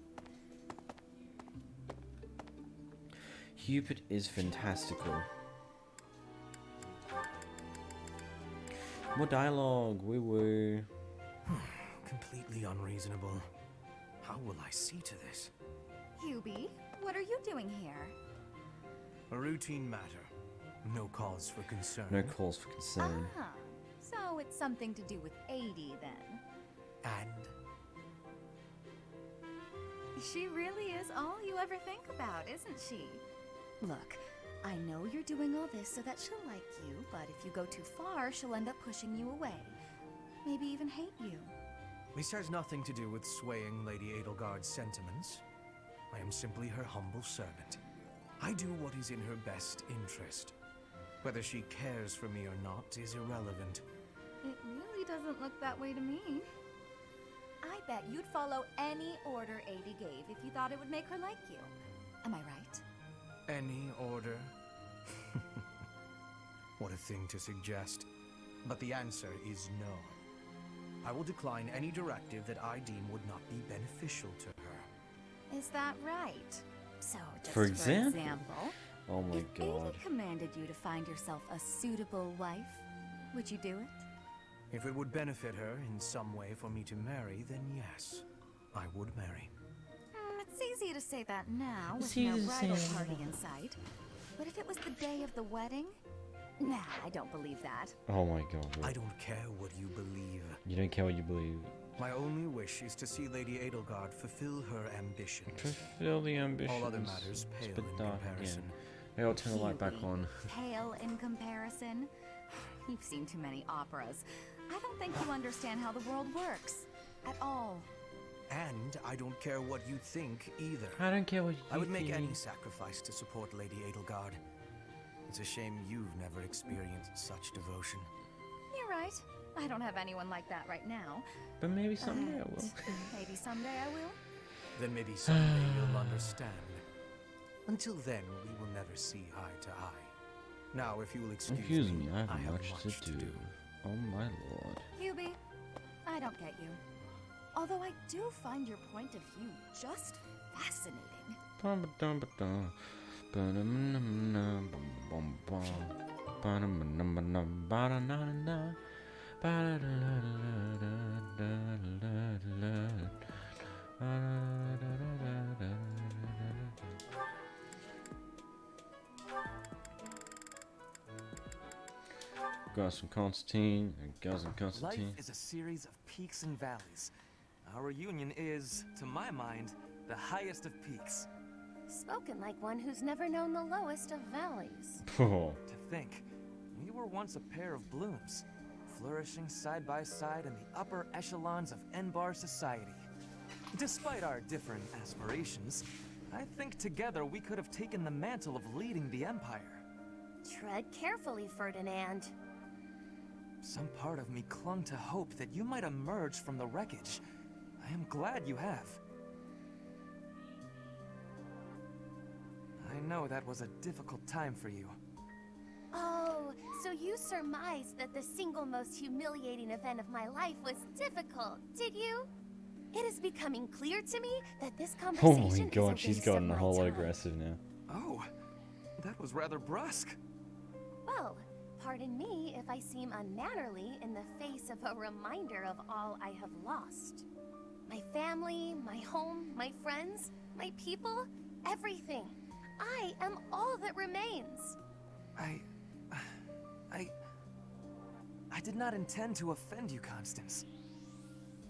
Hubert is fantastical. More dialogue, woo woo. Completely unreasonable. How will I see to this? Hubie, what are you doing here? A routine matter. No cause for concern. No cause for concern. Ah, so it's something to do with 80 then. And? She really is all you ever think about, isn't she? Look, I know you're doing all this so that she'll like you, but if you go too far, she'll end up pushing you away. Maybe even hate you. This has nothing to do with swaying Lady Edelgard's sentiments. I am simply her humble servant. I do what is in her best interest. Whether she cares for me or not is irrelevant. It really doesn't look that way to me. I bet you'd follow any order 80 gave if you thought it would make her like you. Am I right? Any order? What a thing to suggest. But the answer is no. I will decline any directive that I deem would not be beneficial to her. Is that right? So, just For example? Oh my if god. Ada commanded you to find yourself a suitable wife, would you do it? If it would benefit her in some way for me to marry, then yes, I would marry. It's easy to say that now It's with no easy to bridal say party now. in sight. But if it was the day of the wedding? Nah, I don't believe that. Oh my god. I don't care what you believe. You don't care what you believe. My only wish is to see Lady Edelgard fulfill her ambitions. Fulfill the ambitions. All other matters It's pale a bit in dark comparison. again. Hey, I'll turn the light back on. Pale in comparison? You've seen too many operas. I don't think you understand how the world works. At all. And I don't care what you think either. I don't care what you I would make think. any sacrifice to support Lady Edelgard. It's a shame you've never experienced such devotion. You're right. I don't have anyone like that right now. But maybe someday I will. But maybe someday I will. Then maybe someday you'll understand. Until then, we will never see eye to eye. Now, if you'll excuse me, I have much to do. Oh my lord. Hubie, I don't get you. Although I do find your point of view just fascinating. Ba-ba-dum-ba-dum. Ba-dum-dum-dum, bum-bum-bum. Ba-dum-dum-dum-dum, ba-da-na-na-na. Ba-da-da-da-da-da-da-da-da. Ba-da-da-da-da-da-da-da. Got some Constantine, and got some Constantine. Life is a series of peaks and valleys. Our reunion is, to my mind, the highest of peaks. Spoken like one who's never known the lowest of valleys. Oh. To think, we were once a pair of blooms, flourishing side by side in the upper echelons of Enbar society. Despite our different aspirations, I think together we could have taken the mantle of leading the Empire. Tread carefully, Ferdinand. Some part of me clung to hope that you might emerge from the wreckage. I am glad you have. I know that was a difficult time for you. Oh, so you surmised that the single most humiliating event of my life was difficult, did you? It is becoming clear to me that this Oh conversation my god, is a she's waste gotten of a my whole lot time. aggressive now. Oh, that was rather brusque. Well, pardon me if I seem unmannerly in the face of a reminder of all I have lost. My family, my home, my friends, my people, everything. I am all that remains. I did not intend to offend you, Constance.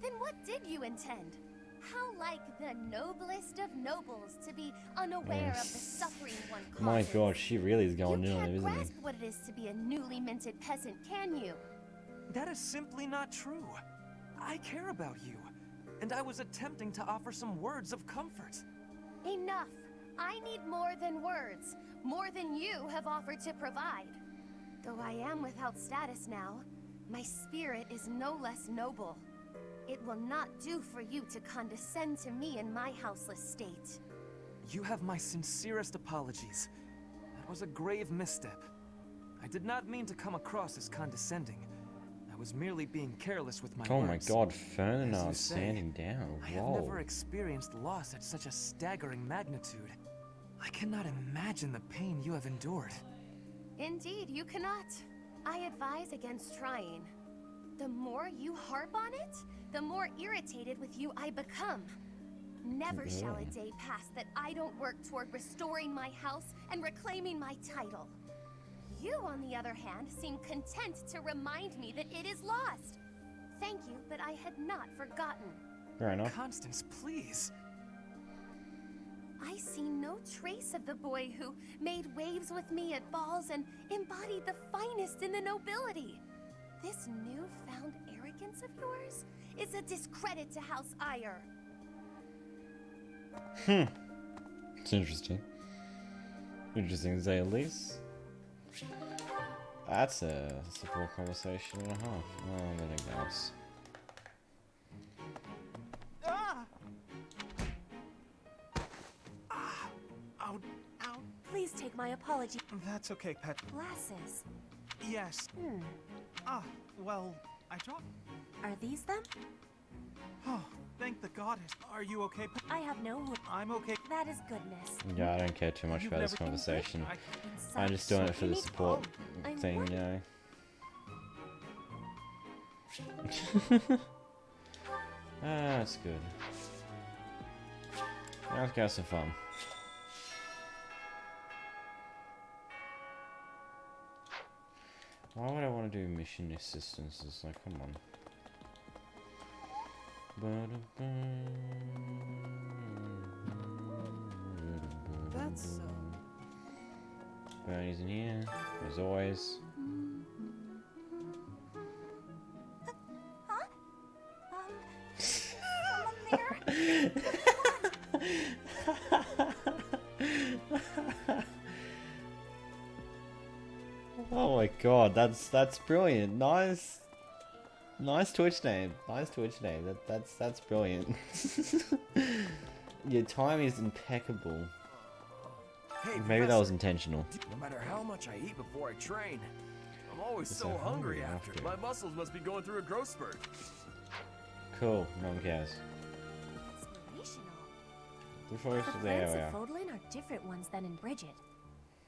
Then what did you intend? How like the noblest of nobles to be unaware of the suffering one causes. My god, she really is going in on it, You isn't can't she? grasp what it is to be a newly minted peasant, can you? That is simply not true. I care about you, and I was attempting to offer some words of comfort. Enough. I need more than words. More than you have offered to provide. Though I am without status now, my spirit is no less noble. It will not do for you to condescend to me in my houseless state. You have my sincerest apologies. That was a grave misstep. I did not mean to come across as condescending. I was merely being careless with my Oh words. my god, Fernand As you say, standing down. I have Whoa. never experienced loss at such a staggering magnitude. I cannot imagine the pain you have endured. Indeed, you cannot. I advise against trying. The more you harp on it, the more irritated with you I become. Never shall a day pass that I don't work toward restoring my house and reclaiming my title. You, on the other hand, seem content to remind me that it is lost. Thank you, but I had not forgotten. Fair enough. Constance, please. I see no trace of the boy who made waves with me at balls and embodied the finest in the nobility. This newfound arrogance of yours is a discredit to House Ire. It's interesting. Interesting to say at least. That's a full conversation and a half. Oh, anything else. Ow. Please take my apology. That's okay, pet. Glasses. Yes. Well, I dropped. Are these them? Oh, thank the goddess. Are you okay, pet? I have no wood. I'm okay. That is goodness. Yeah, I don't care too much You've about this never- conversation. Inside I'm just doing it for the so support I'm thing, you know. That's good. Now let's go have some fun. Why would I want to do mission assistance? It's like, come on. That's Bernie's in here, as always. Oh my god, that's brilliant. Nice Twitch name. Nice Twitch name. That's brilliant. Your time is impeccable. Hey, Maybe that Professor. was intentional. No matter how much I eat before I train, I'm always It's so so hungry hungry after. after. My muscles must be going through a growth spurt. Cool, no one cares. inspirational. The voice The there plants we of are. Fodlin are different ones than in Bridget.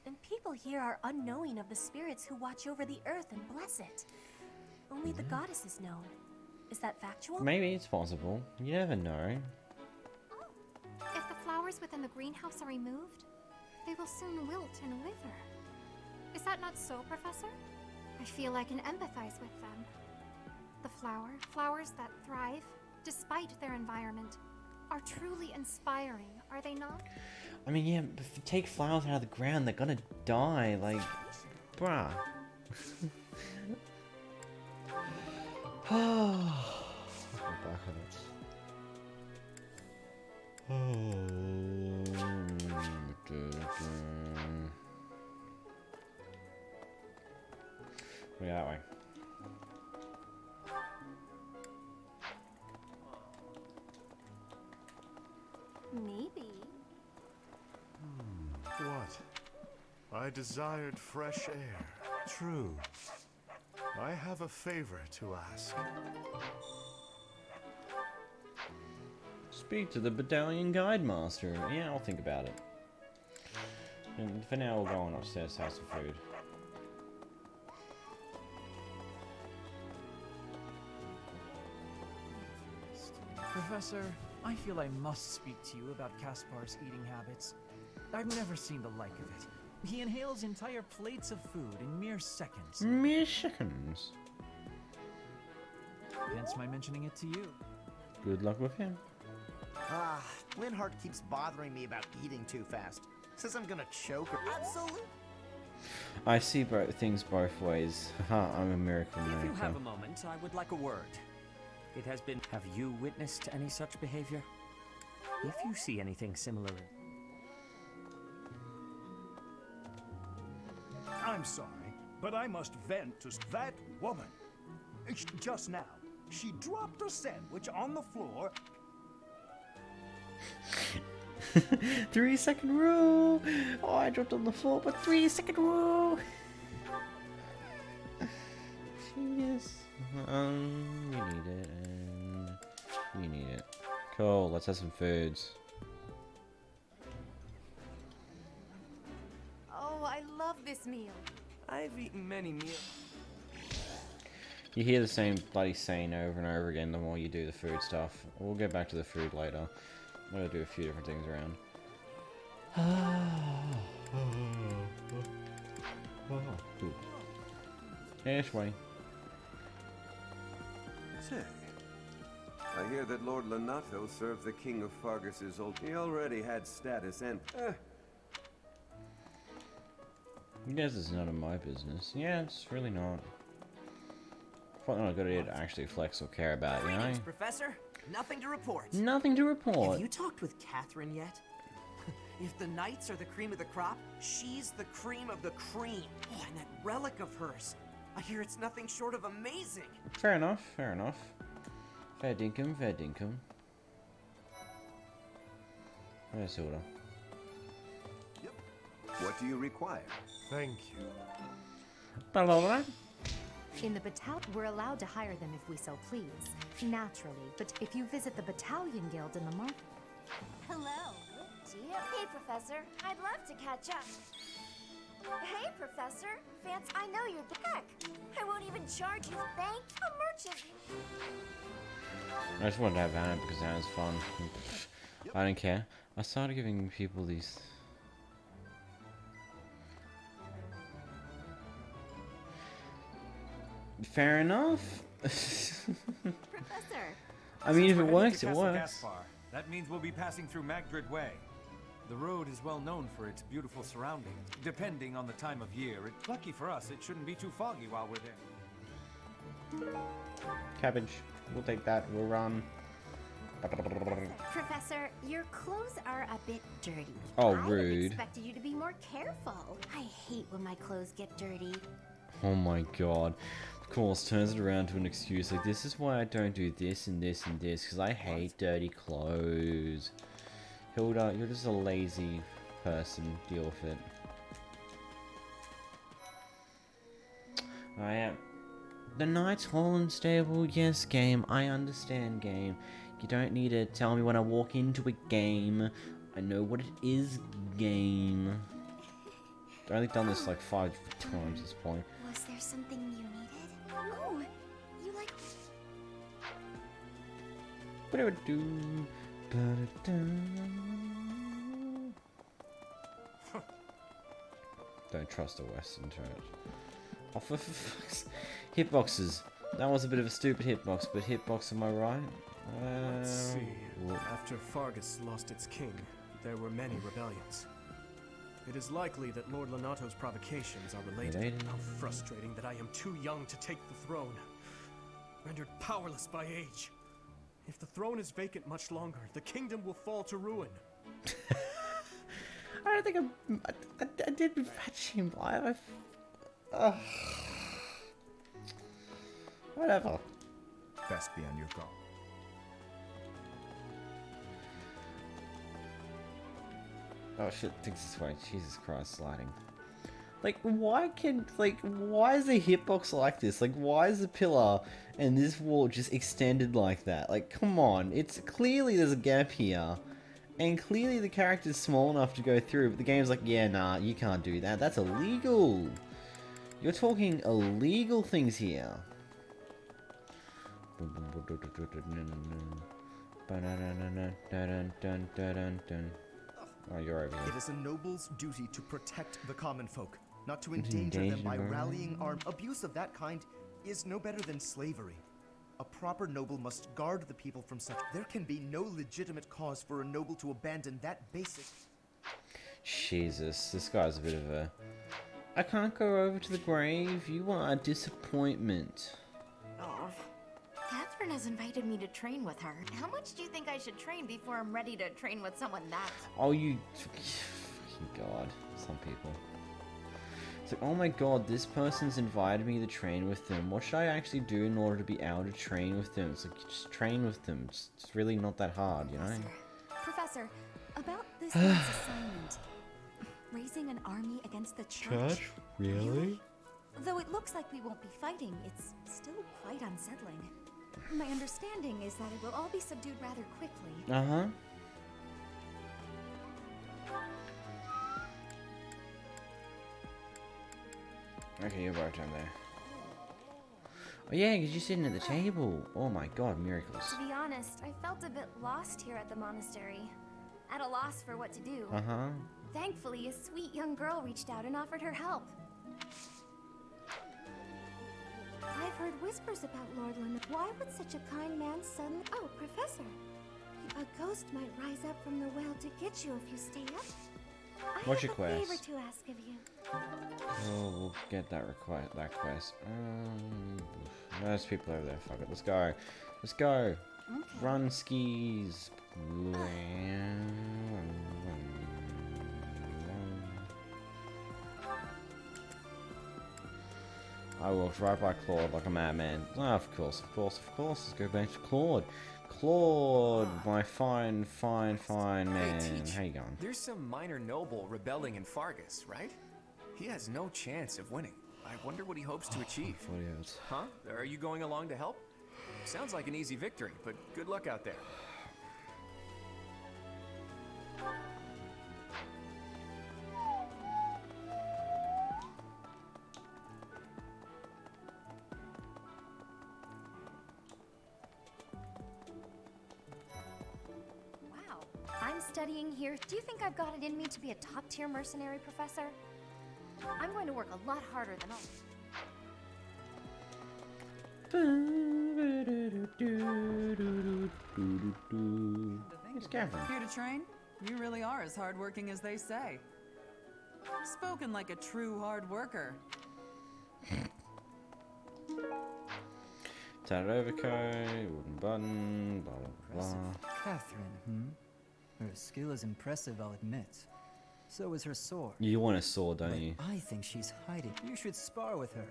And people here are unknowing of the spirits who watch over the earth and bless it. Only the goddess is known. Is that factual? Maybe it's possible. You never know. If the flowers within the greenhouse are removed, they will soon wilt and wither. Is that not so, Professor? I feel I can empathize with them. The flowers that thrive, despite their environment, are truly inspiring, are they not? I mean, yeah, but if you take flowers out of the ground, they're gonna die. Like, bruh. We go that way. Maybe. What? I desired fresh air. True. I have a favor to ask. Speak to the battalion guide master. Yeah, I'll think about it. And for now, we'll go on upstairs to have some food. Professor, I feel I must speak to you about Caspar's eating habits. I've never seen the like of it. He inhales entire plates of food in mere seconds. Mere seconds. Hence my mentioning it to you. Good luck with him. Ah, Linhart keeps bothering me about eating too fast. Says I'm gonna choke her. Absolutely. I see things both ways. Haha, I'm a miracle If you have maker. a moment, I would like a word. It has been... Have you witnessed any such behavior? If you see anything similar... I'm sorry, but I must vent to that woman. Just now, she dropped a sandwich on the floor. 3-second rule! Oh, I dropped on the floor, but 3-second rule! Genius. You need it, and you need it. Cool, let's have some foods. Oh, I love this meal. I've eaten many meals. You hear the same bloody saying over and over again the more you do the food stuff. We'll get back to the food later. I'm gonna do a few different things around. Anyway. Say, I hear that Lord Lenato served the King of Fargus's old... He already had status and... You guys, it's none of my business. Yeah, it's really not. Probably not a good idea to actually flex or care about, you know? Greetings, Professor. Nothing to report. Nothing to report. Have you talked with Catherine yet? If the knights are the cream of the crop, she's the cream of the cream. Oh, and that relic of hers. I hear it's nothing short of amazing. Fair enough, fair enough. Fair dinkum, fair dinkum. Where's Hilda? What do you require? Thank you. Blah, blah, blah. In the battalion, we're allowed to hire them if we so please. Naturally, but if you visit the battalion guild in the market... Hello. Dear. Hey, Professor. I'd love to catch up. Hey, Professor. Vance, I know you're the heck. I won't even charge you. Thank a merchant. I just wanted to have Anna because Anna's fun. I don't care. I started giving people these... Fair enough. Professor. I mean, if it Since we're heading works, to it Castle works. Gaspar, that means we'll be passing through Magdred Way. The road is well known for its beautiful surroundings. Depending on the time of year, lucky for us, it shouldn't be too foggy while we're there. Cabbage. We'll take that. We'll run. Professor, your clothes are a bit dirty. Oh, I would have rude. expected you to be more careful. I hate when my clothes get dirty. Oh my god. Of course, turns it around to an excuse like, this is why I don't do this and this and this, because I hate dirty clothes. Hilda, you're just a lazy person. Deal with it. I am. The Knights Holland stable, yes, game. I understand, game. You don't need to tell me when I walk into a game. I know what it is, game. I've only done this like 5 times at this point. Was there something you needed? Oh, you like... Ba-da-do, ba-da-da. Don't trust a Western church. Oh, for fuck's... Hitboxes. That was a bit of a stupid hitbox, but hitbox, am I right? Let's see. After Fargus lost its king, there were many rebellions. It is likely that Lord Lenato's provocations are related. How frustrating that I am too young to take the throne. Rendered powerless by age. If the throne is vacant much longer, the kingdom will fall to ruin. I don't think I did fetch him. Whatever. Best be on your guard. Oh shit, thinks this way. Jesus Christ, sliding. Like, why is the hitbox like this? Like, why is the pillar and this wall just extended like that? Like, come on. It's clearly there's a gap here. And clearly the character's small enough to go through, but the game's like, yeah, nah, you can't do that. That's illegal. You're talking illegal things here. Ba-da-da-da-da-dun-dun-dun-dun-dun. Oh, you're over here. It is a noble's duty to protect the common folk, not to endanger them by rallying armed. Abuse of that kind is no better than slavery. A proper noble must guard the people from such. There can be no legitimate cause for a noble to abandon that basic. Jesus, this guy's a bit of a... I can't go over to the grave. You are a disappointment. Oh, Catherine has invited me to train with her. How much do you think I should train before I'm ready to train with someone that? Oh, you... Fucking God. Some people. It's like, oh my God, this person's invited me to train with them. What should I actually do in order to be able to train with them? It's like, just train with them. It's really not that hard, you know? Professor, about this month's assignment. Raising an army against the church? Really? Though it looks like we won't be fighting, it's still quite unsettling. My understanding is that it will all be subdued rather quickly. Uh-huh. Okay, you're right down there. Oh yeah, because you're sitting at the table. Oh my God, miracles. To be honest, I felt a bit lost here at the monastery. At a loss for what to do. Uh-huh. Thankfully, a sweet young girl reached out and offered her help. I've heard whispers about Lord Lynn. Why would such a kind man suddenly... Oh, Professor. A ghost might rise up from the well to get you if you stay up. What's your I have a favor quest? to ask of you. Oh, we'll get that quest. There's people over there. Fuck it. Let's go. Let's go. Okay. Run skis. I walked right by Claude like a madman. Oh, of course. Let's go back to Claude. Claude, my fine man. Teach, How you going? there's some minor noble rebelling in Fargus, right? He has no chance of winning. I wonder what he hopes to achieve. Huh? Are you going along to help? Sounds like an easy victory, but good luck out there. Wow. I'm studying here. Do you think I've got it in me to be a top-tier mercenary, Professor? I'm going to work a lot harder than all. It's Catherine. Here to train? You really are as hardworking as they say. Spoken like a true hard worker. Tattered overcoat, wooden button, blah blah blah. Catherine, Her skill is impressive, I'll admit. So is her sword. You want a sword, don't But you? I think she's hiding. You should spar with her.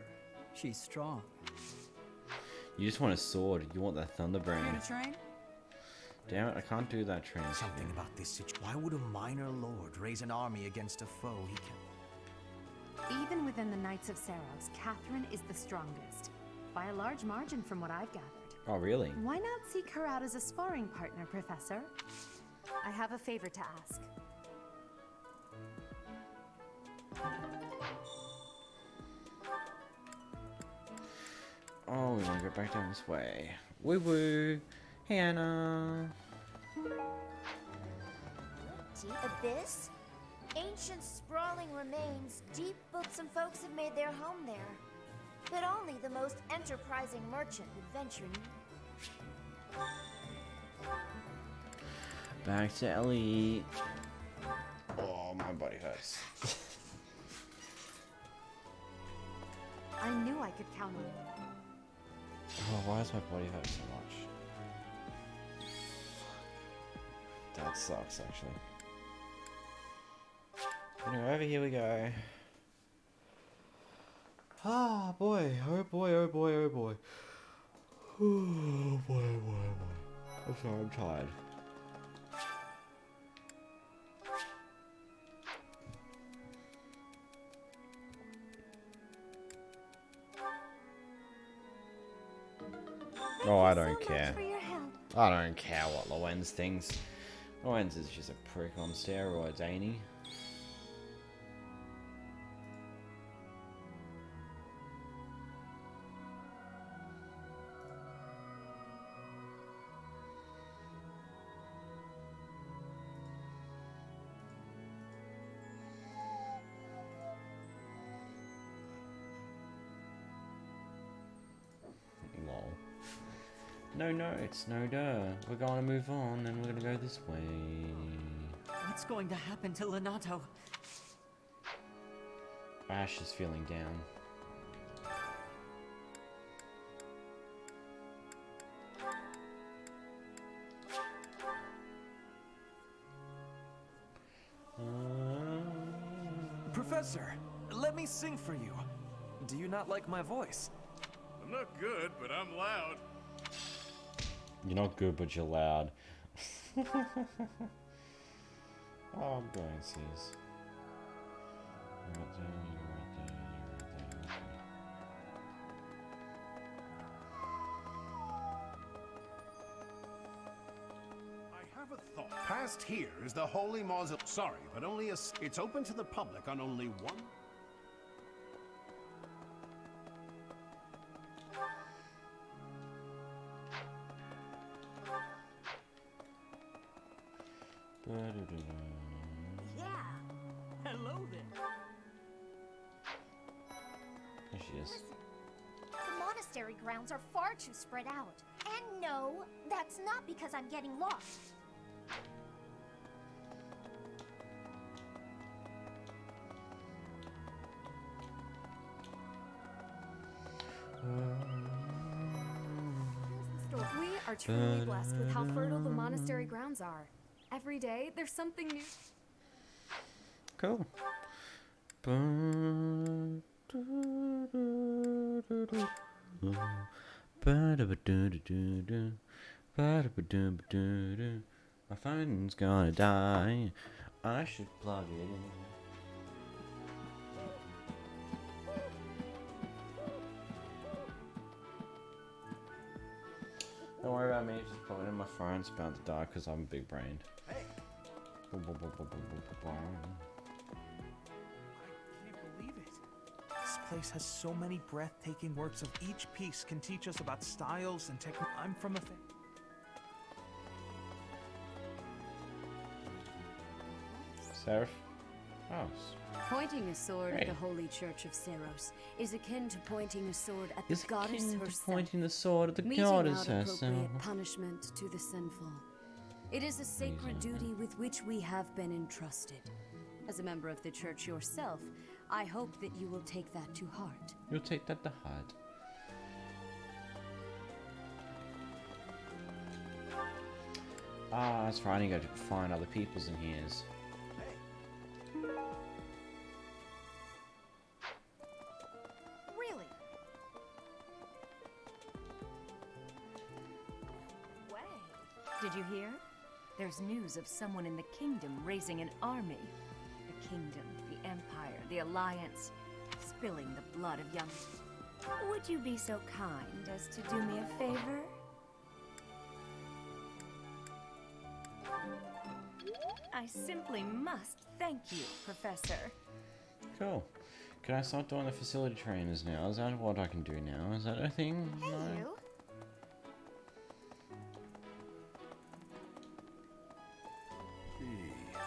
She's strong. You just want a sword. You want that Thunderbrand. Here to train? Damn it, I can't do that train. Something about this situation. Why would a minor lord raise an army against a foe he can... Even within the Knights of Saros, Catherine is the strongest. By a large margin from what I've gathered. Oh, really? Why not seek her out as a sparring partner, Professor? I have a favor to ask. Oh, we want to go back down this way. Woo woo. Hannah. Deep abyss? Ancient sprawling remains, deep books and folks have made their home there. But only the most enterprising merchant would venture near. Back to Ellie. Oh, my body hurts. I knew I could count on you. Oh, why does my body hurt so much? That sucks, actually. Anyway, over here we go. Ah, boy. Oh, boy, oh, boy, oh, boy. Oh, boy, oh, boy, oh, boy. I'm sorry, I'm tired. Oh, I don't care. I don't care what Lorenz thinks. Lorenz is just a prick on steroids, ain't he? No notes, no duh. We're gonna move on and we're gonna go this way. What's going to happen to Lenato? Ash is feeling down. Professor, let me sing for you. Do you not like my voice? I'm not good, but I'm loud. You're not good, but you're loud. Oh, I'm going to seize. Right there, you're right there, you're right there. I have a thought. Past here is the Holy Mausoleum. Sorry, but only it's open to the public on only one. Yeah. Hello there. There she is. Listen, the monastery grounds are far too spread out. And no, that's not because I'm getting lost. We are truly blessed with how fertile the monastery grounds are. Every day, there's something new. Cool. My phone's gonna die. I should plug it in. Don't worry about me, just plugging in my phone's about to die because I'm big brained. Hey. I can't believe it. This place has so many breathtaking works of each piece can teach us about styles and technique. I'm from a Seraph? Oh. Pointing a sword at Hey. the Holy Church of Seros is akin to pointing a sword at the Is goddess akin to herself. pointing the sword at the meting goddess out appropriate herself. punishment to the sinful. It is a sacred duty with which we have been entrusted. As a member of the church yourself, I hope that you will take that to heart. You'll take that to heart. Ah, that's right, I need to go find other people's in here. Really? Way. Did you hear? There's news of someone in the kingdom raising an army. The kingdom, the empire, the alliance, spilling the blood of young... Would you be so kind as to do me a favor? I simply must thank you, Professor. Cool. Can I start doing the facility trainers now? Is that what I can do now? Is that a thing? Hey, No? you.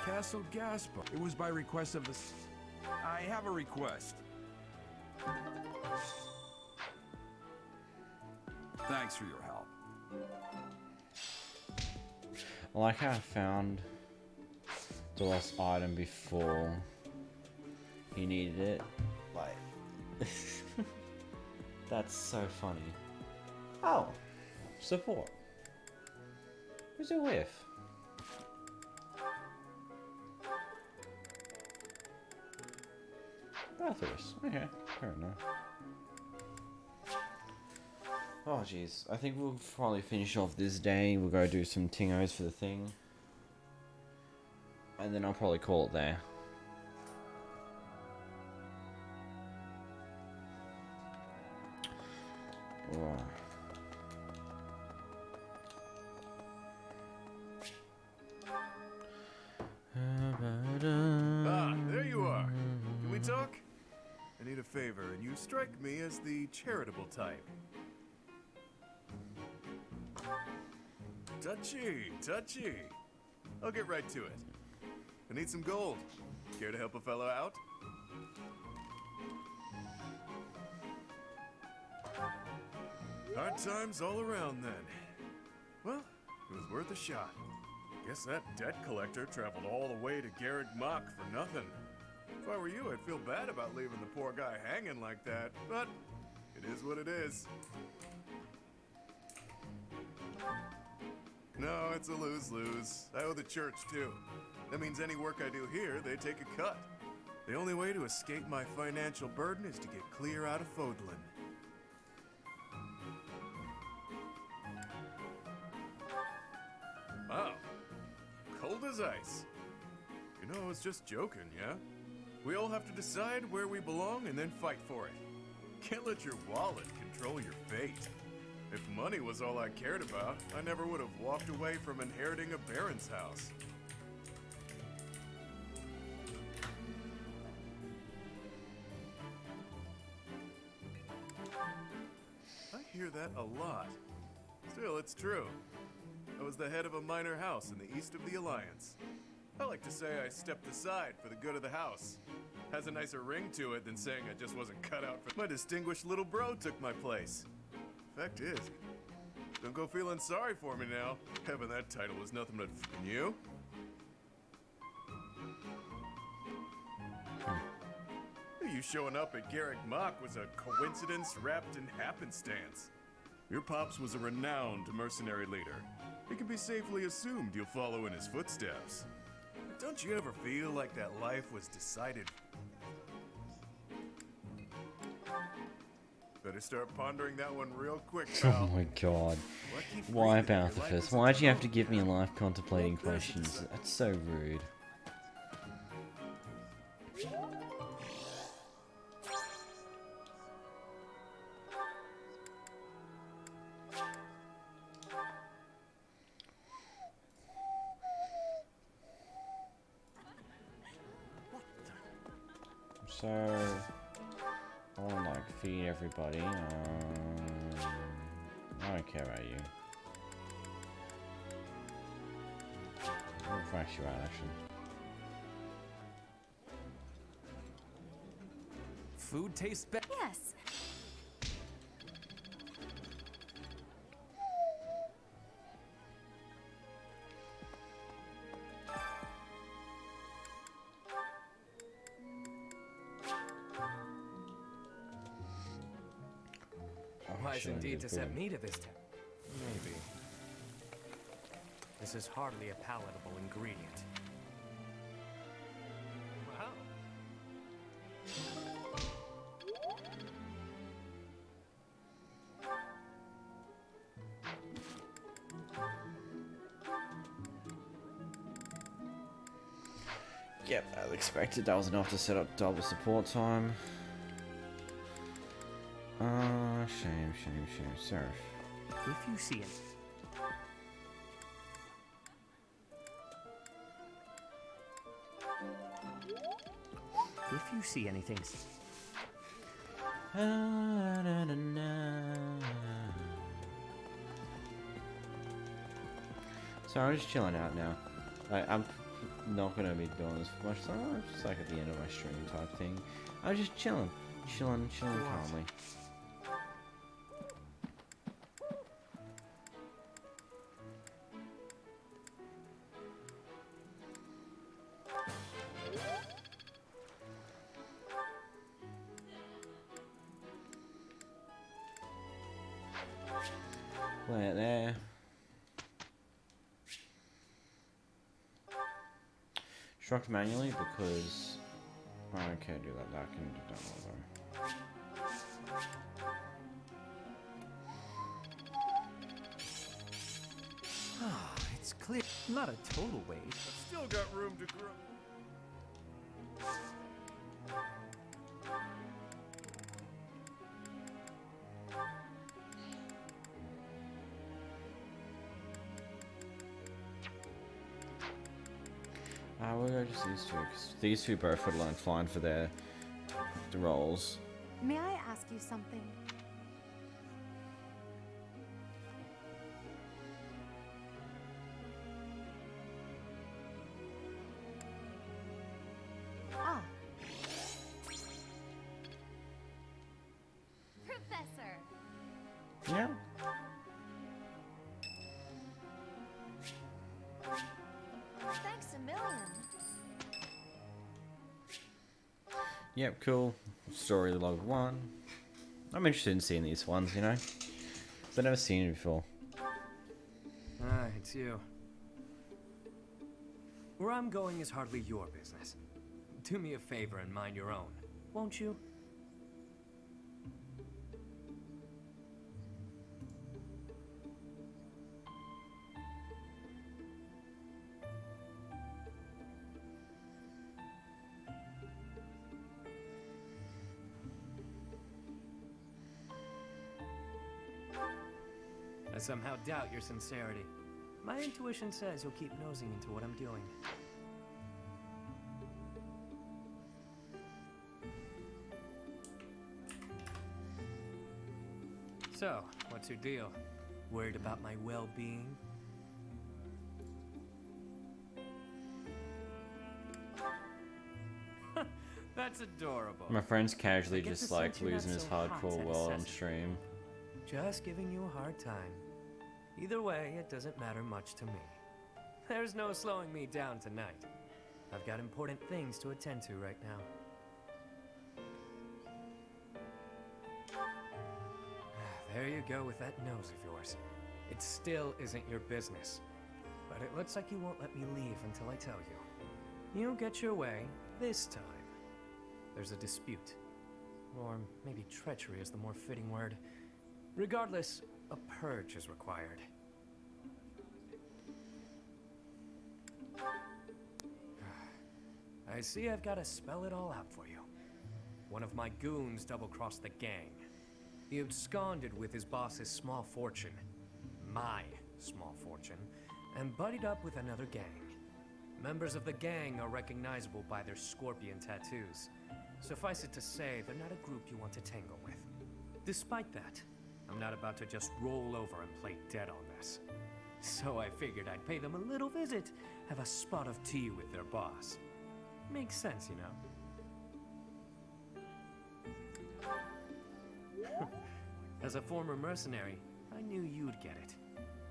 Castle Gaspar. It was by request of the... I have a request. Thanks for your help. I like how I found the lost item before he needed it. Like, that's so funny. Oh, support. Who's it with? Arthurus. Okay, fair enough. Oh jeez, I think we'll probably finish off this day. We'll go do some tingos for the thing. And then I'll probably call it there. Oh. Ah, there you are. Can we talk? I need a favor, and you strike me as the charitable type. Touchy, touchy. I'll get right to it. I need some gold. Care to help a fellow out? Hard times all around then. worth a shot. Guess that debt collector traveled all the way to Garrick Mach for nothing. If I were you, I'd feel bad about leaving the poor guy hanging like that, but it is what it is. No, it's a lose-lose. I owe the church, too. That means any work I do here, they take a cut. The only way to escape my financial burden is to get clear out of Fodlan. Wow. Cold as ice. You know, I was just joking, yeah? We all have to decide where we belong and then fight for it. Can't let your wallet control your fate. If money was all I cared about, I never would have walked away from inheriting a baron's house. I hear that a lot. Still, it's true. I was the head of a minor house in the east of the Alliance. I like to say I stepped aside for the good of the house. Has a nicer ring to it than saying I just wasn't cut out for— My distinguished little bro took my place. Fact is, don't go feeling sorry for me now. Having that title was nothing but f***ing you. You showing up at Garrick Mach was a coincidence wrapped in happenstance. Your pops was a renowned mercenary leader. It can be safely assumed you'll follow in his footsteps. Don't you ever feel like that life was decided? Better start pondering that one real quick, pal. Oh my god. Why Balthafus? Why'd you have to give me life contemplating questions? That's so rude. So, I want to like feed everybody. I don't care about you. I'll crash you out actually. Food tastes better. Yes. Wise indeed to set me to this test. Maybe. This is hardly a palatable ingredient. Wow. Yep, as expected, that was enough to set up double support time. Shame, Surf. If you see it. If you see anything. So I'm just chilling out now. I'm not gonna be doing this for much longer. It's just like at the end of my stream type thing. I'm just chilling calmly. Play it there. Struct manually because I don't care to do that. That can be done although. It's clear. Not a total waste. I've still got room to grow. We'll go just these two, because these two both would learn fine for their roles. May I ask you something? Ah. Professor. Yeah. Yep, cool. Story log 1. I'm interested in seeing these ones, you know? 'Cause I've never seen it before. Ah, it's you. Where I'm going is hardly your business. Do me a favor and mind your own, won't you? I somehow doubt your sincerity. My intuition says you'll keep nosing into what I'm doing. So, what's your deal? Worried about my well-being? That's adorable. My friend's casually I get just the like sense you're not losing his so hot hardcore at world on necessity. stream. Just giving you a hard time. Either way, it doesn't matter much to me. There's no slowing me down tonight. I've got important things to attend to right now. There you go with that nose of yours. It still isn't your business. But it looks like you won't let me leave until I tell you. You get your way this time. There's a dispute. Or maybe treachery is the more fitting word. Regardless, a purge is required. I see I've got to spell it all out for you. One of my goons double-crossed the gang. He absconded with his boss's small fortune, my small fortune, and buddied up with another gang. Members of the gang are recognizable by their scorpion tattoos. Suffice it to say, they're not a group you want to tangle with. Despite that, I'm not about to just roll over and play dead on this. So I figured I'd pay them a little visit, have a spot of tea with their boss. Makes sense, you know? As a former mercenary, I knew you'd get it.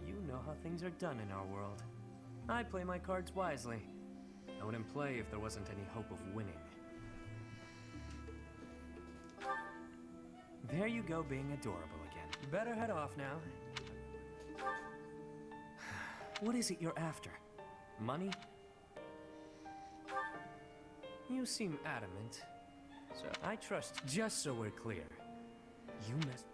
You know how things are done in our world. I play my cards wisely. I wouldn't play if there wasn't any hope of winning. There you go, being adorable again. You better head off now. What is it you're after? Money? You seem adamant. So I trust. Just so we're clear, you missed.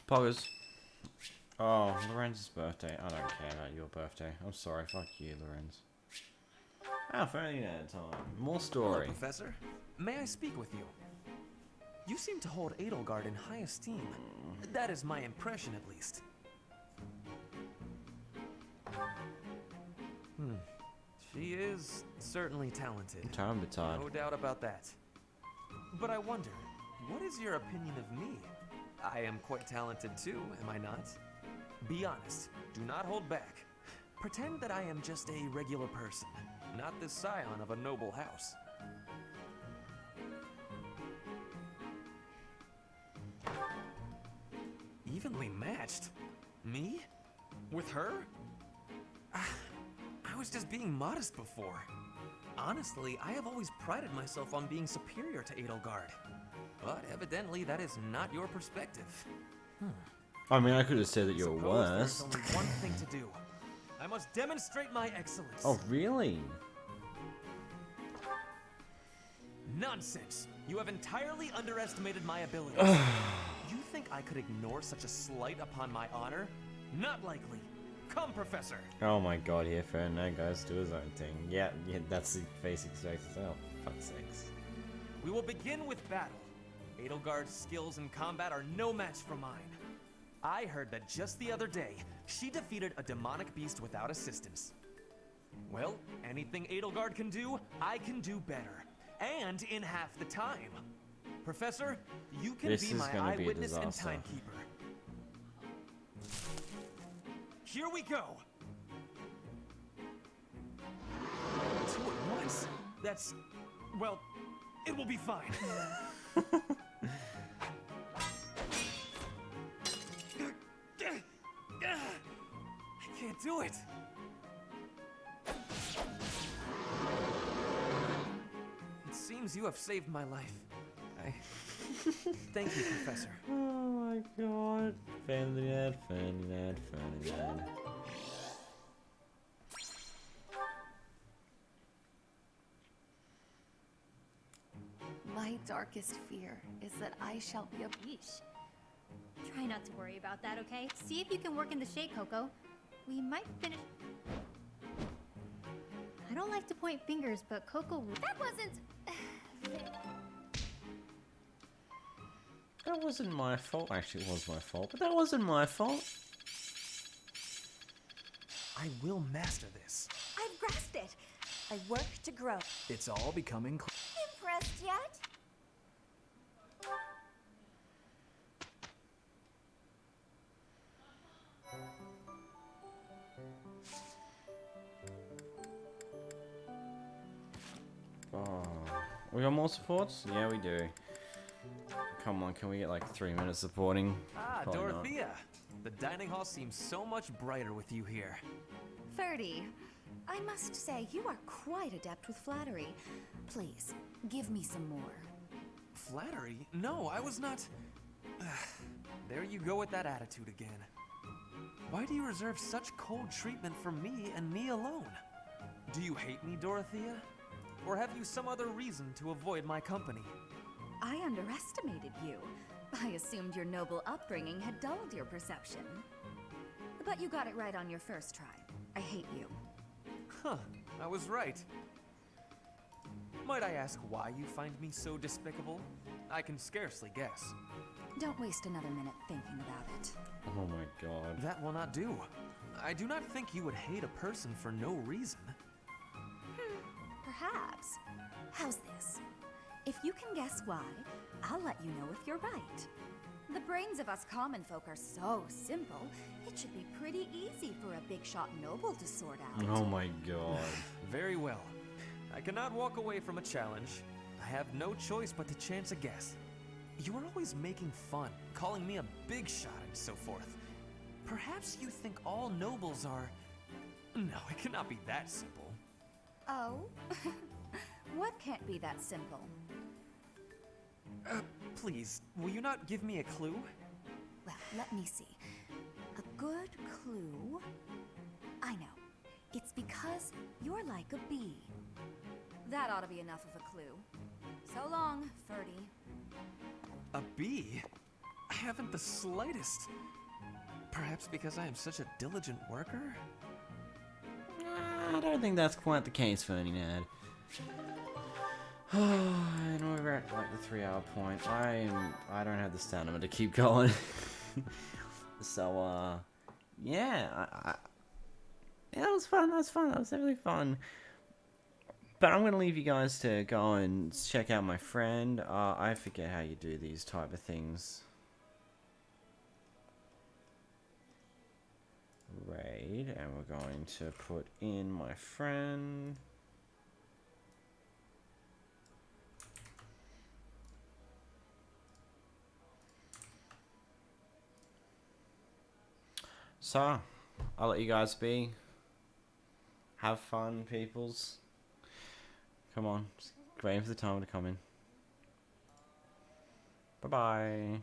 Poggers. Oh, Lorenz's birthday. I don't care about your birthday. I'm sorry. Fuck you, Lorenz. Ah, for any time. More story. Hello, Professor. May I speak with you? You seem to hold Edelgard in high esteem. That is my impression, at least. She is certainly talented. No doubt about that. But I wonder, what is your opinion of me? I am quite talented too, am I not? Be honest. Do not hold back. Pretend that I am just a regular person, not the scion of a noble house. Evenly matched? Me? With her? I was just being modest before. Honestly, I have always prided myself on being superior to Edelgard. But evidently, that is not your perspective. I mean, I could have said that you're worse. There's only one thing to do. I must demonstrate my excellence. Oh, really? Nonsense! You have entirely underestimated my abilities. You think I could ignore such a slight upon my honor? Not likely. Come, Professor. Oh my god, yeah, fair enough, guys, do his own thing. Yeah, that's the basic sex itself. Fuck's sakes. We will begin with battle. Edelgard's skills in combat are no match for mine. I heard that just the other day, she defeated a demonic beast without assistance. Well, anything Edelgard can do, I can do better. And in half the time. Professor, you can be my eyewitness and timekeeper. Here we go! 2 at once? That's... well, it will be fine. do it! It seems you have saved my life. Thank you, Professor. Oh my god. Ferdinand, Ferdinand, Ferdinand. My darkest fear is that I shall be a Yeesh. Try not to worry about that, okay? See if you can work in the shade, Coco. We might finish. I don't like to point fingers, but Coco. That wasn't. That wasn't my fault. Actually, it was my fault, but that wasn't my fault. I will master this. I've grasped it. I work to grow. It's all becoming clear. Impressed yet? Oh, we got more supports? Yeah, we do. Come on, can we get like 3 minutes supporting? Ah, Probably not. Dorothea! The dining hall seems so much brighter with you here. 30. I must say, you are quite adept with flattery. Please, give me some more. Flattery? No, I was not... There you go with that attitude again. Why do you reserve such cold treatment for me and me alone? Do you hate me, Dorothea? Or have you some other reason to avoid my company? I underestimated you. I assumed your noble upbringing had dulled your perception. But you got it right on your first try. I hate you. Huh, I was right. Might I ask why you find me so despicable? I can scarcely guess. Don't waste another minute thinking about it. Oh my god. That will not do. I do not think you would hate a person for no reason. Perhaps. How's this? If you can guess why, I'll let you know if you're right. The brains of us common folk are so simple, it should be pretty easy for a big shot noble to sort out. Oh my god. Very well. I cannot walk away from a challenge. I have no choice but to chance a guess. You are always making fun, calling me a big shot and so forth. Perhaps you think all nobles are... No, it cannot be that simple. Oh? What can't be that simple? Please, will you not give me a clue? Well, let me see. A good clue? I know. It's because you're like a bee. That ought to be enough of a clue. So long, Ferdy. A bee? I haven't the slightest. Perhaps because I am such a diligent worker? I don't think that's quite the case, Ferdinand. And we're at like the 3-hour point. I don't have the stamina to keep going. So yeah, yeah, that was fun. That was fun. That was definitely fun. But I'm gonna leave you guys to go and check out my friend. I forget how you do these type of things. Raid, and we're going to put in my friend. So, I'll let you guys be. Have fun, peoples. Come on, just waiting for the time to come in. Bye-bye.